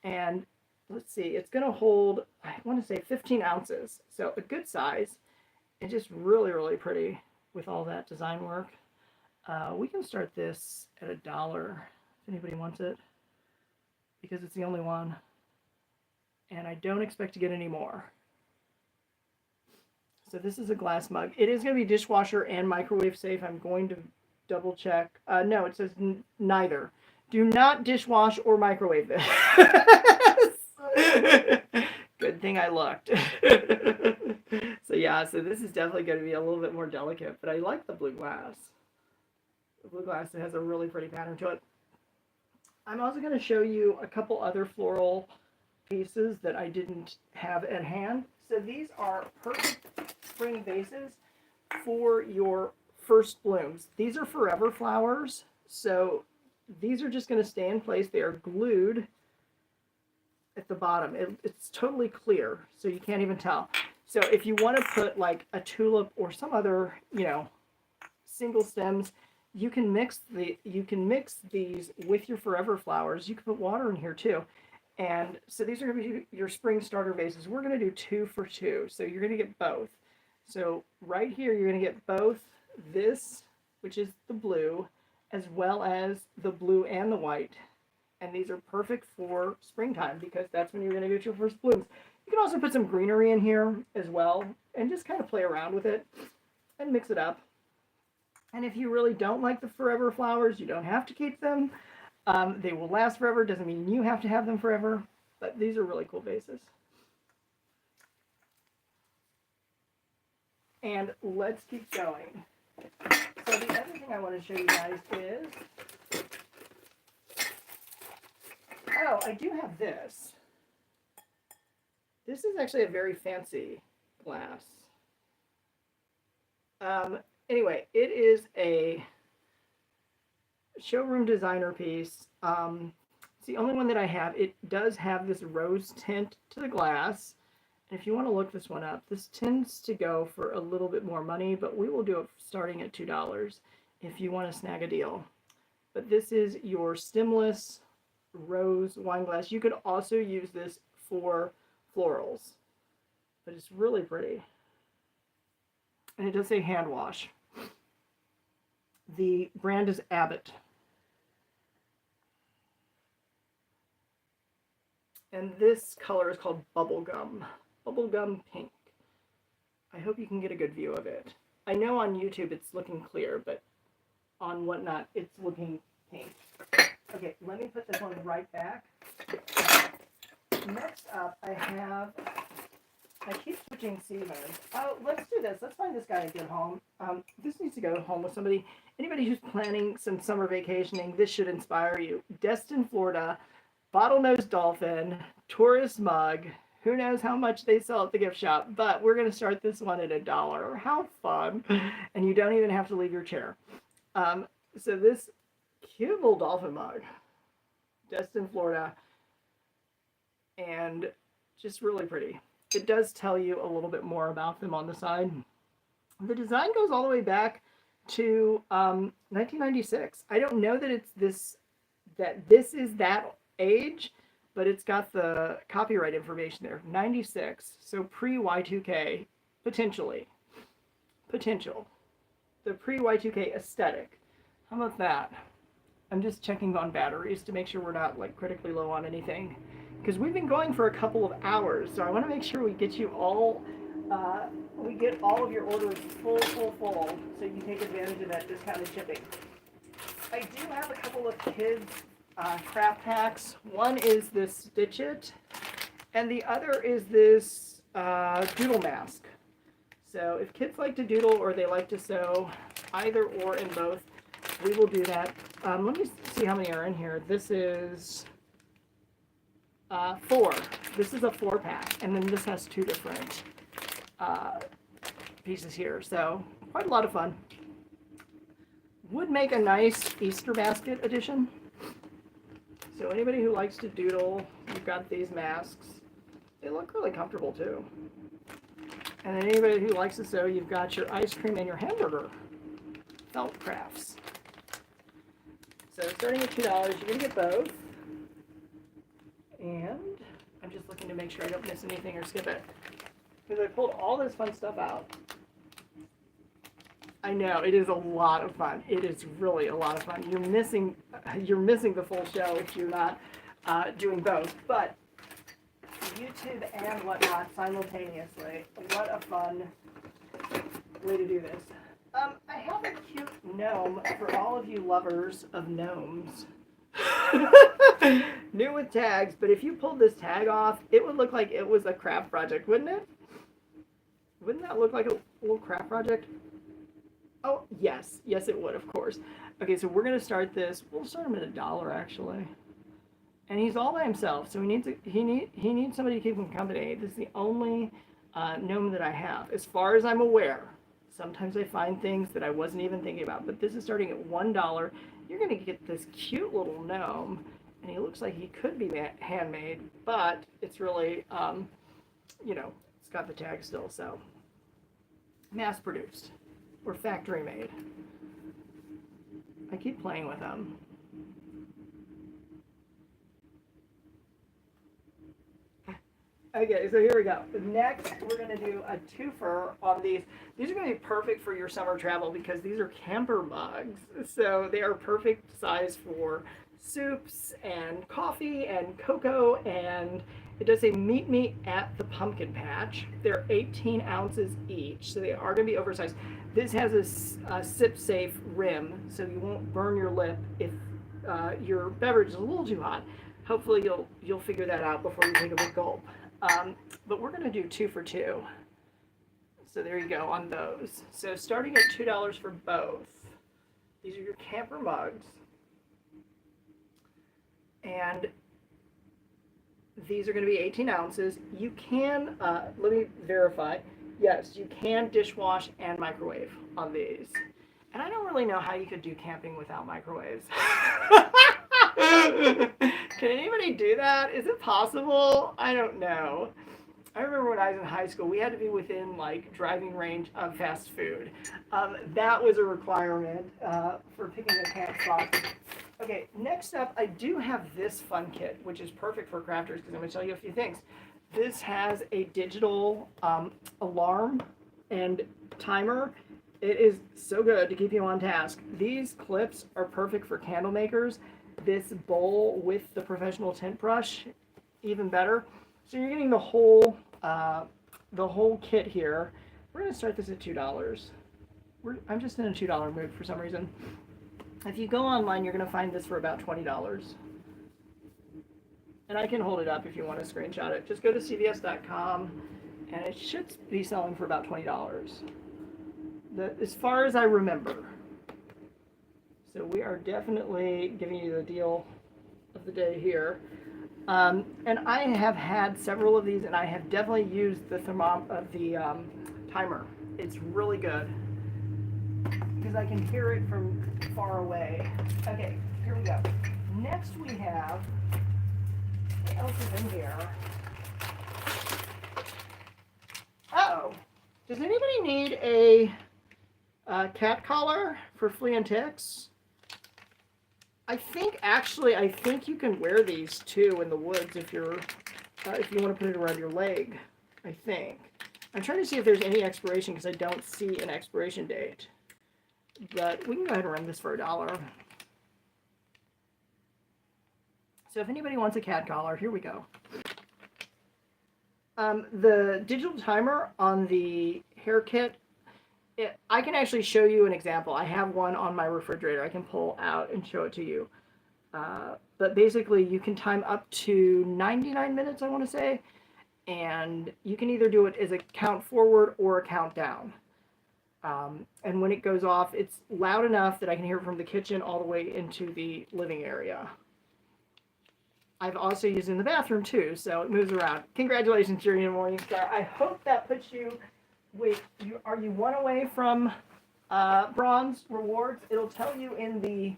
And let's see, it's going to hold, I want to say 15 ounces. So a good size and just really, really pretty with all that design work. We can start this at $1 if anybody wants it because it's the only one. And I don't expect to get any more. So this is a glass mug. It is going to be dishwasher and microwave safe. I'm going to double check. No, it says neither. Do not dishwash or microwave this. Good thing I looked. So yeah, so this is definitely going to be a little bit more delicate, but I like the blue glass. The blue glass has a really pretty pattern to it. I'm also going to show you a couple other floral pieces that I didn't have at hand. So these are perfect spring vases for your first blooms. These are forever flowers, so these are just going to stay in place. They are glued at the bottom. It's totally clear, so you can't even tell. So if you want to put like a tulip or some other, single stems, you can mix these with your forever flowers. You can put water in here too. And so these are going to be your spring starter vases. We're going to do 2 for 2. So you're going to get both. So right here, you're going to get both this, which is the blue, as well as the blue and the white. And these are perfect for springtime because that's when you're going to get your first blooms. You can also put some greenery in here as well and just kind of play around with it and mix it up. And if you really don't like the forever flowers, you don't have to keep them. They will last forever. Doesn't mean you have to have them forever, but these are really cool vases. And let's keep going. So the other thing I want to show you guys is, oh, I do have this. This is actually a very fancy glass. Anyway, it is a showroom designer piece. It's the only one that I have. It does have this rose tint to the glass. And if you want to look this one up, this tends to go for a little bit more money, but we will do it starting at $2 if you want to snag a deal. But this is your stemless rose wine glass. You could also use this for florals, but it's really pretty. And it does say hand wash. The brand is Abbott. And this color is called Bubblegum. Bubblegum Pink. I hope you can get a good view of it. I know on YouTube it's looking clear, but on Whatnot it's looking pink. Okay, let me put this one right back. Next up, I keep switching seasons. Oh, let's do this. Let's find this guy a good home. This needs to go home with somebody. Anybody who's planning some summer vacationing, this should inspire you. Destin, Florida, bottlenose dolphin, tourist mug. Who knows how much they sell at the gift shop, but we're going to start this one at $1. How fun. And you don't even have to leave your chair. So this cute little dolphin mug, Destin, Florida, and just really pretty. It does tell you a little bit more about them on the side. The design goes all the way back to 1996. I don't know that it's this is that age, but it's got the copyright information there. 96, so pre-Y2K, potentially. Potential. The pre-Y2K aesthetic. How about that? I'm just checking on batteries to make sure we're not like critically low on anything. Because we've been going for a couple of hours, so I want to make sure we get you all, we get all of your orders full, so you take advantage of that discounted shipping. I do have a couple of kids' craft hacks. One is this Stitch It, and the other is this doodle mask. So if kids like to doodle or they like to sew, either or in both, we will do that. Let me see how many are in here. This is 4. This is a 4-pack, and then this has 2 different pieces here. So quite a lot of fun. Would make a nice Easter basket edition. So anybody who likes to doodle, you've got these masks. They look really comfortable too. And then anybody who likes to sew, you've got your ice cream and your hamburger felt crafts. So starting at $2, you're going to get both. And I'm just looking to make sure I don't miss anything or skip it. Because I pulled all this fun stuff out. I know, it is a lot of fun. It is really a lot of fun. You're missing the full show if you're not doing both. But YouTube and whatnot simultaneously. What a fun way to do this. I have a cute gnome for all of you lovers of gnomes. New with tags, but if you pulled this tag off, it would look like it was a craft project, wouldn't it? Wouldn't that look like a little craft project? Oh, yes. Yes, it would, of course. Okay, so we're going to start this. We'll start him at $1, actually. And he's all by himself, so he needs somebody to keep him company. This is the only gnome that I have, as far as I'm aware. Sometimes I find things that I wasn't even thinking about, but this is starting at $1. You're going to get this cute little gnome, and he looks like he could be handmade, but it's really, you know, it's got the tag still, so mass-produced or factory-made. I keep playing with them. Okay, so here we go. Next, we're going to do a twofer on these. These are going to be perfect for your summer travel because these are camper mugs. So they are perfect size for soups and coffee and cocoa. And it does say meet me at the pumpkin patch. They're 18 ounces each, so they are going to be oversized. This has a sip-safe rim, so you won't burn your lip if your beverage is a little too hot. Hopefully you'll figure that out before you take a big gulp. But we're going to do 2 for $2. So there you go on those. So starting at $2 for both. These are your camper mugs. And these are going to be 18 ounces. You can, let me verify. Yes, you can dishwash and microwave on these. And I don't really know how you could do camping without microwaves. Can anybody do that? Is it possible? I don't know. I remember when I was in high school, we had to be within like driving range of fast food. That was a requirement for picking a camp spot. Okay, next up, I do have this fun kit, which is perfect for crafters because I'm going to tell you a few things. This has a digital alarm and timer. It is so good to keep you on task. These clips are perfect for candle makers. This bowl with the professional tint brush, even better. So you're getting the whole kit here. We're going to start this at $2. I'm just in a $2 mood for some reason. If you go online, you're going to find this for about $20. And I can hold it up if you want to screenshot it. Just go to cvs.com, and it should be selling for about $20. As far as I remember. So we are definitely giving you the deal of the day here. And I have had several of these, and I have definitely used the timer. It's really good because I can hear it from far away. Okay, here we go. Next we have, what else is in here? Uh-oh. Does anybody need a cat collar for flea and ticks? I think you can wear these too in the woods if you want to put it around your leg. I think. I'm trying to see if there's any expiration because I don't see an expiration date. But we can go ahead and run this for $1. So if anybody wants a cat collar, here we go. The digital timer on the hair kit, I can actually show you an example. I have one on my refrigerator. I can pull out and show it to you. But basically, you can time up to 99 minutes, I want to say. And you can either do it as a count forward or a count down. And when it goes off, it's loud enough that I can hear it from the kitchen all the way into the living area. I've also used it in the bathroom too, so it moves around. Congratulations, Journey to Morningstar. I hope that puts you, are you one away from bronze rewards? It'll tell you in the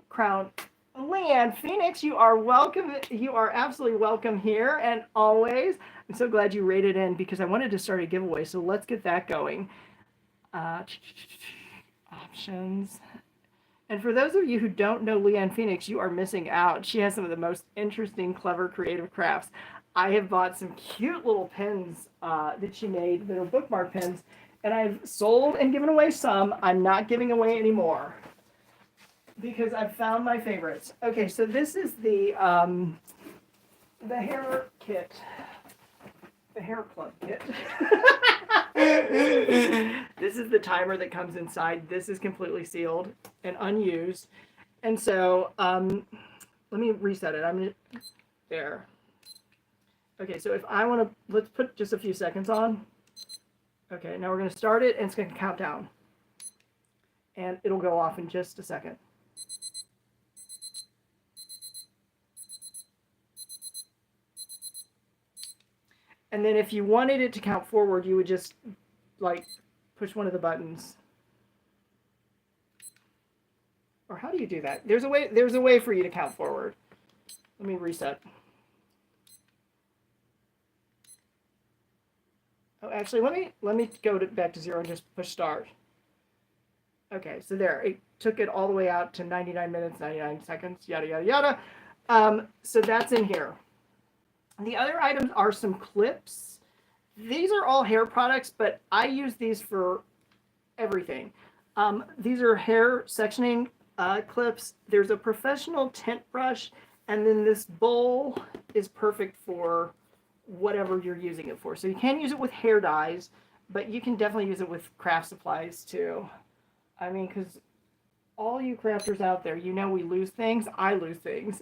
crown. Leanne Phoenix, you are welcome. You are absolutely welcome here and always. I'm so glad you rated in because I wanted to start a giveaway. So let's get that going. Uh, Options. And for those of you who don't know Leanne Phoenix, you are missing out. She has some of the most interesting, clever, creative crafts. I have bought some cute little pins that she made that are bookmark pins, and I've sold and given away some. I'm not giving away anymore because I've found my favorites. Okay, so this is the hair kit, the hair club kit. This is the timer that comes inside. This is completely sealed and unused. And so let me reset it. I'm there. Okay, so if I want to, let's put just a few seconds on. Okay, now we're going to start it and it's going to count down. And it'll go off in just a second. And then if you wanted it to count forward, you would just like push one of the buttons. Or how do you do that? There's a way for you to count forward. Let me reset. Oh, actually, let me go back to 0 and just push start. Okay, so there, it took it all the way out to 99 minutes, 99 seconds, yada, yada, yada. So that's in here. The other items are some clips. These are all hair products, but I use these for everything. These are hair sectioning clips. There's a professional tint brush, and then this bowl is perfect for whatever you're using it for. So you can use it with hair dyes, but you can definitely use it with craft supplies too. I mean, because all you crafters out there, you know we lose things. I lose things.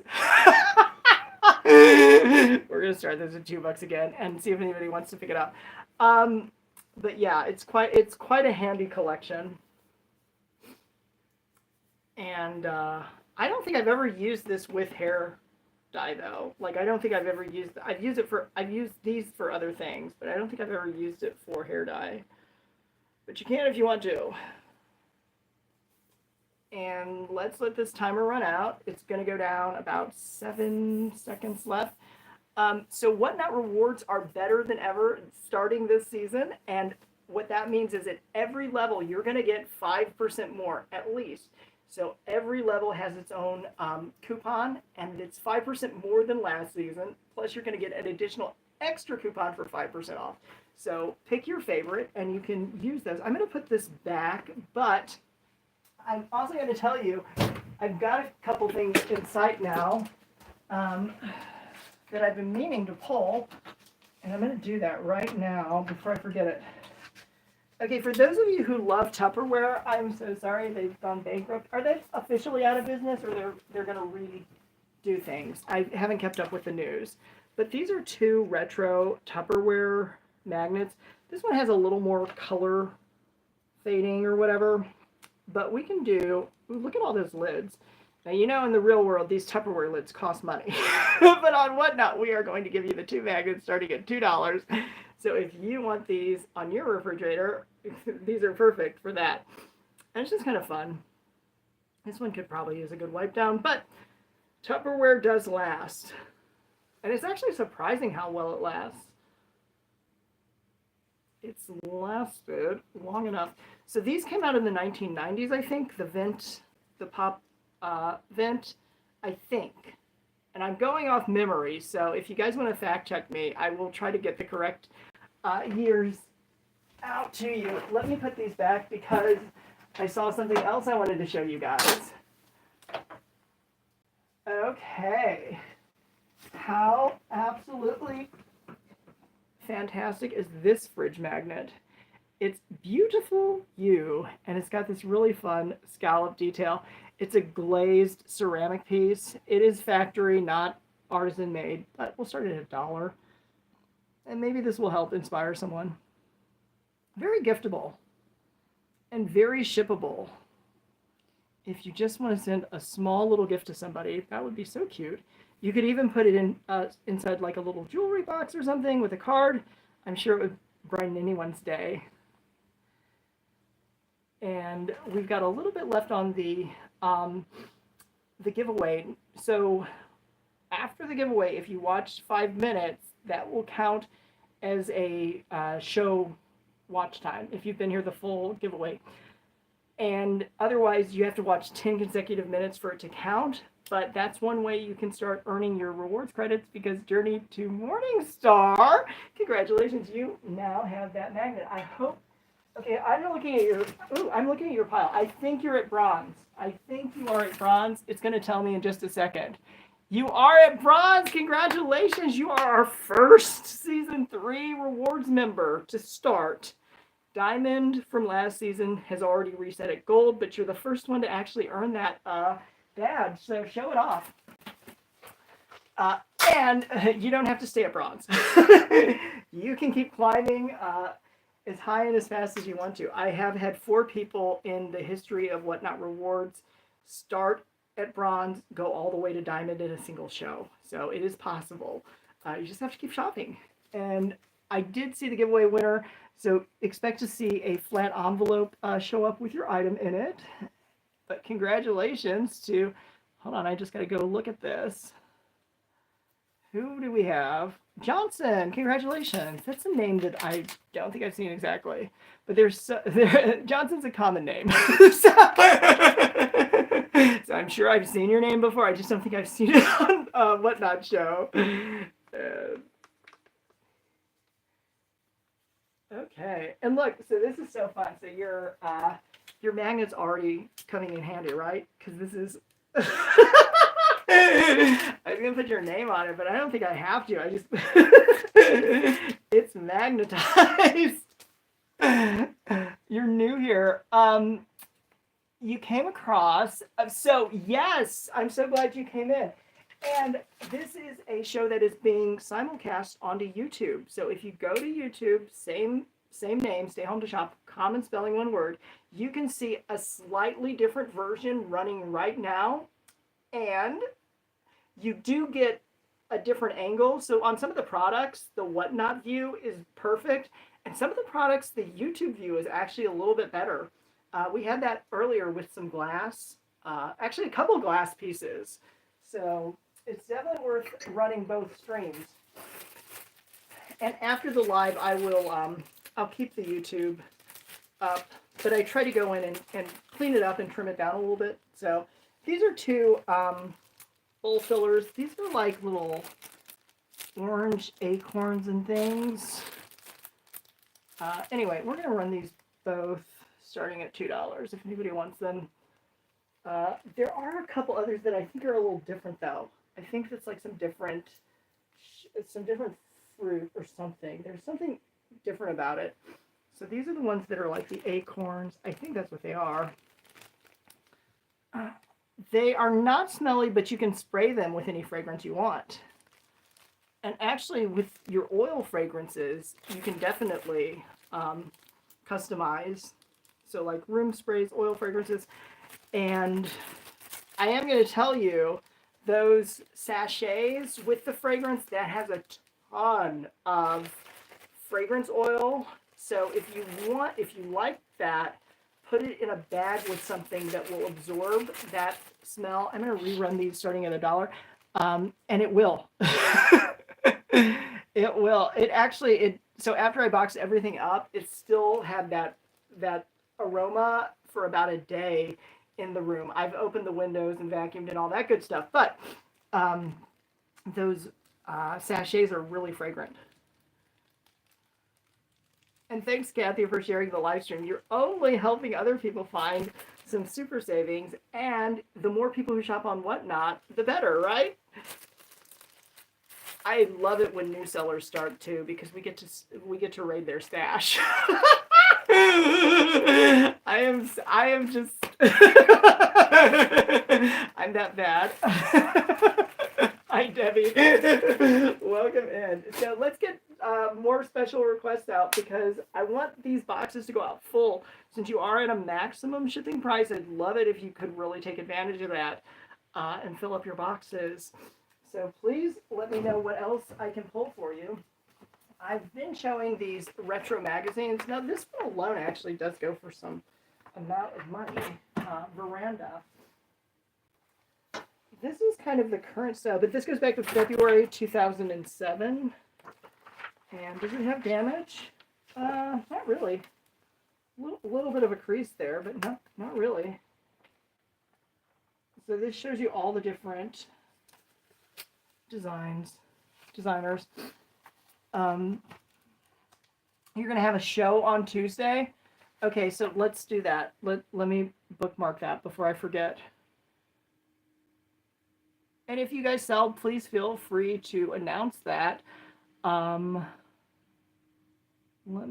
We're going to start this at $2 again and see if anybody wants to pick it up. But yeah, it's quite a handy collection. And I don't think I've ever used this with hair dye though. Like I don't think I've ever used. I've used these for other things, but I don't think I've ever used it for hair dye. But you can if you want to. And let's let this timer run out. It's going to go down about 7 seconds left. So Whatnot rewards are better than ever starting this season. And what that means is at every level, you're going to get 5% more at least. So every level has its own coupon, and it's 5% more than last season. Plus, you're going to get an additional extra coupon for 5% off. So pick your favorite, and you can use those. I'm going to put this back, but I'm also going to tell you, I've got a couple things in sight now that I've been meaning to pull, and I'm going to do that right now before I forget it. Okay, for those of you who love Tupperware, I'm so sorry they've gone bankrupt. Are they officially out of business, or they're going to redo things? I haven't kept up with the news. But these are 2 retro Tupperware magnets. This one has a little more color fading or whatever. But we can do, look at all those lids. Now, you know, in the real world, these Tupperware lids cost money. But on Whatnot, we are going to give you the 2 magnets starting at $2. So if you want these on your refrigerator, these are perfect for that. And it's just kind of fun. This one could probably use a good wipe down, but Tupperware does last. And it's actually surprising how well it lasts. It's lasted long enough. So these came out in the 1990s, I think. The pop vent, I think. And I'm going off memory, so if you guys want to fact check me, I will try to get the correct years out to you. Let me put these back because I saw something else I wanted to show you guys. Okay. How absolutely fantastic is this fridge magnet? It's beautiful hue, and it's got this really fun scallop detail. It's a glazed ceramic piece. It is factory, not artisan made, but we'll start it at $1. And maybe this will help inspire someone. Very giftable and very shippable. If you just want to send a small little gift to somebody, that would be so cute. You could even put it in inside like a little jewelry box or something with a card. I'm sure it would brighten anyone's day. And we've got a little bit left on the the giveaway. So after the giveaway, if you watch 5 minutes, that will count as a show watch time if you've been here the full giveaway. And otherwise, you have to watch 10 consecutive minutes for it to count. But that's one way you can start earning your rewards credits, because Journey to Morningstar, congratulations, you now have that magnet. I hope. Okay, I'm looking at your pile. I think you're at bronze. I think you are at bronze. It's going to tell me in just a second. You are at bronze. Congratulations. You are our first season 3 rewards member to start. Diamond from last season has already reset at gold, but you're the first one to actually earn that badge, so show it off. And you don't have to stay at bronze. You can keep climbing as high and as fast as you want to. I have had 4 people in the history of Whatnot Rewards start at bronze, go all the way to diamond in a single show. So it is possible. You just have to keep shopping. And I did see the giveaway winner, so expect to see a flat envelope show up with your item in it. But congratulations to, hold on, I just got to go look at this. Who do we have? Johnson, congratulations. That's a name that I don't think I've seen exactly. But Johnson's a common name. So I'm sure I've seen your name before. I just don't think I've seen it on Whatnot show. Okay, and look, so this is so fun. So your magnet's already coming in handy, right? Because this is. I was gonna put your name on it, but I don't think I have to. I just it's magnetized. You're new here. You came across. So yes, I'm so glad you came in. And this is a show that is being simulcast onto YouTube. So if you go to YouTube, same name, Stay Home to Shop, common spelling, one word, you can see a slightly different version running right now. And you do get a different angle. So on some of the products, the Whatnot view is perfect. And some of the products, the YouTube view is actually a little bit better. We had that earlier with some glass, actually a couple glass pieces. So it's definitely worth running both streams. And after the live, I will, I'll keep the YouTube up, but I try to go in and clean it up and trim it down a little bit. So these are 2 bowl fillers. These are like little orange acorns and things. Anyway, we're going to run these both starting at $2 if anybody wants them. There are a couple others that I think are a little different though. I think it's like some different fruit or something. There's something different about it. So these are the ones that are like the acorns. I think that's what they are. They are not smelly, but you can spray them with any fragrance you want. And actually with your oil fragrances, you can definitely customize. So like room sprays, oil fragrances. And I am going to tell you, those sachets with the fragrance, that has a ton of fragrance oil. So if you like that, put it in a bag with something that will absorb that smell. I'm going to rerun these starting at $1. And it will. It will. So after I boxed everything up, it still had that aroma for about a day in the room. I've opened the windows and vacuumed and all that good stuff, but those sachets are really fragrant. And thanks, Kathy, for sharing the live stream. You're only helping other people find some super savings, and the more people who shop on Whatnot, the better, right? I love it when new sellers start too, because we get to raid their stash. I am just I'm that bad. Hi, Debbie. Welcome in. So let's get more special requests out, because I want these boxes to go out full. Since you are at a maximum shipping price, I'd love it if you could really take advantage of that and fill up your boxes. So please let me know what else I can pull for you. I've been showing these retro magazines. Now this one alone actually does go for some amount of money. Veranda. this is kind of the current style, but this goes back to February 2007. And does it have damage? Not really. Little bit of a crease there, but not really. So this shows you all the different designers. You're gonna have a show on Tuesday. Okay, so let's do that. Let me bookmark that before I forget. And if you guys sell, please feel free to announce that. Let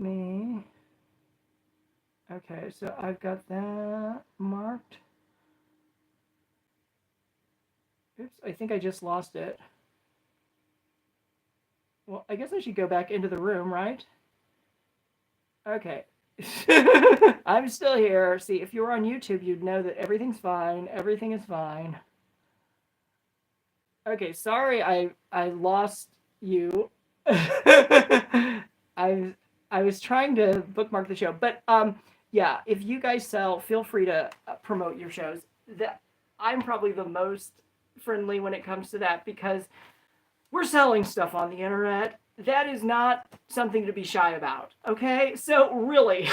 me. Okay, so I've got that marked. Oops, I think I just lost it. Well, I guess I should go back into the room, right? Okay. I'm still here. See, if you were on YouTube, you'd know that everything's fine. Everything is fine. Okay, sorry I lost you. I was trying to bookmark the show, but yeah, if you guys sell, feel free to promote your shows. That I'm probably the most friendly when it comes to that because we're selling stuff on the internet. That is not something to be shy about. Okay, so really.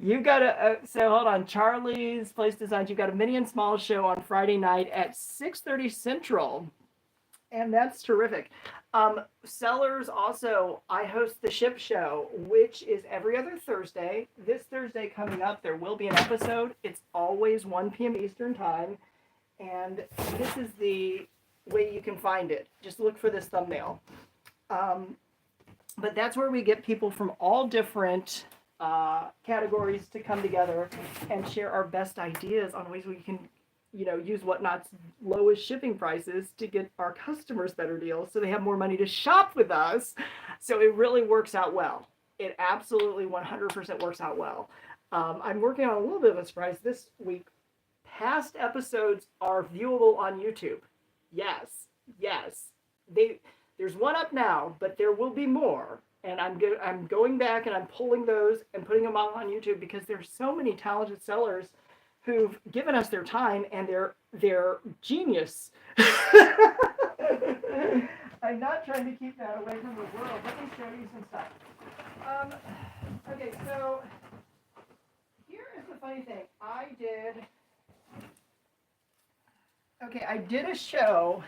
You got a so hold on, Charlie's Place Designs. You've got a Mini and Small show on Friday night at 6:30 Central, and that's terrific. Sellers also, I host the Ship Show, which is every other Thursday. This Thursday coming up, there will be an episode. It's always 1 p.m. Eastern Time, and this is the way you can find it. Just look for this thumbnail. But that's where we get people from all different categories to come together and share our best ideas on ways we can, use Whatnot's lowest shipping prices to get our customers better deals so they have more money to shop with us. So it really works out well. It absolutely 100% works out well. I'm working on a little bit of a surprise this week. Past episodes are viewable on YouTube. Yes. There's one up now, but there will be more. And I'm going back and I'm pulling those and putting them all on YouTube because there's so many talented sellers who've given us their time and their genius. I'm not trying to keep that away from the world. Let me show you some stuff. Okay, so here is the funny thing. I did a show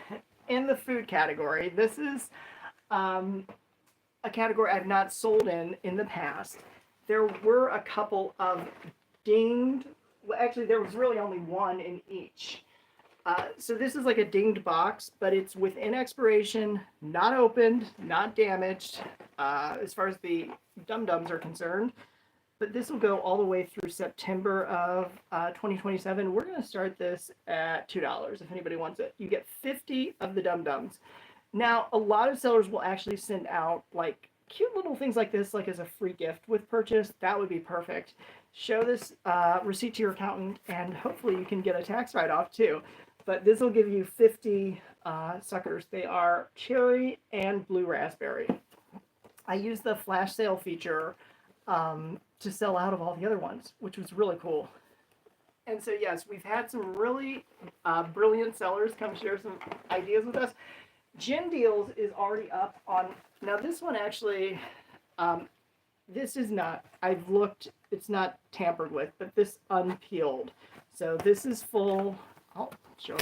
in the food category. This is a category I've not sold in the past. There were a couple of dinged, well, actually there was really only one in each. So this is like a dinged box, but it's within expiration, not opened, not damaged, as far as the dum-dums are concerned. But this will go all the way through September of 2027. We're going to start this at $2 if anybody wants it. You get 50 of the dum-dums. Now, a lot of sellers will actually send out like cute little things like this, like as a free gift with purchase. That would be perfect. Show this receipt to your accountant, and hopefully you can get a tax write-off too. But this will give you 50 suckers. They are cherry and blue raspberry. I use the flash sale feature to sell out of all the other ones, which was really cool. And so, yes, we've had some really brilliant sellers come share some ideas with us. Gin Deals is already up on, now this one actually, this is not, I've looked, it's not tampered with, but this unpeeled. So this is full, I'll show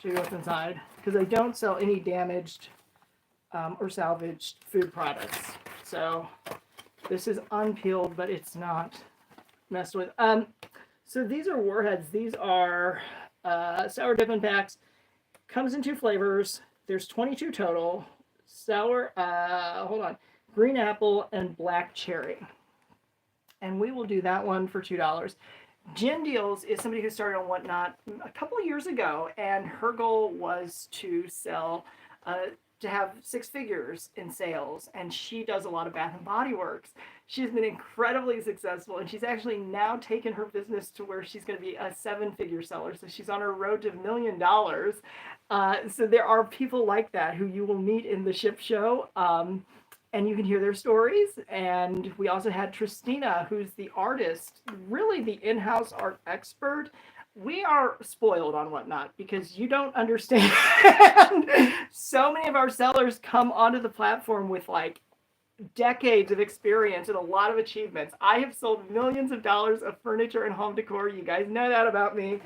you what's inside, because I don't sell any damaged or salvaged food products. So this is unpeeled, but it's not messed with. So these are Warheads. These are sour dipping packs. Comes in 2 flavors. There's 22 total. Sour, green apple and black cherry. And we will do that one for $2. Gin Deals is somebody who started on Whatnot a couple of years ago, and her goal was to sell, to have 6 figures in sales, and she does a lot of Bath and Body Works. She's been incredibly successful, and she's actually now taken her business to where she's going to be a 7-figure seller. So she's on her road to $1 million. So there are people like that who you will meet in the Ship Show, and you can hear their stories. And we also had Tristina, who's the artist, really the in-house art expert. we are spoiled on Whatnot because you don't understand. So many of our sellers come onto the platform with like decades of experience and a lot of achievements. I have sold millions of dollars of furniture and home decor. You guys know that about me.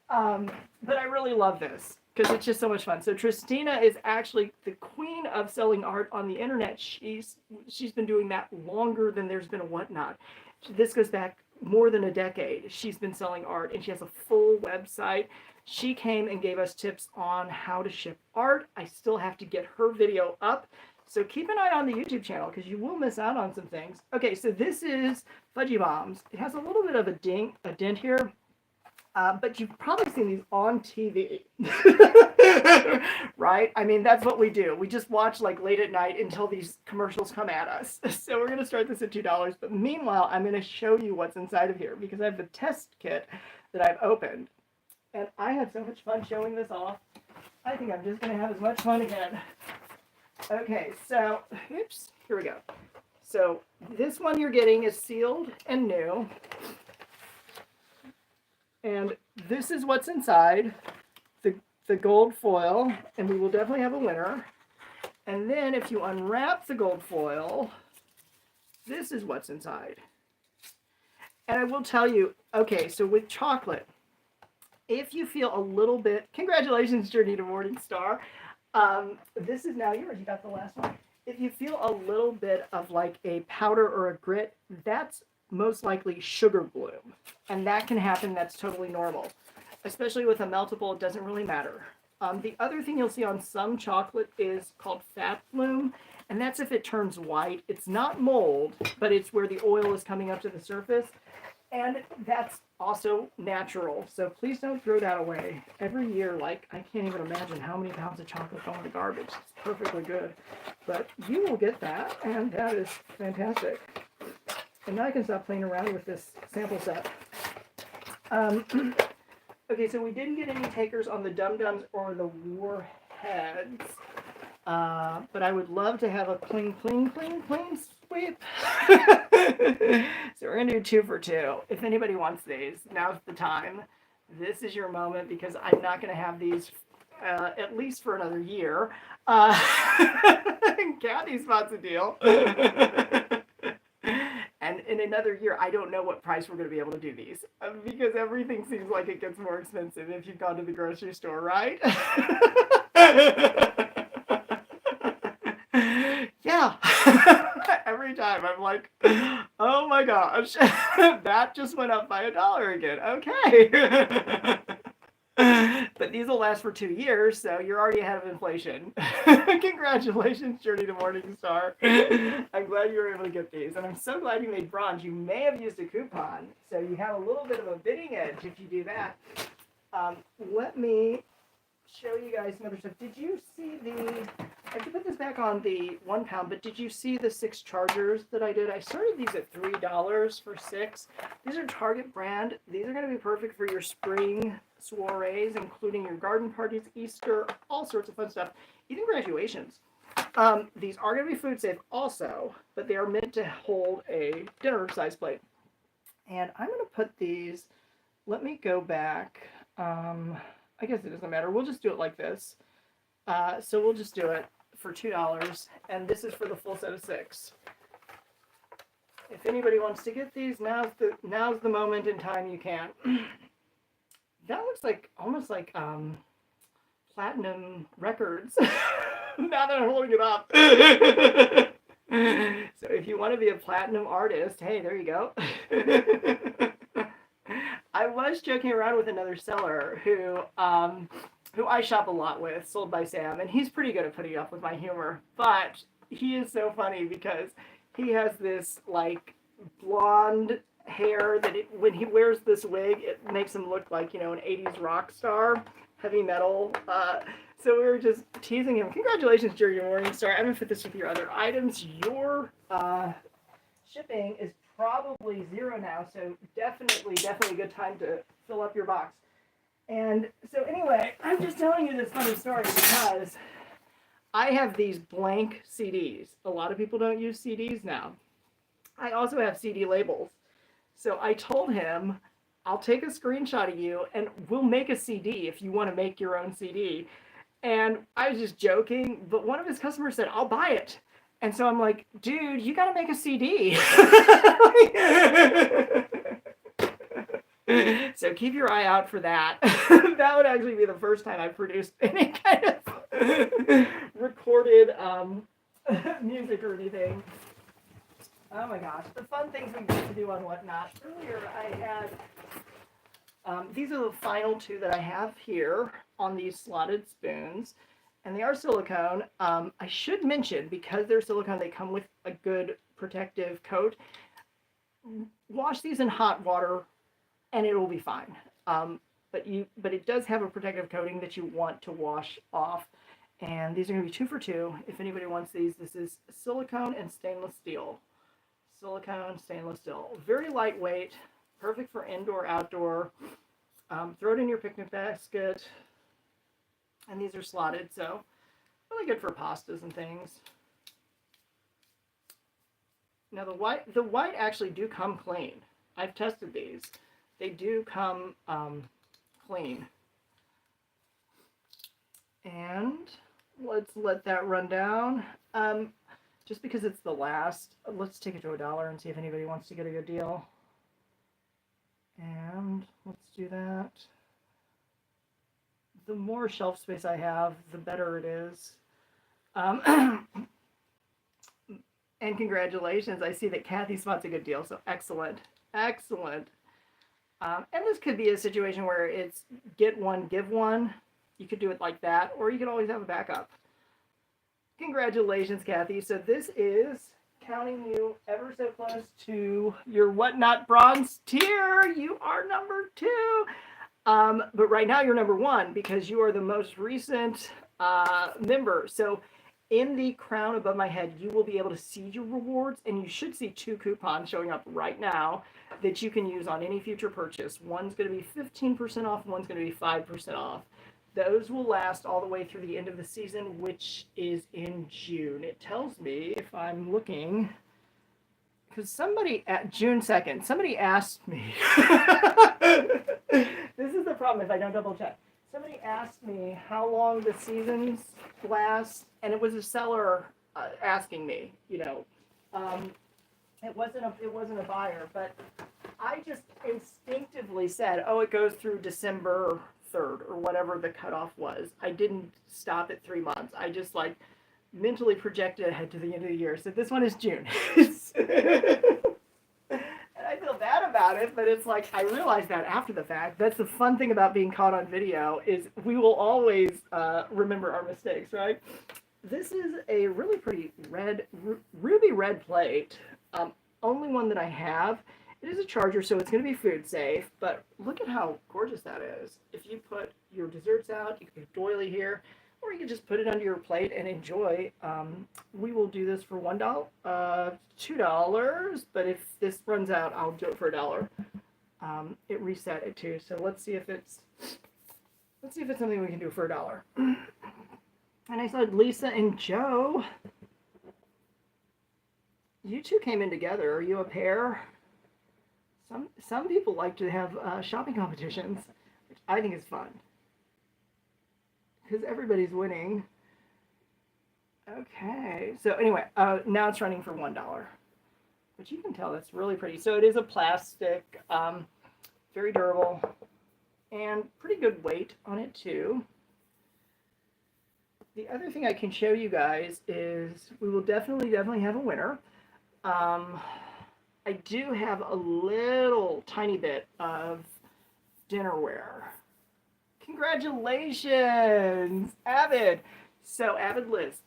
But I really love this because it's just so much fun. So Tristina is actually the queen of selling art on the internet. She's been doing that longer than there's been a Whatnot. This goes back more than a decade. She's been selling art and she has a full website. She came and gave us tips on how to ship art. I still have to get her video up. So keep an eye on the YouTube channel because you will miss out on some things. Okay, so this is Fudgy Bombs. It has a little bit of a dent here. But you've probably seen these on TV, right? I mean, that's what we do. We just watch like late at night until these commercials come at us. So we're going to start this at $2. But meanwhile, I'm going to show you what's inside of here because I have the test kit that I've opened. And I had so much fun showing this off. I think I'm just going to have as much fun again. Okay, so, oops, here we go. So this one you're getting is sealed and new. And this is what's inside, the gold foil, and we will definitely have a winner. And then if you unwrap the gold foil, this is what's inside. And I will tell you, okay, so with chocolate, if you feel a little bit, congratulations, Journey to Morningstar. This is now yours. You got the last one. If you feel a little bit of like a powder or a grit, that's most likely sugar bloom. And that can happen. That's totally normal. Especially with a meltable, it doesn't really matter. The other thing you'll see on some chocolate is called fat bloom. And that's if it turns white. It's not mold, but it's where the oil is coming up to the surface. And that's also natural. So please don't throw that away. Every year, like, I can't even imagine how many pounds of chocolate go in the garbage. It's perfectly good. But you will get that, and that is fantastic. And now I can stop playing around with this sample set. Okay, so we didn't get any takers on the Dum Dums or the Warheads. But I would love to have a clean sweep. So we're going to do 2 for 2. If anybody wants these, now's the time. This is your moment because I'm not going to have these at least for another year. Kathy spots a deal. And in another year, I don't know what price we're going to be able to do these because everything seems like it gets more expensive if you've gone to the grocery store, right? Yeah. Every time I'm like, oh my gosh, that just went up by $1 again. Okay. But these will last for 2 years, so you're already ahead of inflation. Congratulations, Journey to Morningstar. I'm glad you were able to get these, and I'm so glad you made bronze. You may have used a coupon, so you have a little bit of a bidding edge if you do that. Let me show you guys some other stuff. Did you see I have to put this back on the 1 pound, but did you see the 6 chargers that I did? I started these at $3 for 6. These are Target brand. These are going to be perfect for your spring soirees, including your garden parties, Easter, all sorts of fun stuff, even graduations. These are going to be food safe also, but they are meant to hold a dinner size plate. And I'm going to put these, let me go back. I guess it doesn't matter. We'll just do it like this. So we'll just do it for $2, and this is for the full set of 6. If anybody wants to get these, now's the moment in time you can. That looks like almost like platinum records. Now that I'm holding it up. So if you want to be a platinum artist, hey, there you go. I was joking around with another seller who I shop a lot with, Sold by Sam, and he's pretty good at putting up with my humor. But he is so funny because he has this like blonde hair that when he wears this wig, it makes him look like, an 80s rock star, heavy metal. So we were just teasing him. Congratulations, Journey to Morningstar. I'm gonna put this with your other items. Your shipping is probably 0 now, so definitely a good time to fill up your box. And so anyway, I'm just telling you this funny story because I have these blank CDs. A lot of people don't use CDs now. I also have CD labels. So I told him, I'll take a screenshot of you and we'll make a CD if you want to make your own CD. And I was just joking, but one of his customers said, I'll buy it. And so I'm like, dude, you got to make a CD. So keep your eye out for that. That would actually be the first time I've produced any kind of recorded music or anything. Oh my gosh, the fun things we get to do on Whatnot. Earlier I had, these are the final two that I have here on these slotted spoons. And they are silicone. I should mention, because they're silicone, they come with a good protective coat. Wash these in hot water and it will be fine. But it does have a protective coating that you want to wash off. And these are going to be 2 for 2. If anybody wants these, this is silicone and stainless steel. Silicone, stainless steel. Very lightweight, perfect for indoor, outdoor. Throw it in your picnic basket. And these are slotted, so really good for pastas and things. Now the white actually do come clean. I've tested these. They do come clean. And let's let that run down. Just because it's the last, let's take it to $1 and see if anybody wants to get a good deal. And let's do that. The more shelf space I have, the better it is. And congratulations, I see that Kathy spots a good deal, so excellent, excellent. And this could be a situation where it's get one, give one. You could do it like that, or you could always have a backup. Congratulations, Kathy. So this is counting you ever so close to your Whatnot bronze tier. You are number 2. But right now you're number 1 because you are the most recent member. So in the crown above my head, you will be able to see your rewards, and you should see 2 coupons showing up right now that you can use on any future purchase. One's going to be 15% off, one's going to be 5% off. Those will last all the way through the end of the season, which is in June. It tells me, if I'm looking, because somebody at June 2nd, somebody asked me, this is the problem if I don't double check. Somebody asked me how long the seasons last, and it was a seller asking me, you know. It wasn't a buyer, but I just instinctively said, oh, it goes through December 3rd or whatever the cutoff was. I didn't stop at 3 months. I just like mentally projected ahead to the end of the year. So this one is June. And I feel bad about it, but it's like I realized that after the fact. That's the fun thing about being caught on video is we will always remember our mistakes, right? This is a really pretty red, ruby red plate. Only one that I have. It is a charger, so it's going to be food safe, but look at how gorgeous that is. If you put your desserts out, you can put a doily here, or you can just put it under your plate and enjoy. We will do this for $1, $2, but if this runs out, I'll do it for $1. It reset at 2, so let's see if it's something we can do for $1. And I said, Lisa and Joe, you two came in together. Are you a pair? Some people like to have shopping competitions, which I think is fun because everybody's winning. Okay, so anyway, now it's running for $1, but you can tell that's really pretty. So it is a plastic, very durable, and pretty good weight on it too. The other thing I can show you guys is we will definitely have a winner. I do have a little tiny bit of dinnerware. Congratulations, Avid. So Avid Liz,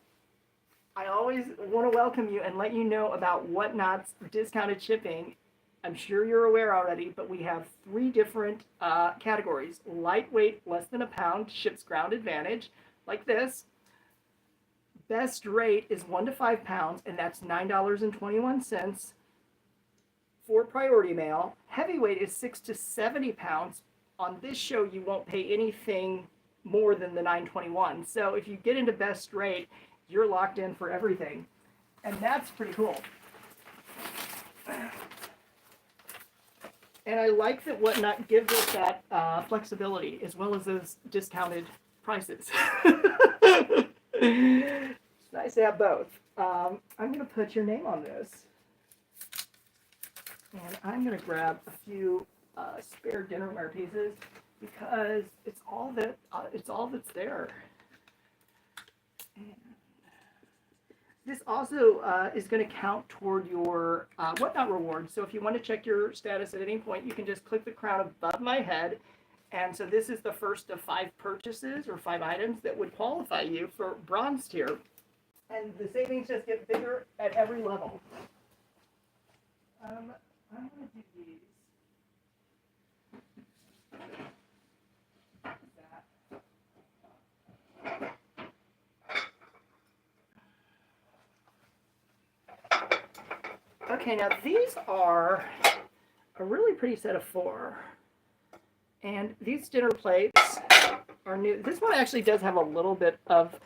I always want to welcome you and let you know about Whatnot's discounted shipping. I'm sure you're aware already, but we have 3 different categories. Lightweight, less than a pound, ships ground advantage, like this. Best rate is 1 to 5 pounds, and that's $9.21. For priority mail. Heavyweight is 6 to 70 pounds. On this show, you won't pay anything more than the $9.21. So if you get into best rate, you're locked in for everything. And that's pretty cool. And I like that Whatnot gives us that flexibility as well as those discounted prices. It's nice to have both. I'm going to put your name on this. And I'm going to grab a few spare dinnerware pieces because it's all that's there. And this also is going to count toward your Whatnot reward. So if you want to check your status at any point, you can just click the crown above my head. And so this is the first of 5 purchases or 5 items that would qualify you for bronze tier. And the savings just get bigger at every level. I'm going to do these. Okay, now these are a really pretty set of 4. And these dinner plates are new. This one actually does have a little bit of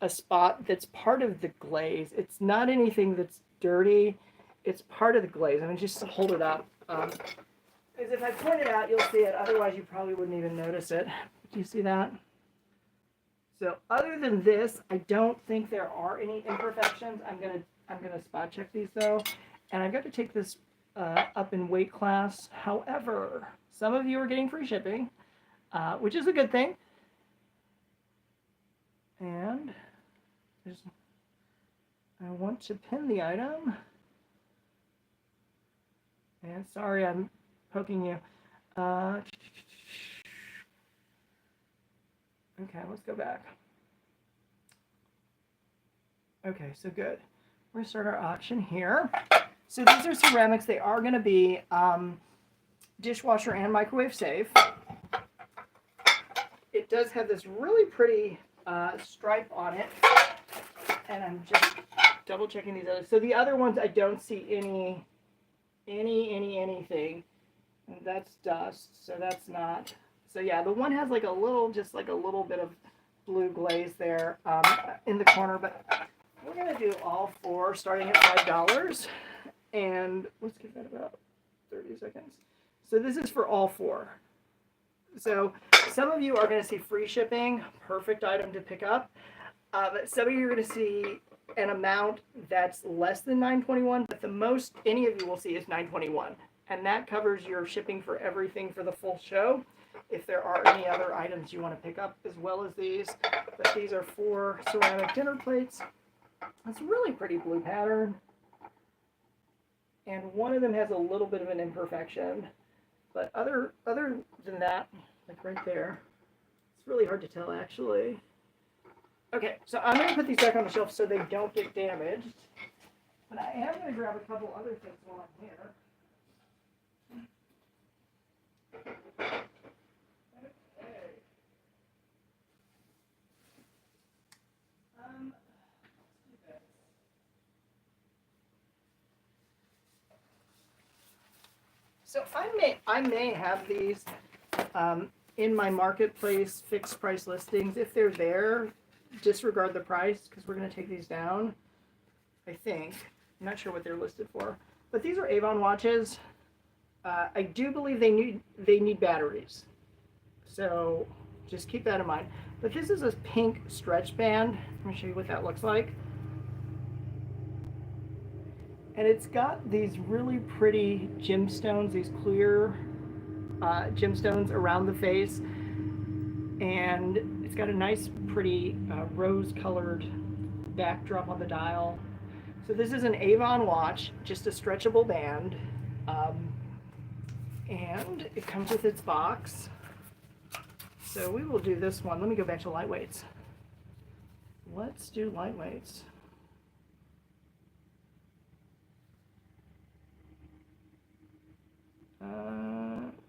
a spot that's part of the glaze. It's not anything that's dirty. It's part of the glaze. I mean, just hold it up. Because if I point it out, you'll see it. Otherwise, you probably wouldn't even notice it. Do you see that? So other than this, I don't think there are any imperfections. I'm gonna spot check these though. And I've got to take this up in weight class. However, some of you are getting free shipping, which is a good thing. And I want to pin the item. And sorry, I'm poking you. Okay, let's go back. Okay, so good. We're going to start our auction here. So these are ceramics. They are going to be dishwasher and microwave safe. It does have this really pretty stripe on it. And I'm just double checking these others. So the other ones, I don't see anything. And that's dust, so that's not. So yeah, the one has like a little bit of blue glaze there in the corner. But we're going to do all 4 starting at $5. And let's give that about 30 seconds. So this is for all 4. So some of you are going to see free shipping, perfect item to pick up. But some of you are going to see an amount that's less than $9.21, but the most any of you will see is $9.21. And that covers your shipping for everything for the full show. If there are any other items you want to pick up as well as these. But these are 4 ceramic dinner plates. It's a really pretty blue pattern. And one of them has a little bit of an imperfection. But other than that, like right there, it's really hard to tell actually. Okay, so I'm going to put these back on the shelf so they don't get damaged. But I am going to grab a couple other things while I'm here. Okay. Let's do this. So I may have these in my marketplace fixed price listings. If they're there, disregard the price because we're going to take these down. I think. I'm not sure what they're listed for, but these are Avon watches. I do believe they need batteries, so just keep that in mind. But this is a pink stretch band. Let me show you what that looks like. And it's got these really pretty gemstones, these clear gemstones around the face. And it's got a nice, pretty rose-colored backdrop on the dial. So this is an Avon watch, just a stretchable band. And it comes with its box. So we will do this one. Let me go back to lightweights. Let's do lightweights.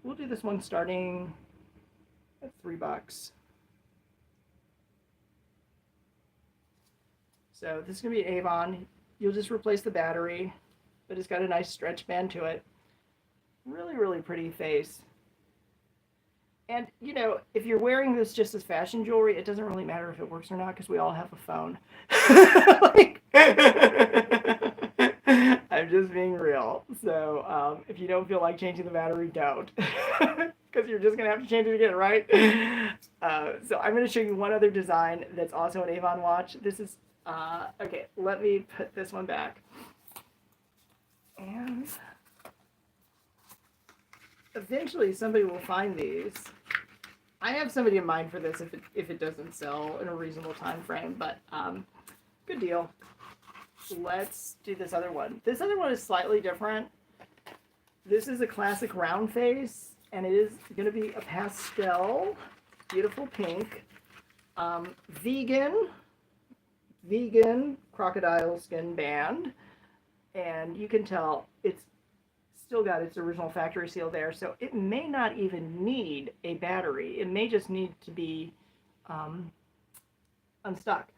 We'll do this one starting at $3. So this is going to be Avon. You'll just replace the battery, but it's got a nice stretch band to it. Really, really pretty face. And, you know, if you're wearing this just as fashion jewelry, it doesn't really matter if it works or not because we all have a phone. Like, I I'm just being real. So if you don't feel like changing the battery, don't. Because you're just going to have to change it again, right? So I'm going to show you one other design that's also an Avon watch. This is, okay, let me put this one back. And eventually somebody will find these. I have somebody in mind for this if it doesn't sell in a reasonable time frame, but good deal. Let's do this other one. This other one is slightly different. This is a classic round face, and it is going to be a pastel, beautiful pink, vegan crocodile skin band, and you can tell it's still got its original factory seal there, so it may not even need a battery. It may just need to be unstuck.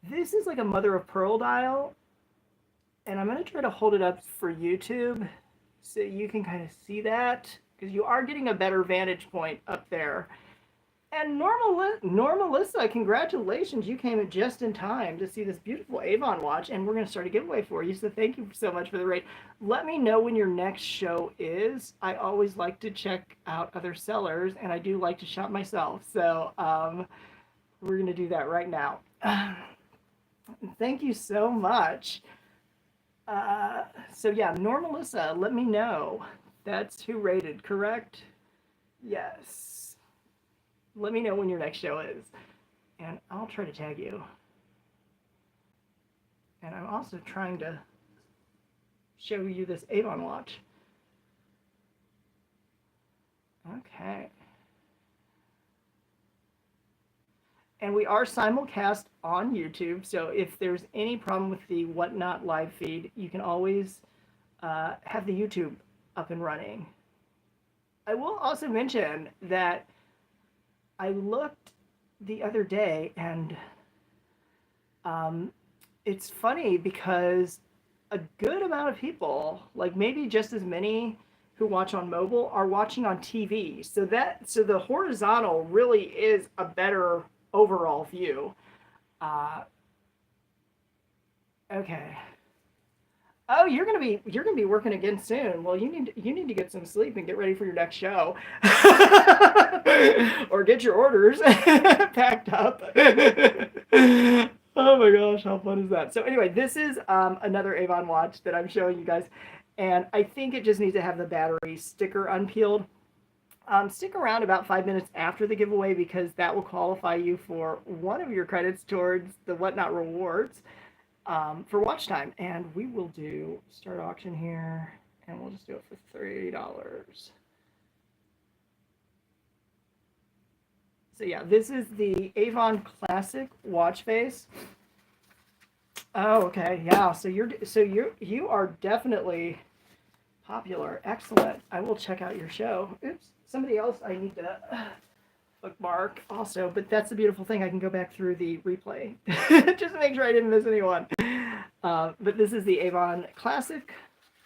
This is like a mother of pearl dial, and I'm going to try to hold it up for YouTube so you can kind of see that, because you are getting a better vantage point up there. And Normalissa, congratulations, you came just in time to see this beautiful Avon watch, and we're going to start a giveaway for you, so thank you so much for the rate. Let me know when your next show is. I always like to check out other sellers, and I do like to shop myself, so we're going to do that right now. Thank you so much. So yeah, Normalissa, let me know. That's who rated, correct? Yes. Let me know when your next show is, and I'll try to tag you. And I'm also trying to show you this Avon watch. Okay. And we are simulcast on YouTube, so if there's any problem with the Whatnot live feed, you can always have the YouTube up and running. I will also mention that I looked the other day, and it's funny because a good amount of people, like maybe just as many who watch on mobile, are watching on TV. So the horizontal really is a better overall view. Okay. Oh, you're gonna be working again soon. Well, you need to get some sleep and get ready for your next show, or get your orders packed up. Oh my gosh, how fun is that? So anyway, this is another Avon watch that I'm showing you guys, and I think it just needs to have the battery sticker unpeeled. Stick around about 5 minutes after the giveaway, because that will qualify you for one of your credits towards the Whatnot rewards for watch time. And we will do start auction here, and we'll just do it for $3. So yeah, this is the Avon Classic watch face. Oh, okay, yeah. So you are definitely popular. Excellent. I will check out your show. Oops, somebody else I need to bookmark also, but that's the beautiful thing. I can go back through the replay just to make sure I didn't miss anyone. But this is the Avon Classic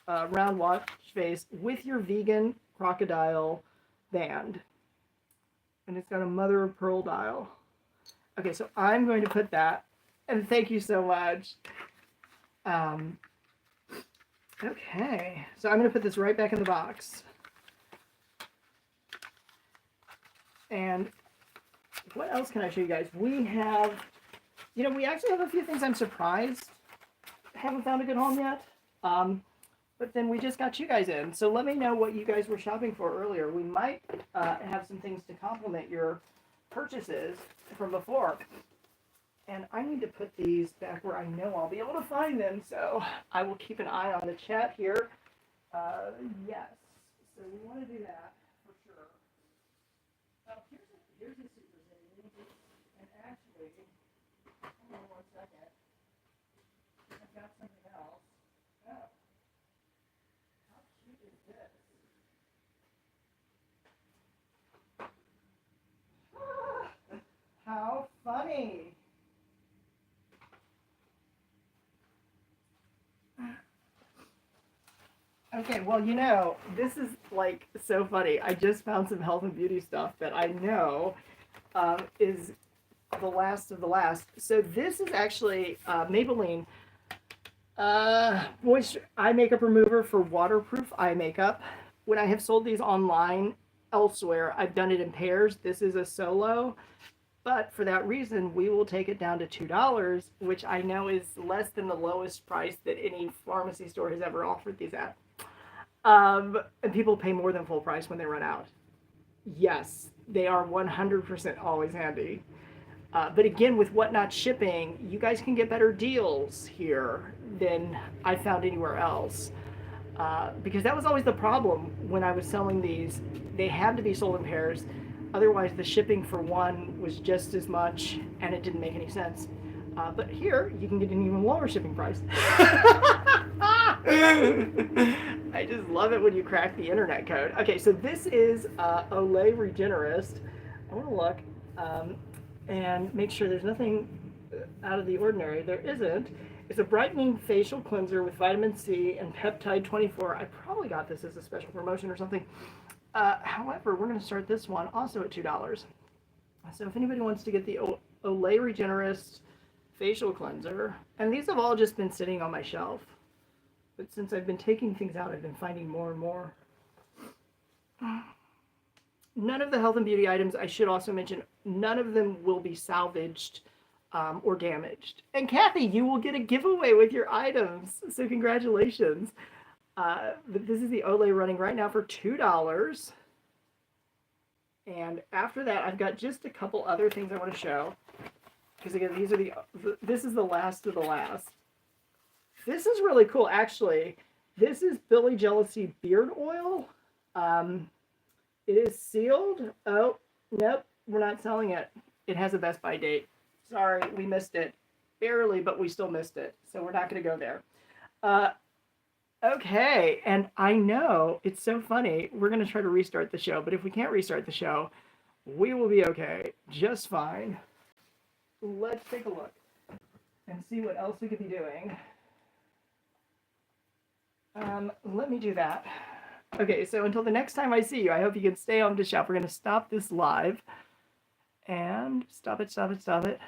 round watch face with your vegan crocodile band. And it's got a mother of pearl dial. Okay, so I'm going to put that, and thank you so much. Okay, so I'm going to put this right back in the box. And what else can I show you guys? We have, we actually have a few things I'm surprised haven't found a good home yet. But then we just got you guys in. So let me know what you guys were shopping for earlier. We might have some things to complement your purchases from before. And I need to put these back where I know I'll be able to find them. So I will keep an eye on the chat here. Yes. So we want to do that for sure. Here's a super zany. And actually, hold on 1 second. I've got something else. Oh. How cute is this? How funny. Okay, well, this is like so funny. I just found some health and beauty stuff that I know is the last of the last. So this is actually Maybelline Moisture eye makeup remover for waterproof eye makeup. When I have sold these online elsewhere, I've done it in pairs. This is a solo, but for that reason, we will take it down to $2, which I know is less than the lowest price that any pharmacy store has ever offered these at. And people pay more than full price when they run out. Yes, they are 100% always handy. But again, with Whatnot shipping, you guys can get better deals here than I found anywhere else. Because that was always the problem when I was selling these. They had to be sold in pairs. Otherwise, the shipping for one was just as much, and it didn't make any sense. But here, you can get an even lower shipping price. I just love it when you crack the internet code. Okay, so this is Olay Regenerist. I want to look and make sure there's nothing out of the ordinary. There isn't. It's a brightening facial cleanser with vitamin C and peptide 24. I probably got this as a special promotion or something. However, we're going to start this one also at $2. So if anybody wants to get the Olay Regenerist facial cleanser, and these have all just been sitting on my shelf, but since I've been taking things out, I've been finding more and more. None of the health and beauty items, I should also mention, none of them will be salvaged or damaged. And Kathy, you will get a giveaway with your items, so congratulations. But this is the Olay running right now for $2. And after that, I've got just a couple other things I want to show. Because again, these are this is the last of the last. This is really cool, actually. This is Billy Jealousy beard oil. It is sealed. Oh, nope, we're not selling it. It has a Best Buy date. Sorry, we missed it. Barely, but we still missed it. So we're not going to go there. Okay, and I know it's so funny. We're going to try to restart the show, but if we can't restart the show, we will be okay. Just fine. Let's take a look and see what else we could be doing. Let me do that. Okay, so until the next time I see you, I hope you can stay home to shop. We're going to stop this live. And stop it, stop it, stop it.